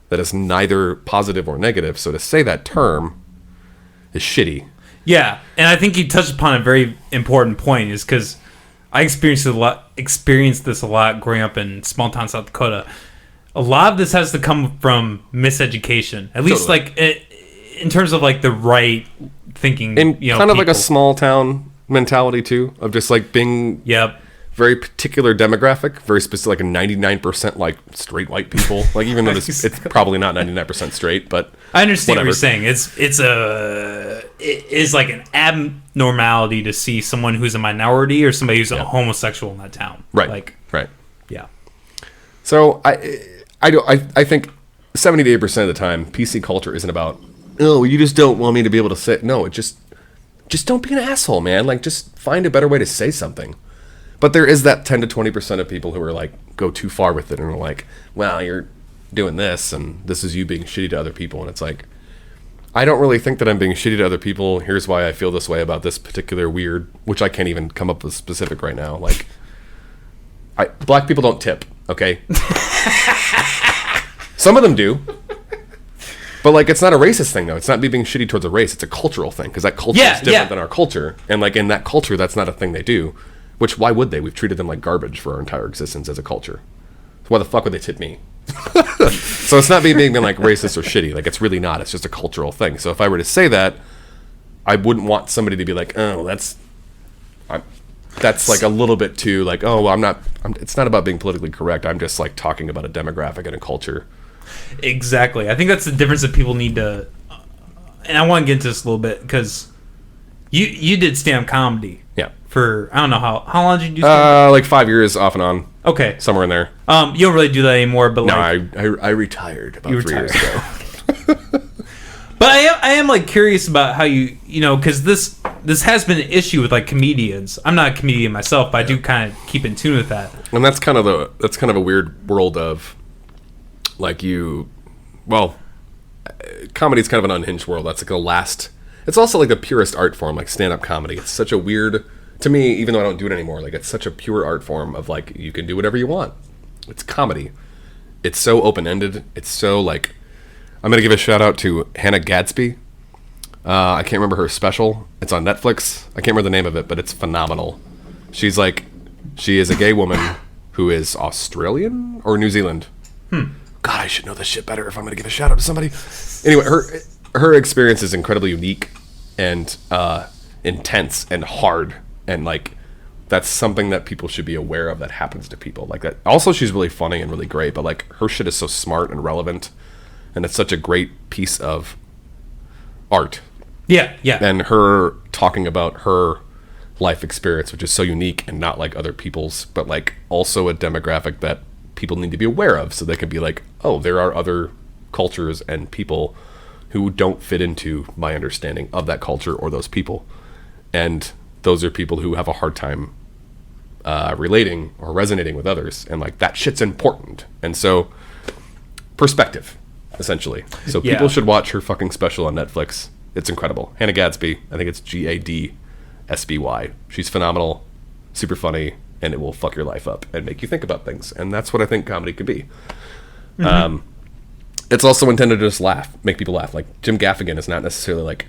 that is neither positive or negative. So to say that term is shitty. Yeah, and I think you touched upon a very important point, is because I experienced this a lot growing up in small town South Dakota. A lot of this has to come from miseducation, at least like in terms of like the right thinking, and you know, kind of people. like a small town mentality too, of just like being very particular demographic, very specific, like a 99% like straight white people. Like, even though it's probably not 99% straight, but I understand whatever. what you're saying. It is like an abnormality to see someone who's a minority or somebody who's a homosexual in that town. Right. Like, right. Yeah. So I think 70 to 80% of the time, PC culture isn't about, oh, you just don't want me to be able to say, no, it just don't be an asshole, man. Like, just find a better way to say something. But there is that 10 to 20% of people who are like, go too far with it and are like, well, you're doing this and this is you being shitty to other people. And it's like, I don't really think that I'm being shitty to other people. Here's why I feel this way about this particular weird, which I can't even come up with specific right now. Like, black people don't tip, okay? Some of them do. But, like, it's not a racist thing, though. It's not me being shitty towards a race. It's a cultural thing, because that culture is different than our culture. And, like, in that culture, that's not a thing they do. Which, why would they? We've treated them like garbage for our entire existence as a culture. So why the fuck would they tip me? So it's not me being like racist or shitty. Like, it's really not. It's just a cultural thing. So if I were to say that, I wouldn't want somebody to be like, oh, that's like a little bit too like, oh, well, it's not about being politically correct. I'm just like talking about a demographic and a culture. Exactly. I think that's the difference that people need to, and I want to get into this a little bit, because you did stand-up comedy. Yeah. For, I don't know, how long did you do stand-up? Like 5 years off and on. Okay. Somewhere in there. You don't really do that anymore, but no, like... I retired about 3 years ago. But I am like curious about how you know, because this has been an issue with like comedians. I'm not a comedian myself, but I do kind of keep in tune with that. And that's kind of a weird world of like comedy's kind of an unhinged world. That's like the last. It's also like the purest art form, like stand-up comedy. It's such a weird, to me, even though I don't do it anymore, like it's such a pure art form of like, you can do whatever you want. It's comedy. It's so open-ended. It's so like, I'm going to give a shout out to Hannah Gadsby. I can't remember her special. It's on Netflix. I can't remember the name of it, but it's phenomenal. She is a gay woman who is Australian or New Zealand. God, I should know this shit better if I'm going to give a shout out to somebody. Anyway, her experience is incredibly unique and intense and hard, and like that's something that people should be aware of that happens to people like that. Also, she's really funny and really great, but like her shit is so smart and relevant, and it's such a great piece of art. Yeah. And her talking about her life experience, which is so unique and not like other people's, but like also a demographic that people need to be aware of, so they can be like, oh, there are other cultures and people who don't fit into my understanding of that culture or those people, and those are people who have a hard time relating or resonating with others, and like that shit's important. And so perspective, essentially. So people should watch her fucking special on Netflix. It's incredible. Hannah Gadsby. I think it's Gadsby. She's phenomenal, super funny, and it will fuck your life up and make you think about things. And that's what I think comedy could be. It's also intended to just make people laugh. Like Jim Gaffigan is not necessarily like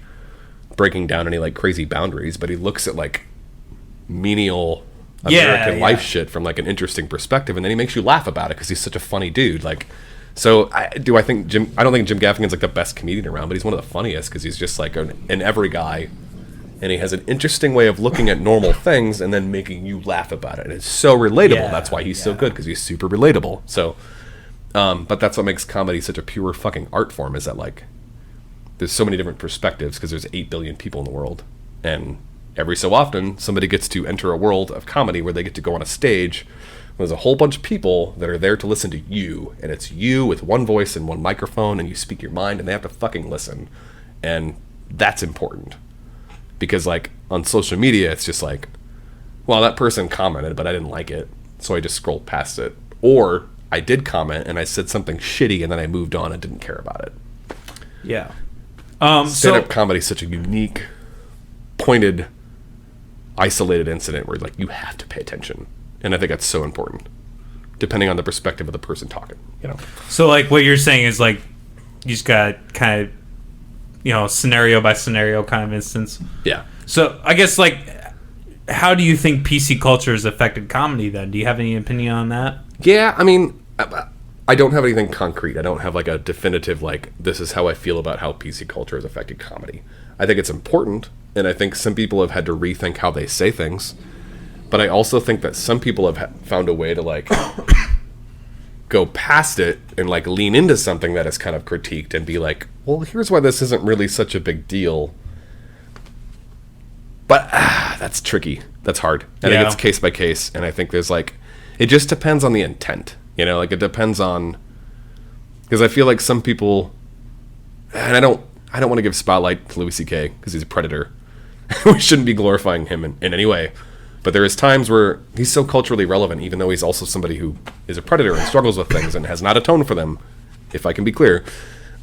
breaking down any like crazy boundaries, but he looks at like menial American life shit from like an interesting perspective, and then he makes you laugh about it because he's such a funny dude. Like, so I don't think Jim Gaffigan's like the best comedian around, but he's one of the funniest because he's just like an every guy. And he has an interesting way of looking at normal things and then making you laugh about it. And it's so relatable. That's why he's so good, because he's super relatable. So, but that's what makes comedy such a pure fucking art form, is that like there's so many different perspectives because there's 8 billion people in the world. And every so often, somebody gets to enter a world of comedy where they get to go on a stage. There's a whole bunch of people that are there to listen to you. And it's you with one voice and one microphone, and you speak your mind, and they have to fucking listen. And that's important. Because, like, on social media, it's just like, well, that person commented, but I didn't like it, so I just scrolled past it. Or I did comment, and I said something shitty, and then I moved on and didn't care about it. Yeah. Stand-up comedy is such a unique, pointed, isolated incident where, like, you have to pay attention. And I think that's so important, depending on the perspective of the person talking, you know? So, like, what you're saying is, like, you just got kind of, you know, scenario by scenario kind of instance. Yeah. So I guess, like, how do you think PC culture has affected comedy then? Do you have any opinion on that? Yeah, I mean, I don't have anything concrete. I don't have like a definitive, like, this is how I feel about how PC culture has affected comedy. I think it's important, and I think some people have had to rethink how they say things. But I also think that some people have found a way to, like, go past it and, like, lean into something that is kind of critiqued and be like, well, here's why this isn't really such a big deal. But that's tricky. That's hard. I think it's case by case, and I think there's, like, it just depends on the intent. You know, like, it depends on, because I feel like some people, and I don't want to give spotlight to Louis C.K. because he's a predator. We shouldn't be glorifying him in any way. But there is times where he's so culturally relevant, even though he's also somebody who is a predator and struggles with things and has not atoned for them, if I can be clear.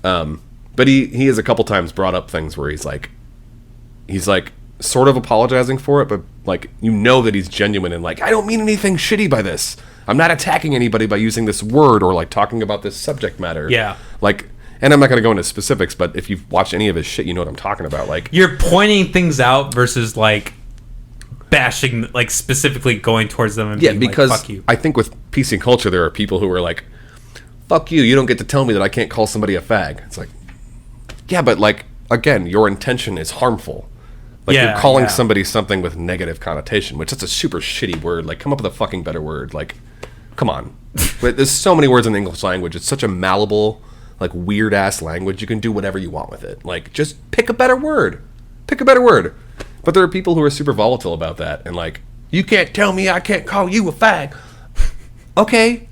But he has a couple times brought up things where he's like sort of apologizing for it, but like, you know that he's genuine and like, I don't mean anything shitty by this. I'm not attacking anybody by using this word or like talking about this subject matter. Yeah. Like, and I'm not going to go into specifics, but if you've watched any of his shit, you know what I'm talking about. Like, you're pointing things out versus like bashing, like specifically going towards them and being because like, fuck you. I think with PC culture, there are people who are like, fuck you, you don't get to tell me that I can't call somebody a fag. It's like, yeah, but like, again, your intention is harmful. Like, you're calling somebody something with negative connotation, which that's a super shitty word. Like, come up with a fucking better word. Like, come on. There's so many words in the English language. It's such a malleable, like, weird-ass language. You can do whatever you want with it. Like, just pick a better word. Pick a better word. But there are people who are super volatile about that. And like, you can't tell me I can't call you a fag. Okay.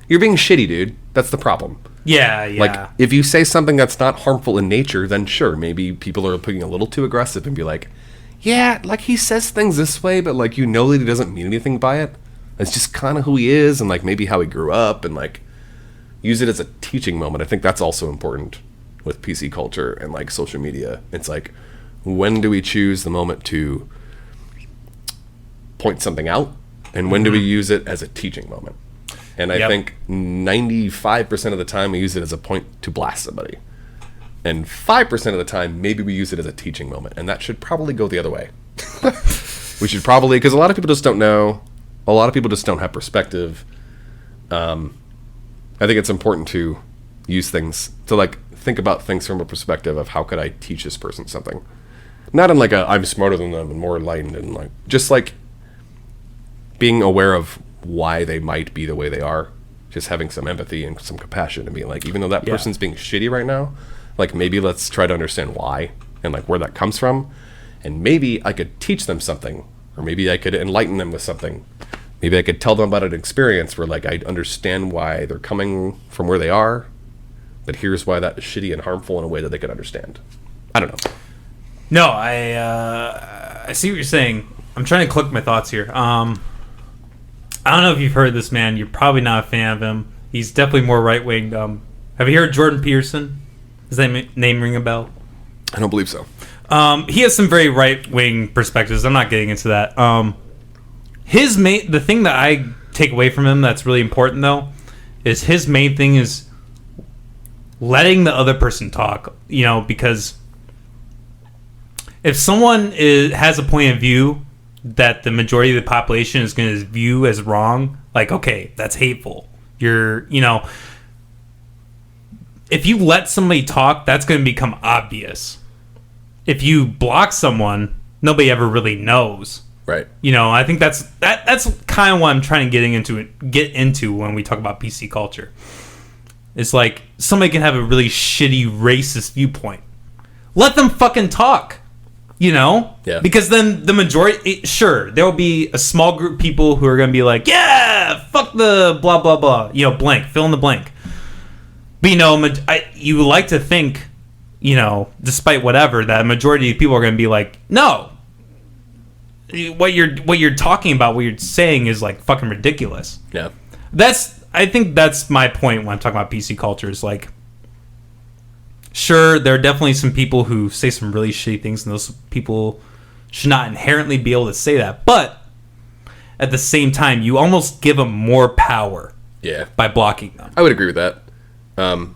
You're being shitty, dude. That's the problem. Yeah. Like, if you say something that's not harmful in nature, then sure, maybe people are being a little too aggressive and be like, yeah, like, he says things this way, but like, you know that he doesn't mean anything by it. It's just kind of who he is, and like, maybe how he grew up, and like, use it as a teaching moment. I think that's also important with PC culture and like social media. It's like, when do we choose the moment to point something out, and when do we use it as a teaching moment? And I think 95% of the time we use it as a point to blast somebody. And 5% of the time, maybe we use it as a teaching moment. And that should probably go the other way. We should probably, because a lot of people just don't know a lot of people just don't have perspective. I think it's important to use things to like think about things from a perspective of how could I teach this person something, not in like a I'm smarter than them and more enlightened, and like just like being aware of why they might be the way they are, just having some empathy and some compassion and being like, even though that person's being shitty right now, like maybe let's try to understand why and like where that comes from, and maybe I could teach them something, or maybe I could enlighten them with something. Maybe I could tell them about an experience where like I understand why they're coming from where they are, but here's why that is shitty and harmful in a way that they could understand. I don't know. No, I see what you're saying. I'm trying to collect my thoughts here. I don't know if you've heard this man. You're probably not a fan of him. He's definitely more right-wing. Have you heard Jordan Peterson? Does that name ring a bell? I don't believe so. He has some very right-wing perspectives. I'm not getting into that. The thing that I take away from him that's really important, though, is his main thing is letting the other person talk. You know, because if someone has a point of view that the majority of the population is going to view as wrong, like, okay, that's hateful. If you let somebody talk, that's going to become obvious. If you block someone, nobody ever really knows. Right. You know, I think that's kind of what I'm trying to get into when we talk about PC culture. It's like somebody can have a really shitty racist viewpoint. Let them fucking talk. You know? Yeah. Because then the majority, sure, there will be a small group of people who are going to be like, yeah, fuck the blah, blah, blah. You know, blank, fill in the blank. But, you know, you would like to think, you know, despite whatever, that a majority of people are going to be like, no. What you're talking about, what you're saying is, like, fucking ridiculous. Yeah. I think that's my point when I'm talking about PC culture, is like, sure, there are definitely some people who say some really shitty things, and those people should not inherently be able to say that. But at the same time, you almost give them more power by blocking them. I would agree with that. And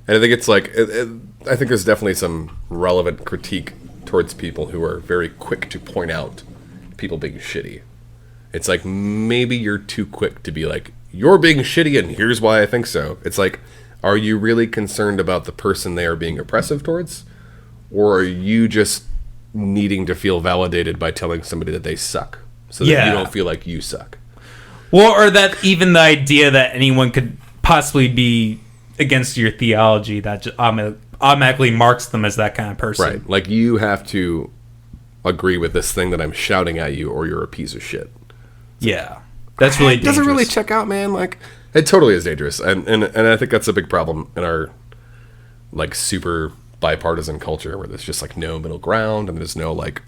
I think it's like, I think there's definitely some relevant critique towards people who are very quick to point out people being shitty. It's like, maybe you're too quick to be like, you're being shitty and here's why I think so. It's like, are you really concerned about the person they are being oppressive towards? Or are you just needing to feel validated by telling somebody that they suck so that you don't feel like you suck? Well, or that even the idea that anyone could possibly be against your theology, that just automatically marks them as that kind of person. Right. Like, you have to agree with this thing that I'm shouting at you or you're a piece of shit. Yeah. That's really dangerous. It doesn't really check out, man. Like, it totally is dangerous, and I think that's a big problem in our like super bipartisan culture, where there's just like no middle ground and there's no like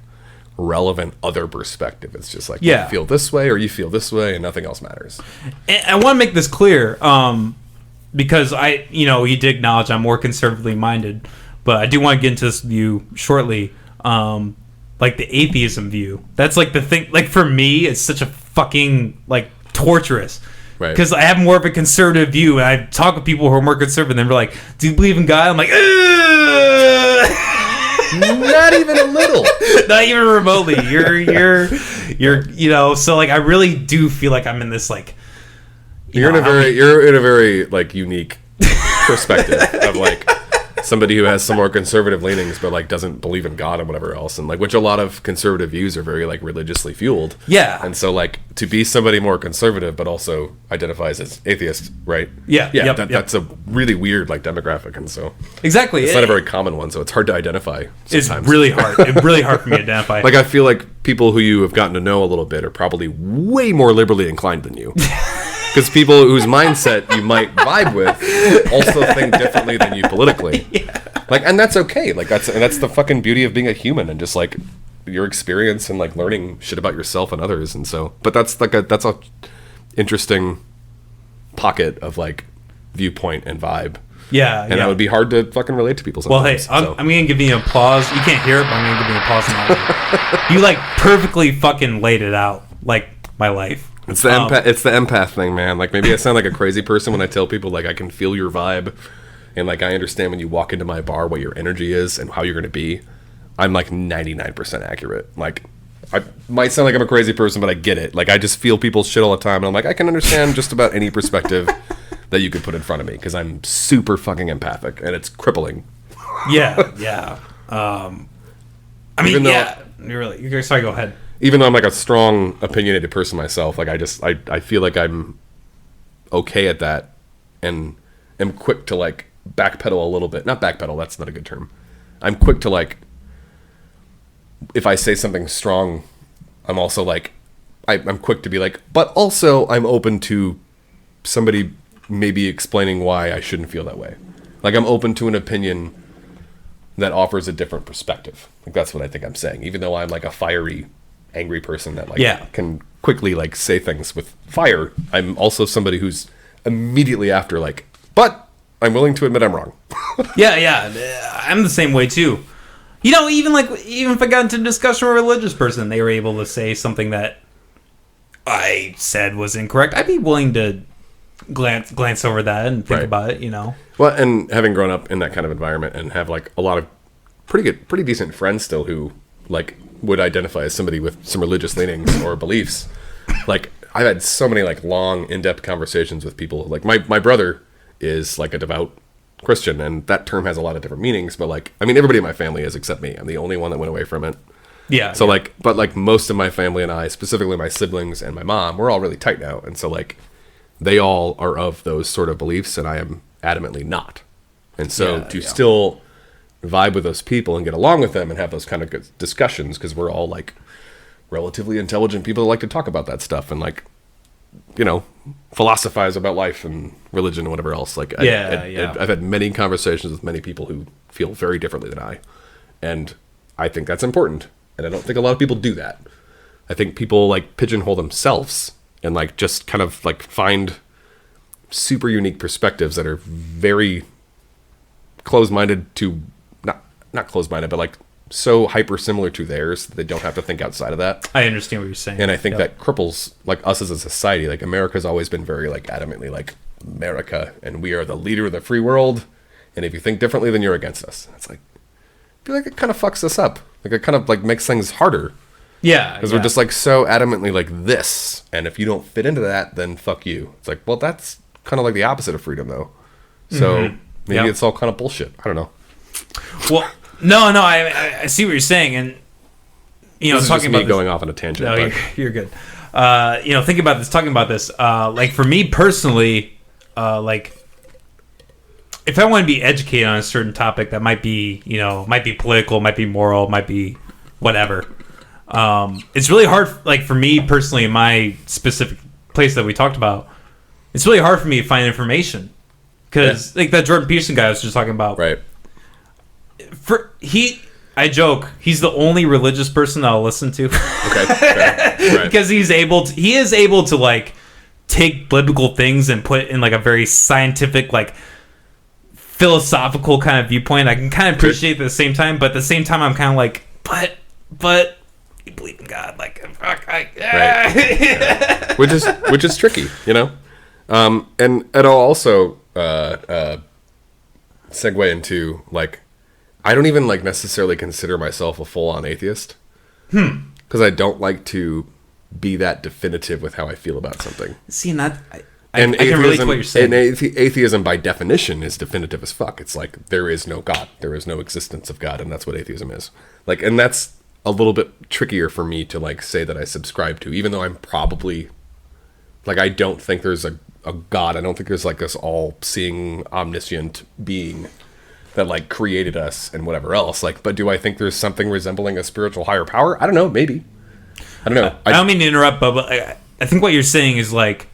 relevant other perspective. It's just like, you feel this way or you feel this way, and nothing else matters. And I want to make this clear, because you did acknowledge I'm more conservatively minded, but I do want to get into this view shortly. Like the atheism view, that's like the thing. Like for me, it's such a fucking like torturous. Right. Because I have more of a conservative view, and I talk with people who are more conservative, and they're like, do you believe in God? I'm like, not even a little. Not even remotely. You're so like I really do feel like I'm in this like you're in a very like unique perspective of like somebody who has some more conservative leanings but like doesn't believe in God and whatever else, and like which a lot of conservative views are very like religiously fueled. Yeah. And so like to be somebody more conservative but also identifies as atheist, right? That's a really weird like demographic, and so exactly it's not a very common one, so it's hard to identify sometimes. It's really hard. It's really hard for me to identify. Like I feel like people who you have gotten to know a little bit are probably way more liberally inclined than you. Because people whose mindset you might vibe with also think differently than you politically. Yeah. Like, and that's okay. Like that's the fucking beauty of being a human, and just like your experience and like learning shit about yourself and others. And so, but that's a interesting pocket of like viewpoint and vibe. Yeah. And that would be hard to fucking relate to people sometimes. Well, hey, I'm going to give you an applause. You can't hear it, but I'm going to give you an applause now. You like perfectly fucking laid it out, like my life. It's the empath thing, man. Like maybe I sound like a crazy person when I tell people like I can feel your vibe, and like I understand when you walk into my bar what your energy is and how you're going to be. I'm like 99% accurate. Like I might sound like I'm a crazy person, but I get it. Like, I just feel people's shit all the time, and I'm like, I can understand just about any perspective that you could put in front of me, because I'm super fucking empathic, and it's crippling. Yeah, yeah. I mean, you're sorry, go ahead. Even though I'm like a strong, opinionated person myself, like I feel like I'm okay at that, and am quick to like backpedal a little bit. Not backpedal, that's not a good term. I'm quick to like, if I say something strong, I'm also like, I'm quick to be like, but also I'm open to somebody maybe explaining why I shouldn't feel that way. Like, I'm open to an opinion that offers a different perspective. Like, that's what I think I'm saying. Even though I'm like a fiery, angry person that like can quickly like say things with fire, I'm also somebody who's immediately after like, but I'm willing to admit I'm wrong. Yeah, I'm the same way too. You know, even if I got into a discussion with a religious person, they were able to say something that I said was incorrect, I'd be willing to glance over that and think about it, you know. Well, and having grown up in that kind of environment and have like a lot of pretty decent friends still who like would identify as somebody with some religious leanings or beliefs, like I've had so many like long, in-depth conversations with people. Like my brother is like a devout Christian, and that term has a lot of different meanings, but like, I mean, everybody in my family is except me. I'm the only one that went away from it. Yeah. So like, but like most of my family and I, specifically my siblings and my mom, we're all really tight now. And so like, they all are of those sort of beliefs, and I am adamantly not. And so to still vibe with those people and get along with them and have those kind of discussions, because we're all like relatively intelligent people that like to talk about that stuff and like, you know, philosophize about life and religion and whatever else. Like, I've had many conversations with many people who feel very differently than I, and I think that's important. And I don't think a lot of people do that. I think people like pigeonhole themselves and like just kind of like find super unique perspectives that are very closed-minded to not closed-minded, but like so hyper similar to theirs that they don't have to think outside of that. I understand what you're saying. And I think that cripples like us as a society. Like, America's always been very like adamantly like America, and we are the leader of the free world, and if you think differently, then you're against us. It's like, I feel like it kind of fucks us up. Like, it kind of like makes things harder. Yeah. Because we're just like so adamantly like this, and if you don't fit into that, then fuck you. It's like, well, that's kind of like the opposite of freedom though. So maybe it's all kind of bullshit. I don't know. Well, no, I see what you're saying, and you know, this talking is just me about going off on a tangent. No, but you're good. You know, thinking about this, talking about this, like for me personally, like if I want to be educated on a certain topic that might be, you know, might be political, might be moral, might be whatever. It's really hard, like for me personally, in my specific place that we talked about, it's really hard for me to find information because, like that Jordan Peterson guy I was just talking about, right? I joke, he's the only religious person that I'll listen to. Okay, right. Because he is able to like take biblical things and put in like a very scientific, like philosophical kind of viewpoint. I can kind of appreciate it at the same time, but at the same time I'm kind of like, but you believe in God, like fuck, right. Yeah. which is tricky, you know. And I'll also segue into like, I don't even like necessarily consider myself a full-on atheist, because I don't like to be that definitive with how I feel about something. See, I can relate to what you're saying. And atheism, by definition, is definitive as fuck. It's like there is no God, there is no existence of God, and that's what atheism is. Like, and that's a little bit trickier for me to like say that I subscribe to, even though I'm probably like, I don't think there's a God. I don't think there's like this all-seeing, omniscient being that like created us and whatever else. Like, but do I think there's something resembling a spiritual higher power? I don't know. Maybe. I don't know. I don't mean to interrupt, but I think what you're saying is like,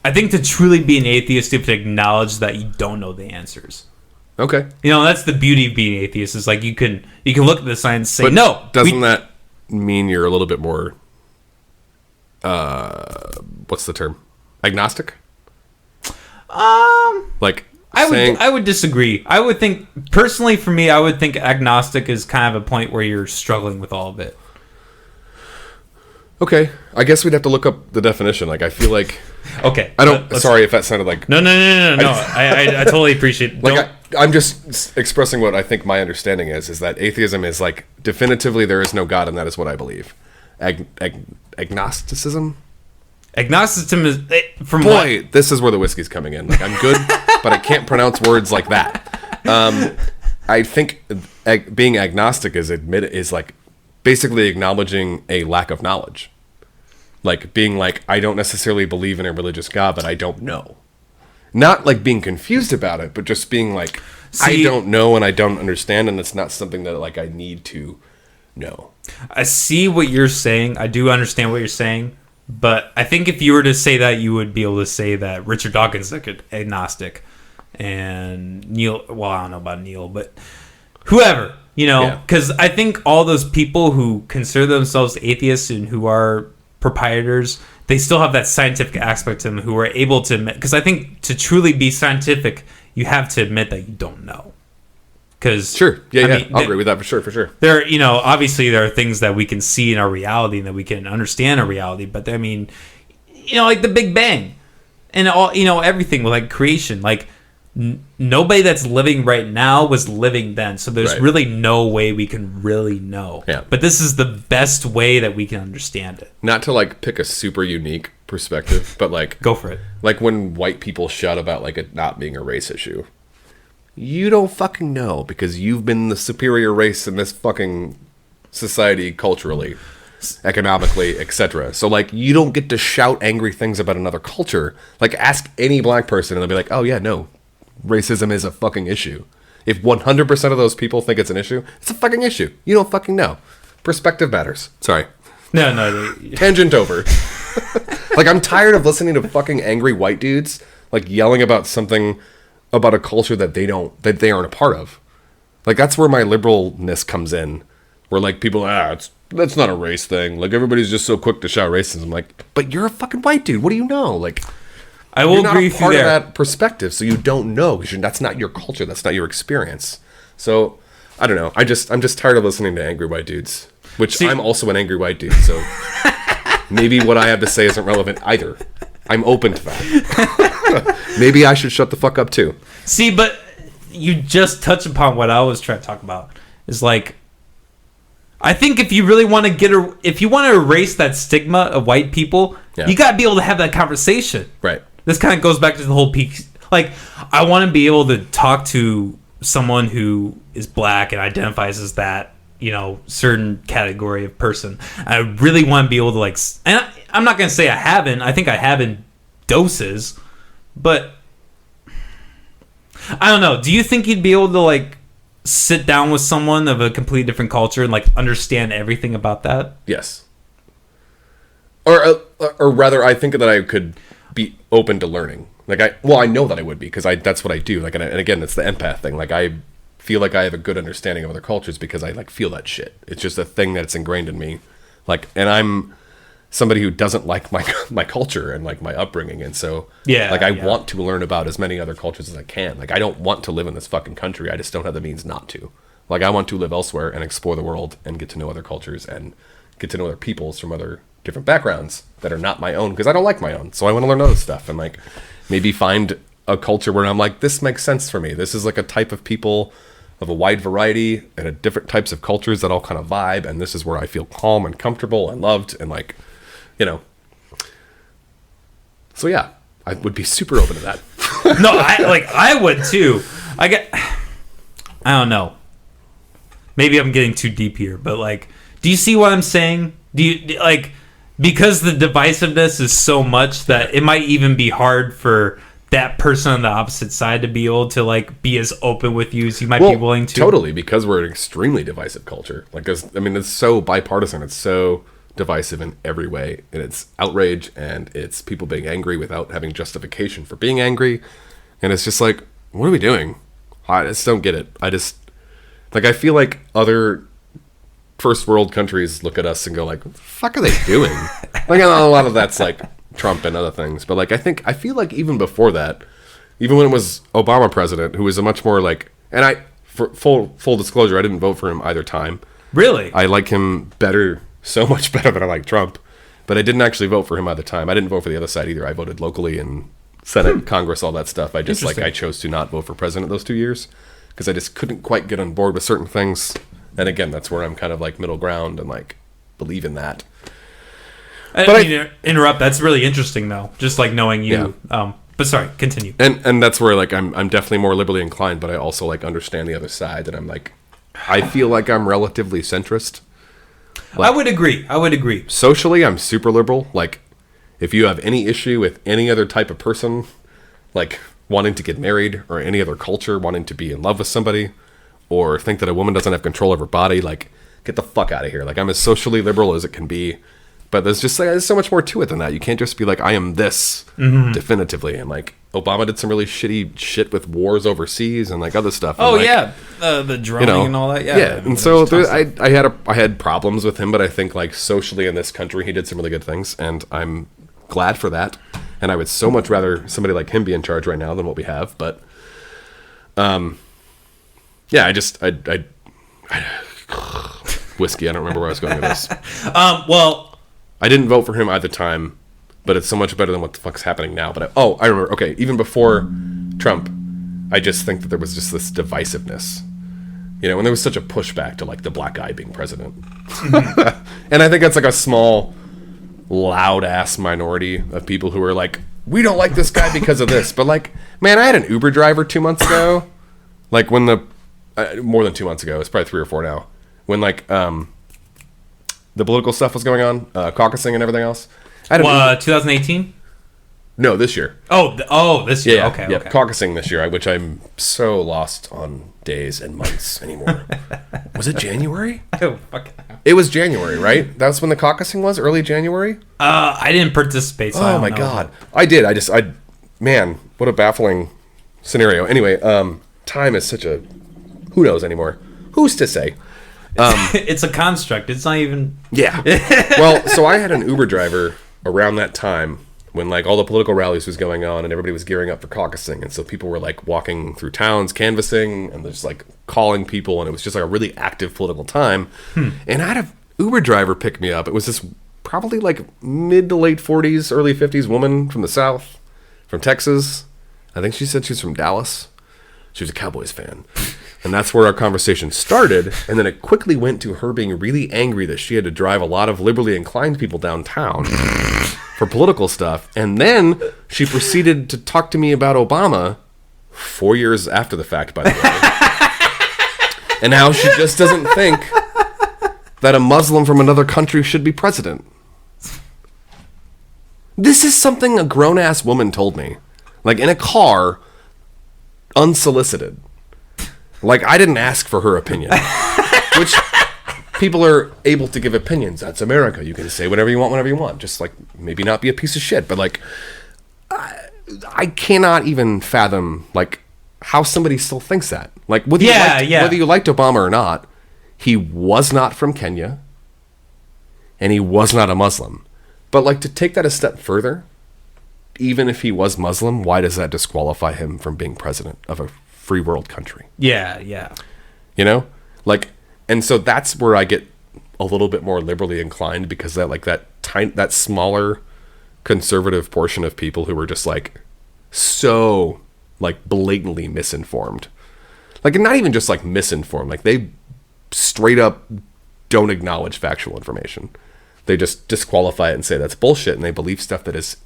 I think to truly be an atheist, you have to acknowledge that you don't know the answers. Okay. You know, that's the beauty of being atheist. Is like you can look at the science and say, but no. Doesn't that mean you're a little bit more? What's the term? Agnostic. Like. I would disagree. I would think, personally for me, I would think agnostic is kind of a point where you're struggling with all of it. Okay. I guess we'd have to look up the definition. Like, I feel like... Okay. Sorry if that sounded like... No. I totally appreciate it. Like, I'm just expressing what I think my understanding is that atheism is like, definitively there is no God, and that is what I believe. agnosticism. Agnosticism is from Boy, this is where the whiskey's coming in. Like, I'm good, but I can't pronounce words like that. I think being agnostic is like basically acknowledging a lack of knowledge. Like being like, I don't necessarily believe in a religious God, but I don't know. Not like being confused about it, but just being like, I don't know and I don't understand, and it's not something that like I need to know. I see what you're saying. I do understand what you're saying. But I think if you were to say that, you would be able to say that Richard Dawkins is like agnostic. And Neil, well, I don't know about Neil, but whoever, you know, because I think all those people who consider themselves atheists and who are proprietors, they still have that scientific aspect to them who are able to admit, because I think to truly be scientific, you have to admit that you don't know. Because I'll agree with that for sure. There, you know, obviously there are things that we can see in our reality and that we can understand our reality, but I mean, you know, like the Big Bang and all, you know, everything with like creation, like nobody that's living right now was living then, so there's really no way we can really know. Yeah. But this is the best way that we can understand it. Not to like pick a super unique perspective, but like go for it. Like when white people shout about like it not being a race issue. You don't fucking know because you've been the superior race in this fucking society culturally, economically, etc. So like you don't get to shout angry things about another culture. Like ask any black person and they'll be like, "Oh yeah, no. Racism is a fucking issue." If 100% of those people think it's an issue, it's a fucking issue. You don't fucking know. Perspective matters. Sorry. No. Tangent over. Like I'm tired of listening to fucking angry white dudes like yelling about something about a culture that they aren't a part of. Like that's where my liberalness comes in. Where like people, that's not a race thing. Like everybody's just so quick to shout racism. Like, but you're a fucking white dude. What do you know? Like, I will agree with you there. You're not a part of that perspective, so you don't know because that's not your culture. That's not your experience. So I don't know. I'm just tired of listening to angry white dudes. Which I'm also an angry white dude. So maybe what I have to say isn't relevant either. I'm open to that. Maybe I should shut the fuck up too. See, but you just touched upon what I was trying to talk about. Is like, I think if you really want to if you want to erase that stigma of white people, you got to be able to have that conversation. Right. This kind of goes back to the whole peak. Like, I want to be able to talk to someone who is black and identifies as that, you know, certain category of person. I really want to be able to like, and I'm not going to say I haven't. I think I have in doses, but I don't know. Do you think you'd be able to like sit down with someone of a completely different culture and like understand everything about that? Yes. Or rather, I think that I could be open to learning. Like I know that I would be because that's what I do. Like, and again, it's the empath thing. Like I feel like I have a good understanding of other cultures because I like feel that shit. It's just a thing that's ingrained in me. Like, and I'm somebody who doesn't like my culture and like my upbringing, and so I want to learn about as many other cultures as I can. Like I don't want to live in this fucking country. I just don't have the means not to. Like I want to live elsewhere and explore the world and get to know other cultures and get to know other peoples from other different backgrounds that are not my own because I don't like my own. So I want to learn other stuff and like maybe find a culture where I'm like, this makes sense for me. This is like a type of people of a wide variety and a different types of cultures that all kind of vibe, and this is where I feel calm and comfortable and loved and like, you know. So yeah, I would be super open to that. No, I would too. I don't know. Maybe I'm getting too deep here, but like, do you see what I'm saying? Do you like, because the divisiveness is so much that it might even be hard for that person on the opposite side to be able to like be as open with you as you might be willing to. Totally, because we're an extremely divisive culture. Like, it's so bipartisan. It's so divisive in every way, and it's outrage and it's people being angry without having justification for being angry, and it's just like, what are we doing? I just don't get it. I feel like other first world countries look at us and go like, what the fuck are they doing? Like, a lot of that's like Trump and other things, but like I feel like even before that, even when it was Obama president, who was a much more like, and for full disclosure, I didn't vote for him either time. Really? I like him better, so much better than I like Trump, but I didn't actually vote for him either time. I didn't vote for the other side either. I voted locally in Senate, Congress, all that stuff. I just I chose to not vote for president those 2 years because I just couldn't quite get on board with certain things. And again, that's where I'm kind of like middle ground and like believe in that. I But mean, interrupt. That's really interesting, though. Just like knowing you. But sorry, continue. And that's where like I'm definitely more liberally inclined, but I also like understand the other side, and I'm like, I feel like I'm relatively centrist. I would agree. Socially, I'm super liberal. Like, if you have any issue with any other type of person, like wanting to get married or any other culture, wanting to be in love with somebody, or think that a woman doesn't have control of her body, like, get the fuck out of here. Like, I'm as socially liberal as it can be. But there's just like, there's so much more to it than that. You can't just be like, I am this definitively. And like, Obama did some really shitty shit with wars overseas and like other stuff. And, Oh like, yeah, the droning and all that. Yeah, and so I had problems with him, but I think like socially in this country, he did some really good things, and I'm glad for that. And I would so much rather somebody like him be in charge right now than what we have. But, yeah, I whiskey. I don't remember where I was going with this. Well, I didn't vote for him at the time, but it's so much better than what the fuck's happening now. But I remember. Okay, even before Trump, I just think that there was just this divisiveness, you know, and there was such a pushback to like the black guy being president, and I think that's like a small, loud ass minority of people who are like, we don't like this guy because of this. But like, man, I had an Uber driver 2 months ago, like when the more than 2 months ago, it's probably 3 or 4 now, when like the political stuff was going on, caucusing and everything else. 2018? No, this year. This year. Yeah, Okay. Caucusing this year, which I'm so lost on days and months anymore. Was it January? Oh, fuck. It was January, right? That's when the caucusing was, early January? I didn't participate, so I Oh don't my know. god. I did. Man, what a baffling scenario. Anyway, time is such a, who knows anymore? Who's to say? It's a construct. It's not even. Yeah. Well, so I had an Uber driver around that time when like all the political rallies was going on and everybody was gearing up for caucusing, and so people were like walking through towns canvassing and just like calling people, and it was just like a really active political time. And I had an Uber driver pick me up. It was this probably like mid to late 40s, early 50s woman from the South, from Texas. I think she said she was from Dallas. She was a Cowboys fan. And that's where our conversation started. And then it quickly went to her being really angry that she had to drive a lot of liberally inclined people downtown for political stuff. And then she proceeded to talk to me about Obama 4 years after the fact, by the way. And how she just doesn't think that a Muslim from another country should be president. This is something a grown-ass woman told me. Like in a car, unsolicited. Like, I didn't ask for her opinion. Which, people are able to give opinions. That's America. You can say whatever you want whenever you want. Just, like, maybe not be a piece of shit. But, like, I cannot even fathom, like, how somebody still thinks that. Like, whether you liked Obama or not, he was not from Kenya. And he was not a Muslim. But, like, to take that a step further, even if he was Muslim, why does that disqualify him from being president of a free world country? Yeah. You know? Like, and so that's where I get a little bit more liberally inclined, because that smaller conservative portion of people who are just like so like blatantly misinformed. Like, not even just like misinformed, like they straight up don't acknowledge factual information. They just disqualify it and say that's bullshit, and they believe stuff that is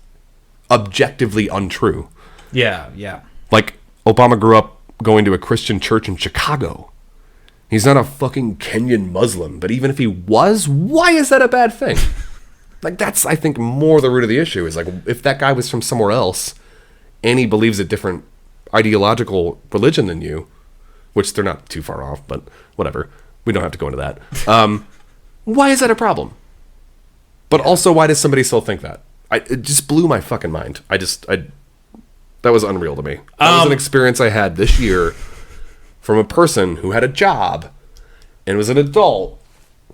objectively untrue. Yeah. Like, Obama grew up going to a Christian church in Chicago. He's not a fucking Kenyan Muslim, but even if he was, why is that a bad thing? Like, that's, I think, more the root of the issue, is like, if that guy was from somewhere else and he believes a different ideological religion than you, which they're not too far off, but whatever, we don't have to go into that. Why is that a problem? But also, why does somebody still think that? It just blew my fucking mind. That was unreal to me. That was an experience I had this year from a person who had a job and was an adult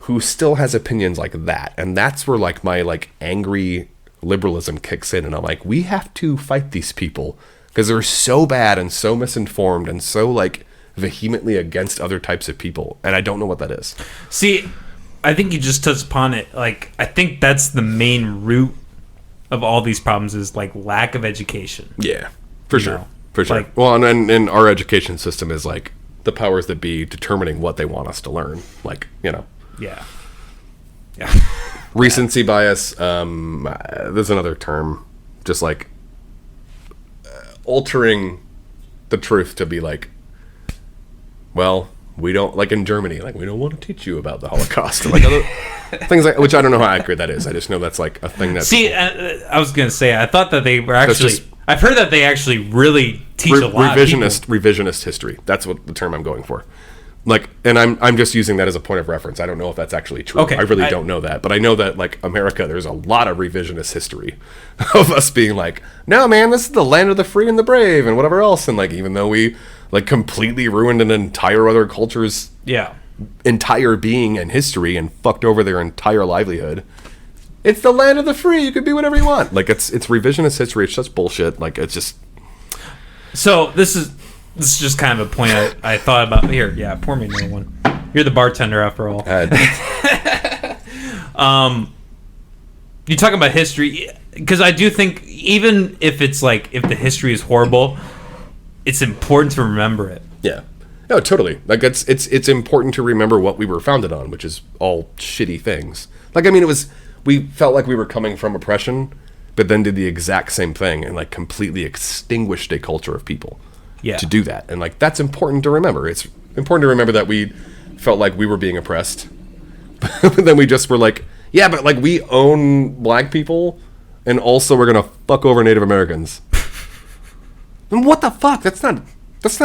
who still has opinions like that. And that's where like my like angry liberalism kicks in, and I'm like, we have to fight these people because they're so bad and so misinformed and so like vehemently against other types of people, and I don't know what that is. See, I think you just touched upon it. Like, I think that's the main root of all these problems, is like lack of education. Yeah, for sure. know, For sure. like- Well, and our education system is like the powers that be determining what they want us to learn. Like, you know. Yeah. Recency bias. There's another term, just like altering the truth to be like, well, we don't, like in Germany, like we don't want to teach you about the Holocaust, or like other things like, which I don't know how accurate that is. I just know that's like a thing that. See, I was gonna say, I thought that they were actually. just- I've heard that they actually really teach a lot. revisionist history. That's what the term I'm going for. Like, and I'm just using that as a point of reference. I don't know if that's actually true. Okay, I really don't know that, but I know that like America, there's a lot of revisionist history of us being like, no man, this is the land of the free and the brave and whatever else, and like even though we like completely ruined an entire other culture's entire being and history and fucked over their entire livelihood. It's the land of the free. You can be whatever you want. Like it's revisionist history. It's just bullshit. Like it's just. So this is just kind of a point I thought about. Here, yeah, pour me another one. You're the bartender after all. You talking about history, because I do think even if it's like if the history is horrible, it's important to remember it. Yeah. No, totally. Like it's important to remember what we were founded on, which is all shitty things. Like I mean, we felt like we were coming from oppression, but then did the exact same thing and like completely extinguished a culture of people. Yeah. To do that, and like that's important to remember. It's important to remember that we felt like we were being oppressed, but then we just were like, yeah, but like we own black people, and also we're gonna fuck over Native Americans. And what the fuck? That's not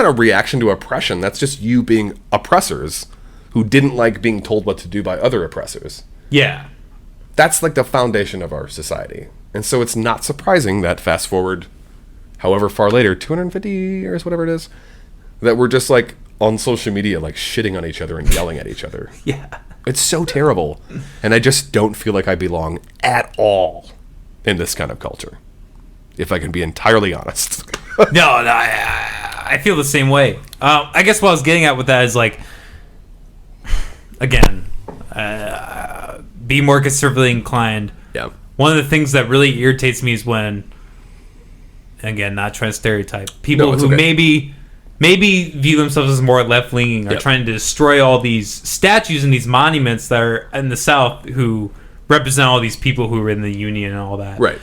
a reaction to oppression. That's just you being oppressors who didn't like being told what to do by other oppressors. Yeah. That's like the foundation of our society. And so it's not surprising that fast forward however far later, 250 years, whatever it is, that we're just like on social media like shitting on each other and yelling at each other. Yeah. It's so terrible. And I just don't feel like I belong at all in this kind of culture, if I can be entirely honest. No, I feel the same way. I guess what I was getting at with that is like, again, be more conservatively inclined. Yeah. One of the things that really irritates me is when, again, not trying to stereotype, people who maybe view themselves as more left-leaning are trying to destroy all these statues and these monuments that are in the South who represent all these people who were in the Union and all that. Right.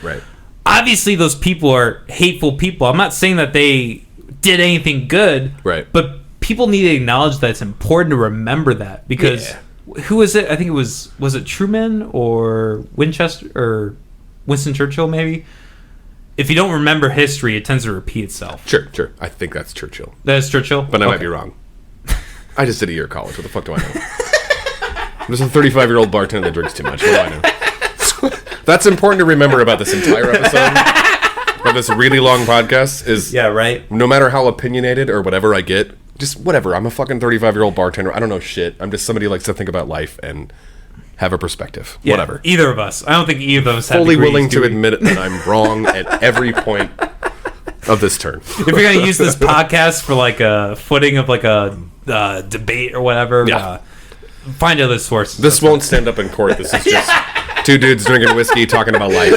Obviously, those people are hateful people. I'm not saying that they did anything good. Right. But people need to acknowledge that it's important to remember that because who is it? I think it was it Truman or Winchester or Winston Churchill maybe? If you don't remember history, it tends to repeat itself. Sure. I think that's Churchill. That's Churchill? But I might be wrong. I just did a year of college. What the fuck do I know? I'm just a 35-year-old bartender that drinks too much. What do I know? That's important to remember about this entire episode of this really long podcast is no matter how opinionated or whatever I get, just whatever. I'm a fucking 35-year-old bartender. I don't know shit. I'm just somebody who likes to think about life and have a perspective. Yeah, whatever. Either of us. I don't think either of us fully have willing to admit it that I'm wrong at every point of this turn. If you're going to use this podcast for like a footing of like a debate or whatever, find other sources. This won't stand up in court. This is just two dudes drinking whiskey, talking about life.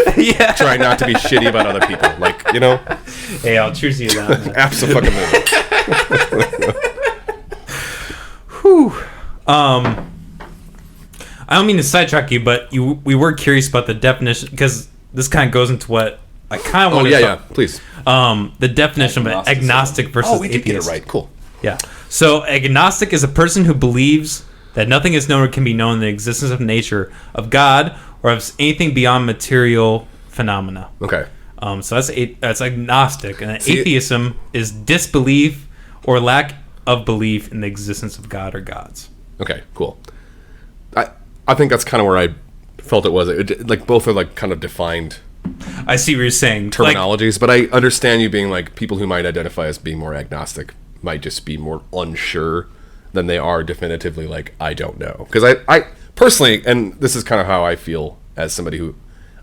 Trying not to be shitty about other people. Like, you know? Hey, I'll cheers to you that. Absolutely. Whew. I don't mean to sidetrack you, but we were curious about the definition because this kind of goes into what I kind of want to talk. Please. The definition of agnostic versus we did atheist. get it right. Cool. Yeah. So agnostic is a person who believes that nothing is known or can be known in the existence of nature, of God, or of anything beyond material phenomena. Okay. So that's agnostic, and atheism is disbelief or lack of belief in the existence of God or gods. Okay. Cool. I think that's kind of where I felt it was. Like both are like kind of defined. I see what you're saying. Terminologies, but I understand you being like people who might identify as being more agnostic might just be more unsure than they are definitively like I don't know. Because I personally, and this is kind of how I feel as somebody who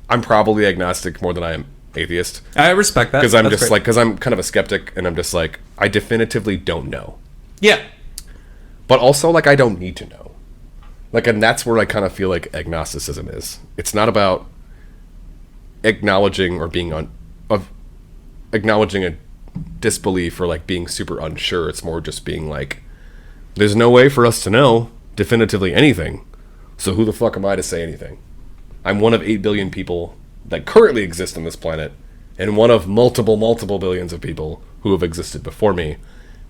I'm probably agnostic more than I am atheist. I respect that because I'm just like because I'm kind of a skeptic and I'm just like I definitively don't know. Yeah, but also like I don't need to know. Like, and that's where I kind of feel like agnosticism is. It's not about acknowledging or being acknowledging a disbelief or like being super unsure. It's more just being like, there's no way for us to know definitively anything. So who the fuck am I to say anything? I'm one of 8 billion people that currently exist on this planet, and one of multiple billions of people who have existed before me.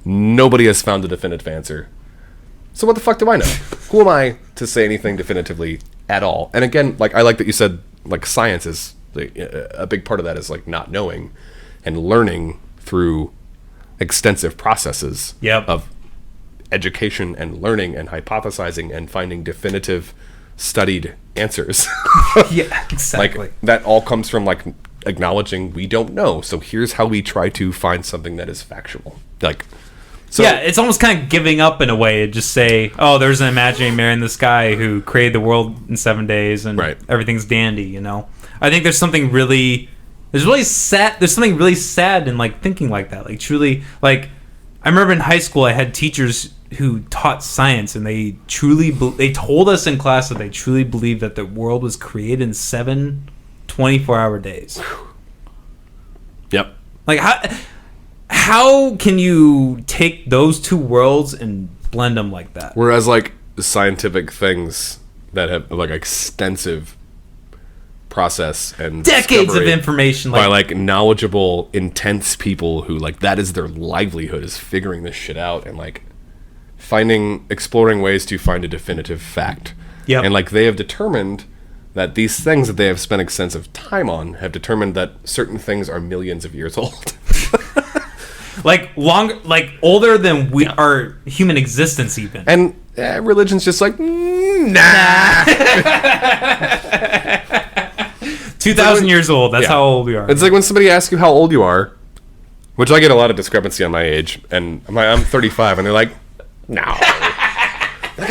Nobody has found a definitive answer. So what the fuck do I know? Who am I to say anything definitively at all? And again, like, I like that you said, like, science is a big part of that is like not knowing and learning through extensive processes of education and learning and hypothesizing and finding definitive studied answers. Yeah, exactly. Like, that all comes from like acknowledging we don't know, so here's how we try to find something that is factual. Like, so yeah, it's almost kind of giving up in a way to just say, oh, there's an imaginary man in the sky who created the world in 7 days and everything's dandy, you know? I think there's something really sad in like thinking like that. Like, truly, like, I remember in high school I had teachers who taught science, and they told us in class that they truly believed that the world was created in 7 24-hour days. Yep. Like, how can you take those two worlds and blend them like that? Whereas, like, scientific things that have like extensive process and decades of information by like knowledgeable, intense people who like that is their livelihood, is figuring this shit out and like exploring ways to find a definitive fact. Yep. And like they have determined that these things that they have spent extensive time on have determined that certain things are millions of years old. like older than our human existence even. And religion's just like, nah. 2,000 years old. That's how old we are. It's like when somebody asks you how old you are, which I get a lot of discrepancy on my age, and I'm 35, and they're like, no. Like,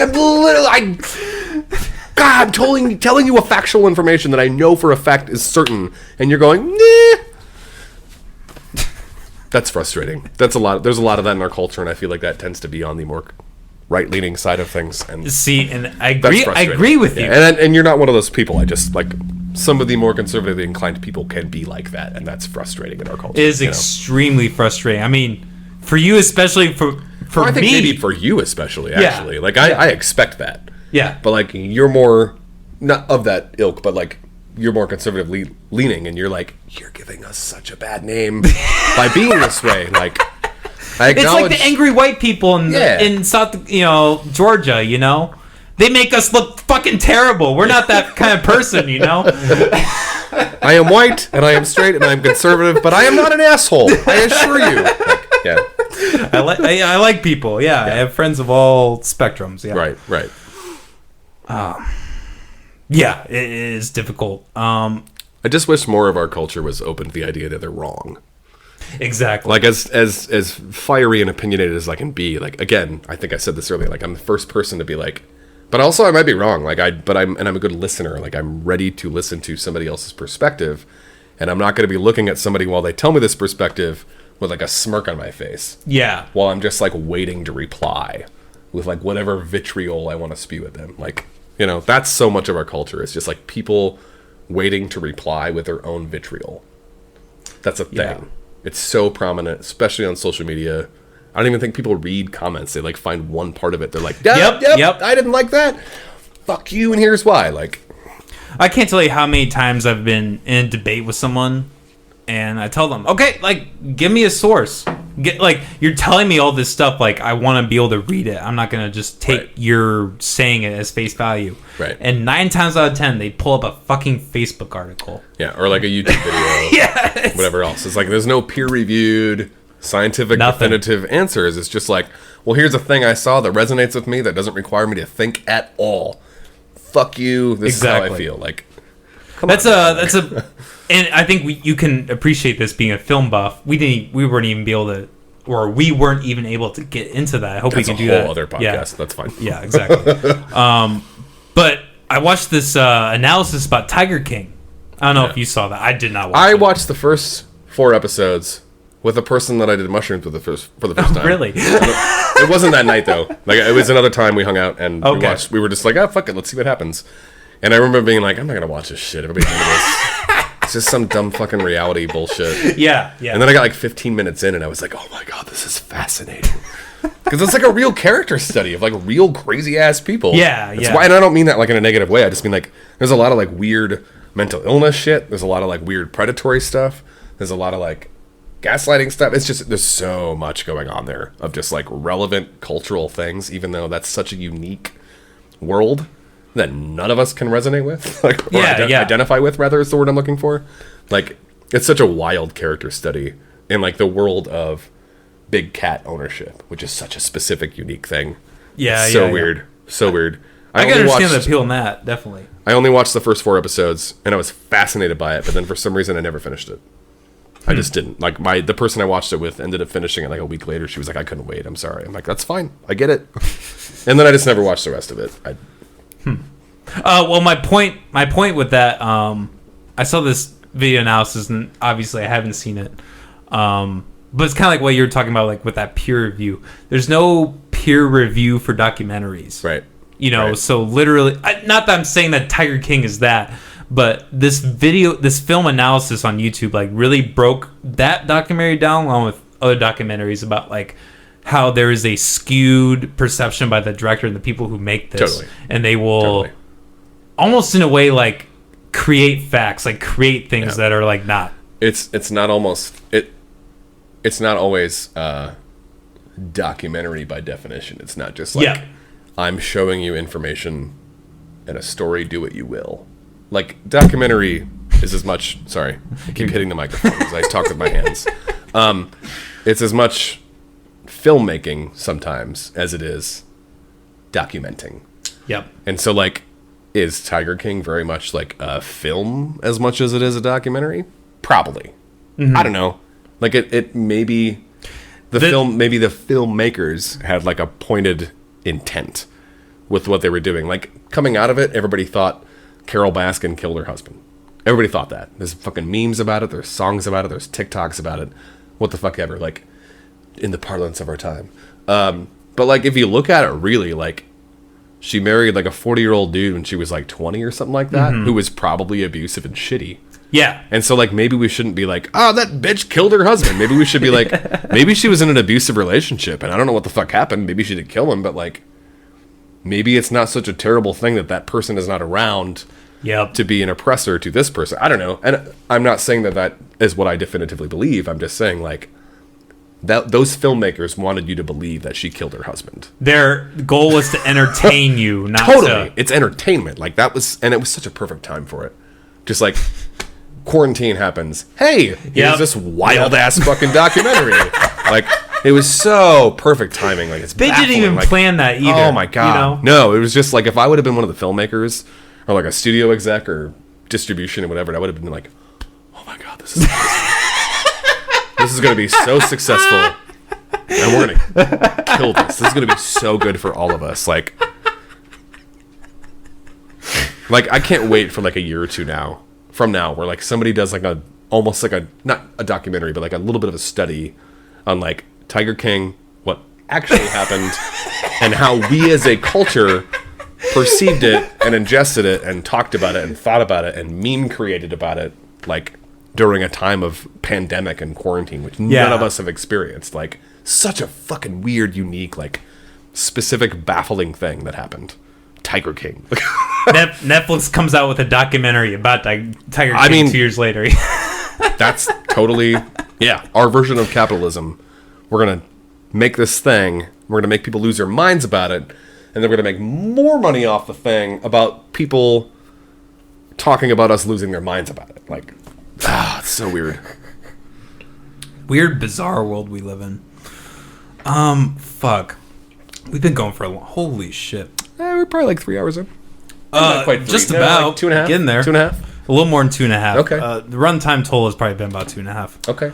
I'm telling you a factual information that I know for a fact is certain, and you're going, nah. That's frustrating. There's a lot of that in our culture, and I feel like that tends to be on the more right-leaning side of things. And see, and I agree with you. And you're not one of those people. I just like some of the more conservatively inclined people can be like that, and that's frustrating in our culture. It is extremely frustrating. I mean, for you especially, for I think me, maybe for you especially. Actually, like I expect that. Yeah, but like you're more not of that ilk, but like you're more conservatively leaning, and you're like, you're giving us such a bad name by being this way. Like, I acknowledge, it's like the angry white people in South, Georgia. You know, they make us look fucking terrible. We're not that kind of person, you know. I am white and I am straight and I am conservative, but I am not an asshole. I assure you. Like, yeah, I like people. Yeah, I have friends of all spectrums. Yeah, right. Yeah, it is difficult. I just wish more of our culture was open to the idea that they're wrong. Exactly. Like as fiery and opinionated as I can be, like again, I think I said this earlier, like I'm the first person to be like, but also I might be wrong. Like I'm a good listener. Like I'm ready to listen to somebody else's perspective, and I'm not going to be looking at somebody while they tell me this perspective with like a smirk on my face. Yeah. While I'm just like waiting to reply with like whatever vitriol I want to spew at them. Like, that's so much of our culture. It's just like people waiting to reply with their own vitriol. That's a thing. Yeah. It's so prominent, especially on social media. I don't even think people read comments. They like find one part of it. They're like, yep, I didn't like that. Fuck you, and here's why. Like, I can't tell you how many times I've been in a debate with someone, and I tell them, okay, like, give me a source. You're telling me all this stuff, like, I want to be able to read it. I'm not going to just take your saying it as face value. Right. And 9 times out of 10, they pull up a fucking Facebook article. Yeah, or like a YouTube video. Whatever else. It's like, there's no peer-reviewed, scientific, definitive answers. It's just like, well, here's a thing I saw that resonates with me that doesn't require me to think at all. Fuck you. This is how I feel. Like, that's a and I think you can appreciate this being a film buff. We weren't even able to get into that. I hope we can do that. That's a whole other podcast. Yeah. That's fine. Yeah, exactly. But I watched this analysis about Tiger King. I don't know if you saw that. I did not watch it. I watched the first 4 episodes with a person that I did mushrooms with for the first time. Really? It wasn't that night though. Like it was another time we hung out and we watched. We were just like, fuck it, let's see what happens. And I remember being like, I'm not gonna watch this shit. Everybody's into this. It's just some dumb fucking reality bullshit. Yeah. And then I got like 15 minutes in, and I was like, oh my god, this is fascinating. Because it's like a real character study of like real crazy ass people. Yeah. That's why, and I don't mean that like in a negative way. I just mean like there's a lot of like weird mental illness shit. There's a lot of like weird predatory stuff. There's a lot of like gaslighting stuff. It's just, there's so much going on there of just like relevant cultural things, even though that's such a unique world that none of us can resonate with, like, or identify with, rather, is the word I'm looking for. Like, it's such a wild character study in like the world of big cat ownership, which is such a specific, unique thing. Yeah, it's so weird. So weird. I can understand the appeal in that, definitely. I only watched the first 4 episodes, and I was fascinated by it, but then for some reason I never finished it. I just didn't. Like, the person I watched it with ended up finishing it like a week later. She was like, I couldn't wait. I'm sorry. I'm like, that's fine. I get it. And then I just never watched the rest of it. Well, my point with that, I saw this video analysis, and obviously I haven't seen it. But it's kind of like what you were talking about, like with that peer review. There's no peer review for documentaries. Right. You know, Right. so literally, not that I'm saying that Tiger King is that, but this film analysis on YouTube, like, really broke that documentary down along with other documentaries about, like, how there is a skewed perception by the director and the people who make this. Totally. And they will almost in a way, like, create facts, like, create things that are, like, not. It's not always documentary by definition. It's not just like, I'm showing you information and a story, do what you will. Like, documentary is as much... Sorry, I keep hitting the microphone because I talk with my hands. It's as much filmmaking sometimes as it is documenting. Yep. And so, like, is Tiger King very much like a film as much as it is a documentary? Probably. I don't know. Like, it maybe... Maybe the filmmakers had, like, a pointed intent with what they were doing. Like, coming out of it, everybody thought Carol Baskin killed her husband. Everybody thought that. There's fucking memes about it. There's songs about it. There's TikToks about it. What the fuck ever. Like, in the parlance of our time. But, like, if you look at it really, like, she married, like, a 40-year-old dude when she was, like, 20 or something like that, who was probably abusive and shitty. Yeah. And so, like, maybe we shouldn't be like, oh, that bitch killed her husband. Maybe we should be like, maybe she was in an abusive relationship, and I don't know what the fuck happened. Maybe she did kill him, but, like, maybe it's not such a terrible thing that person is not around to be an oppressor to this person. I don't know. And I'm not saying that is what I definitively believe. I'm just saying, like, that those filmmakers wanted you to believe that she killed her husband. Their goal was to entertain you, not totally. It's entertainment. Like, that was, and it was such a perfect time for it. Just like, quarantine happens. Hey, here's this wild ass fucking documentary. Like, it was so perfect timing. Like, it's they baffling. didn't even like, plan that either. Oh my god, you know? No, it was just like, if I would have been one of the filmmakers or like a studio exec or distribution or whatever, I would have been like, oh my god, this is this is gonna be so successful, and we're gonna kill this. This is gonna be so good for all of us. Like I can't wait for like a year or two from now, where like somebody does like almost like a, not a documentary, but like a little bit of a study on like Tiger King, what actually happened, and how we as a culture perceived it and ingested it and talked about it and thought about it and meme created about it, like during a time of pandemic and quarantine, which none of us have experienced. Like, such a fucking weird, unique, like specific, baffling thing that happened. Tiger King. Netflix comes out with a documentary about Tiger King 2 years later. That's totally, our version of capitalism. We're going to make this thing, we're going to make people lose their minds about it, and then we're going to make more money off the thing about people talking about us losing their minds about it. Like, it's so weird. Weird, bizarre world we live in. Fuck. We've been going for a long... Holy shit. We're probably like 3 hours in. Not quite 3. Just about. Like 2.5. Getting there. 2.5. A little more than 2.5. Okay. The runtime total has probably been about 2.5. Okay.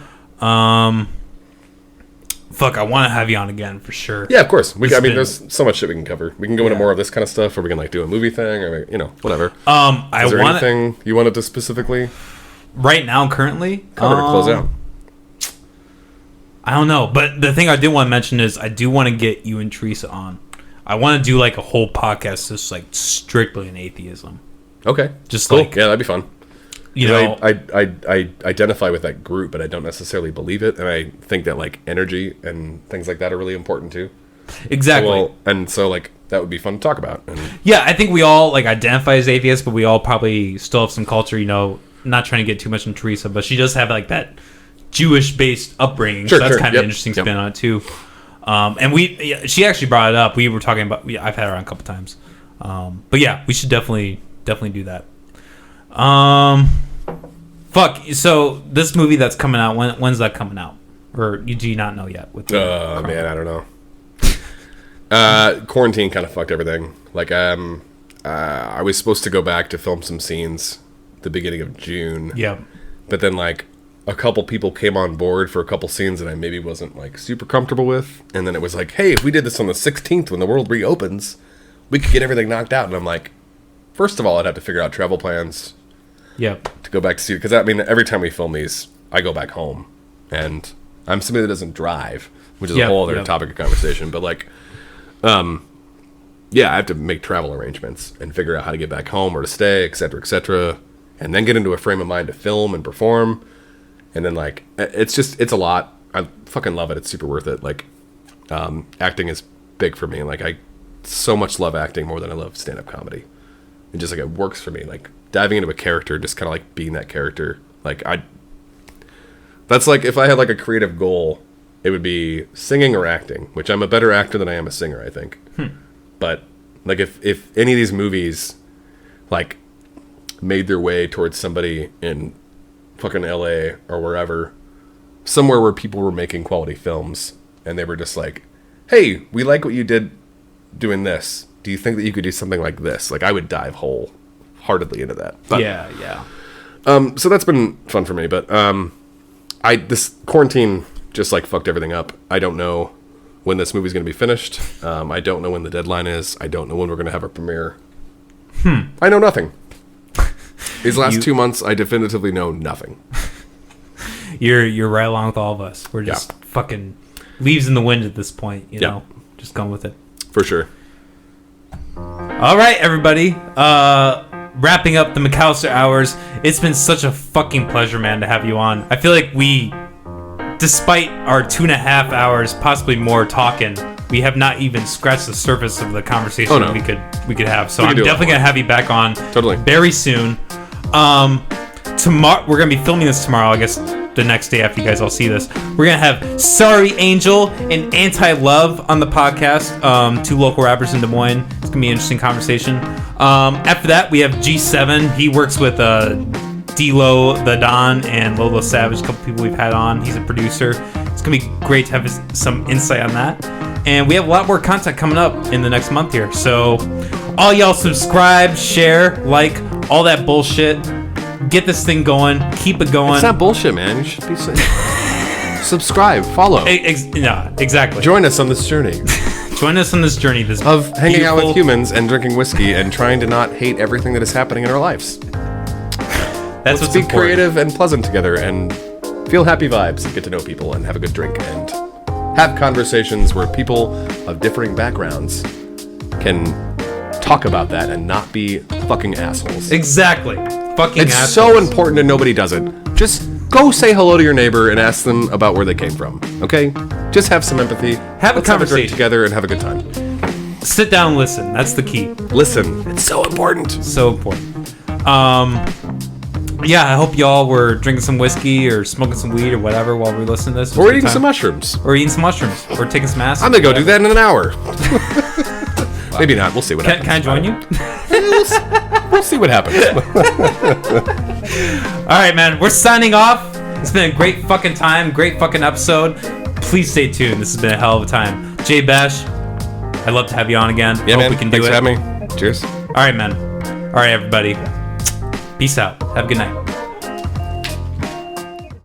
Fuck, I want to have you on again for sure. Yeah, of course. There's so much shit we can cover. We can go into more of this kind of stuff, or we can like do a movie thing, or whatever. Is there anything you wanted to specifically? Right now, currently, cover to close out. I don't know, but the thing I did want to mention is I do want to get you and Teresa on. I want to do like a whole podcast just like strictly in atheism. Okay, just cool. like that'd be fun. you know, I identify with that group, but I don't necessarily believe it, and I think that like energy and things like that are really important too. exactly. So like that would be fun to talk about. And Yeah, I think we all like identify as atheists, but we all probably still have some culture. You know, not trying to get too much in Teresa, but she does have like that Jewish-based upbringing, so that's kind of an interesting spin on it too. And she actually brought it up. We were talking about. I've had her on a couple times, but yeah, we should definitely do that. Fuck. So this movie that's coming out, when's that coming out? Or do you not know yet? Man, I don't know. Quarantine kind of fucked everything. Like, I was supposed to go back to film some scenes the beginning of June. Yeah. But then like a couple people came on board for a couple scenes that I maybe wasn't like super comfortable with, and then it was like, hey, if we did this on the 16th when the world reopens, we could get everything knocked out. And I'm like, first of all, I'd have to figure out travel plans. Yep. To go back to see, because I mean, every time we film these, I go back home, and I'm somebody that doesn't drive, which is a whole other topic of conversation. But like, yeah, I have to make travel arrangements and figure out how to get back home or to stay, etc., and then get into a frame of mind to film and perform. And then like, it's a lot. I fucking love it. It's super worth it. Like, acting is big for me. Like, I so much love acting more than I love stand-up comedy. It just like, it works for me. Like, diving into a character, just kind of like being that character. Like, that's like, if I had like a creative goal, it would be singing or acting, which I'm a better actor than I am a singer, I think. But like, if any of these movies like made their way towards somebody in fucking LA or wherever, somewhere where people were making quality films, and they were just like, hey, we like what you did doing this. Do you think that you could do something like this? Like, I would dive wholeheartedly into that. But, yeah. So that's been fun for me, but this quarantine just like fucked everything up. I don't know when this movie's going to be finished. I don't know when the deadline is. I don't know when we're going to have a premiere. I know nothing. These last 2 months, I definitively know nothing. You're right along with all of us. We're just fucking leaves in the wind at this point, you know? Just going with it. For sure. All right, everybody. Wrapping up the McAllister Hours. It's been such a fucking pleasure, man, to have you on. I feel like we, despite our 2.5 hours, possibly more talking, we have not even scratched the surface of the conversation we could have. So I'm definitely gonna have you back on very soon. Tomorrow we're gonna be filming this tomorrow. I guess the next day after you guys all see this, we're gonna have Sorry Angel and Anti Love on the podcast. 2 local rappers in Des Moines. It's gonna be an interesting conversation. After that, we have G7. He works with D-Lo, The Don, and Lolo Savage, a couple people we've had on. He's a producer. It's gonna be great to have some insight on that. And we have a lot more content coming up in the next month here. So all y'all subscribe, share, like, all that bullshit. Get this thing going. Keep it going. It's not bullshit, man. You should be saying subscribe, follow. Yeah, exactly. Join us on this journey. Join us on this journey. This of hanging out with humans and drinking whiskey and trying to not hate everything that is happening in our lives. Let's be important. Creative and pleasant together and feel happy vibes and get to know people and have a good drink and have conversations where people of differing backgrounds can talk about that and not be fucking assholes. Exactly. Fucking it's assholes. So important and nobody does it. Just go say hello to your neighbor and ask them about where they came from. Okay? Just have some empathy. Have a conversation. Have a drink together and have a good time. Sit down and listen. That's the key. Listen. It's so important. So important. Yeah, I hope y'all were drinking some whiskey or smoking some weed or whatever while we listen to this. Or eating some mushrooms. Or eating some mushrooms. Or taking some acid. I'm going to go do that in an hour. Maybe not. We'll see what happens. Can I join you? We'll see what happens. All right, man. We're signing off. It's been a great fucking time. Great fucking episode. Please stay tuned. This has been a hell of a time. Jay Bash, I'd love to have you on again. Yeah, hope man. we can Thanks do for it. having me. Cheers. All right, man. All right, everybody. Peace out. Have a good night.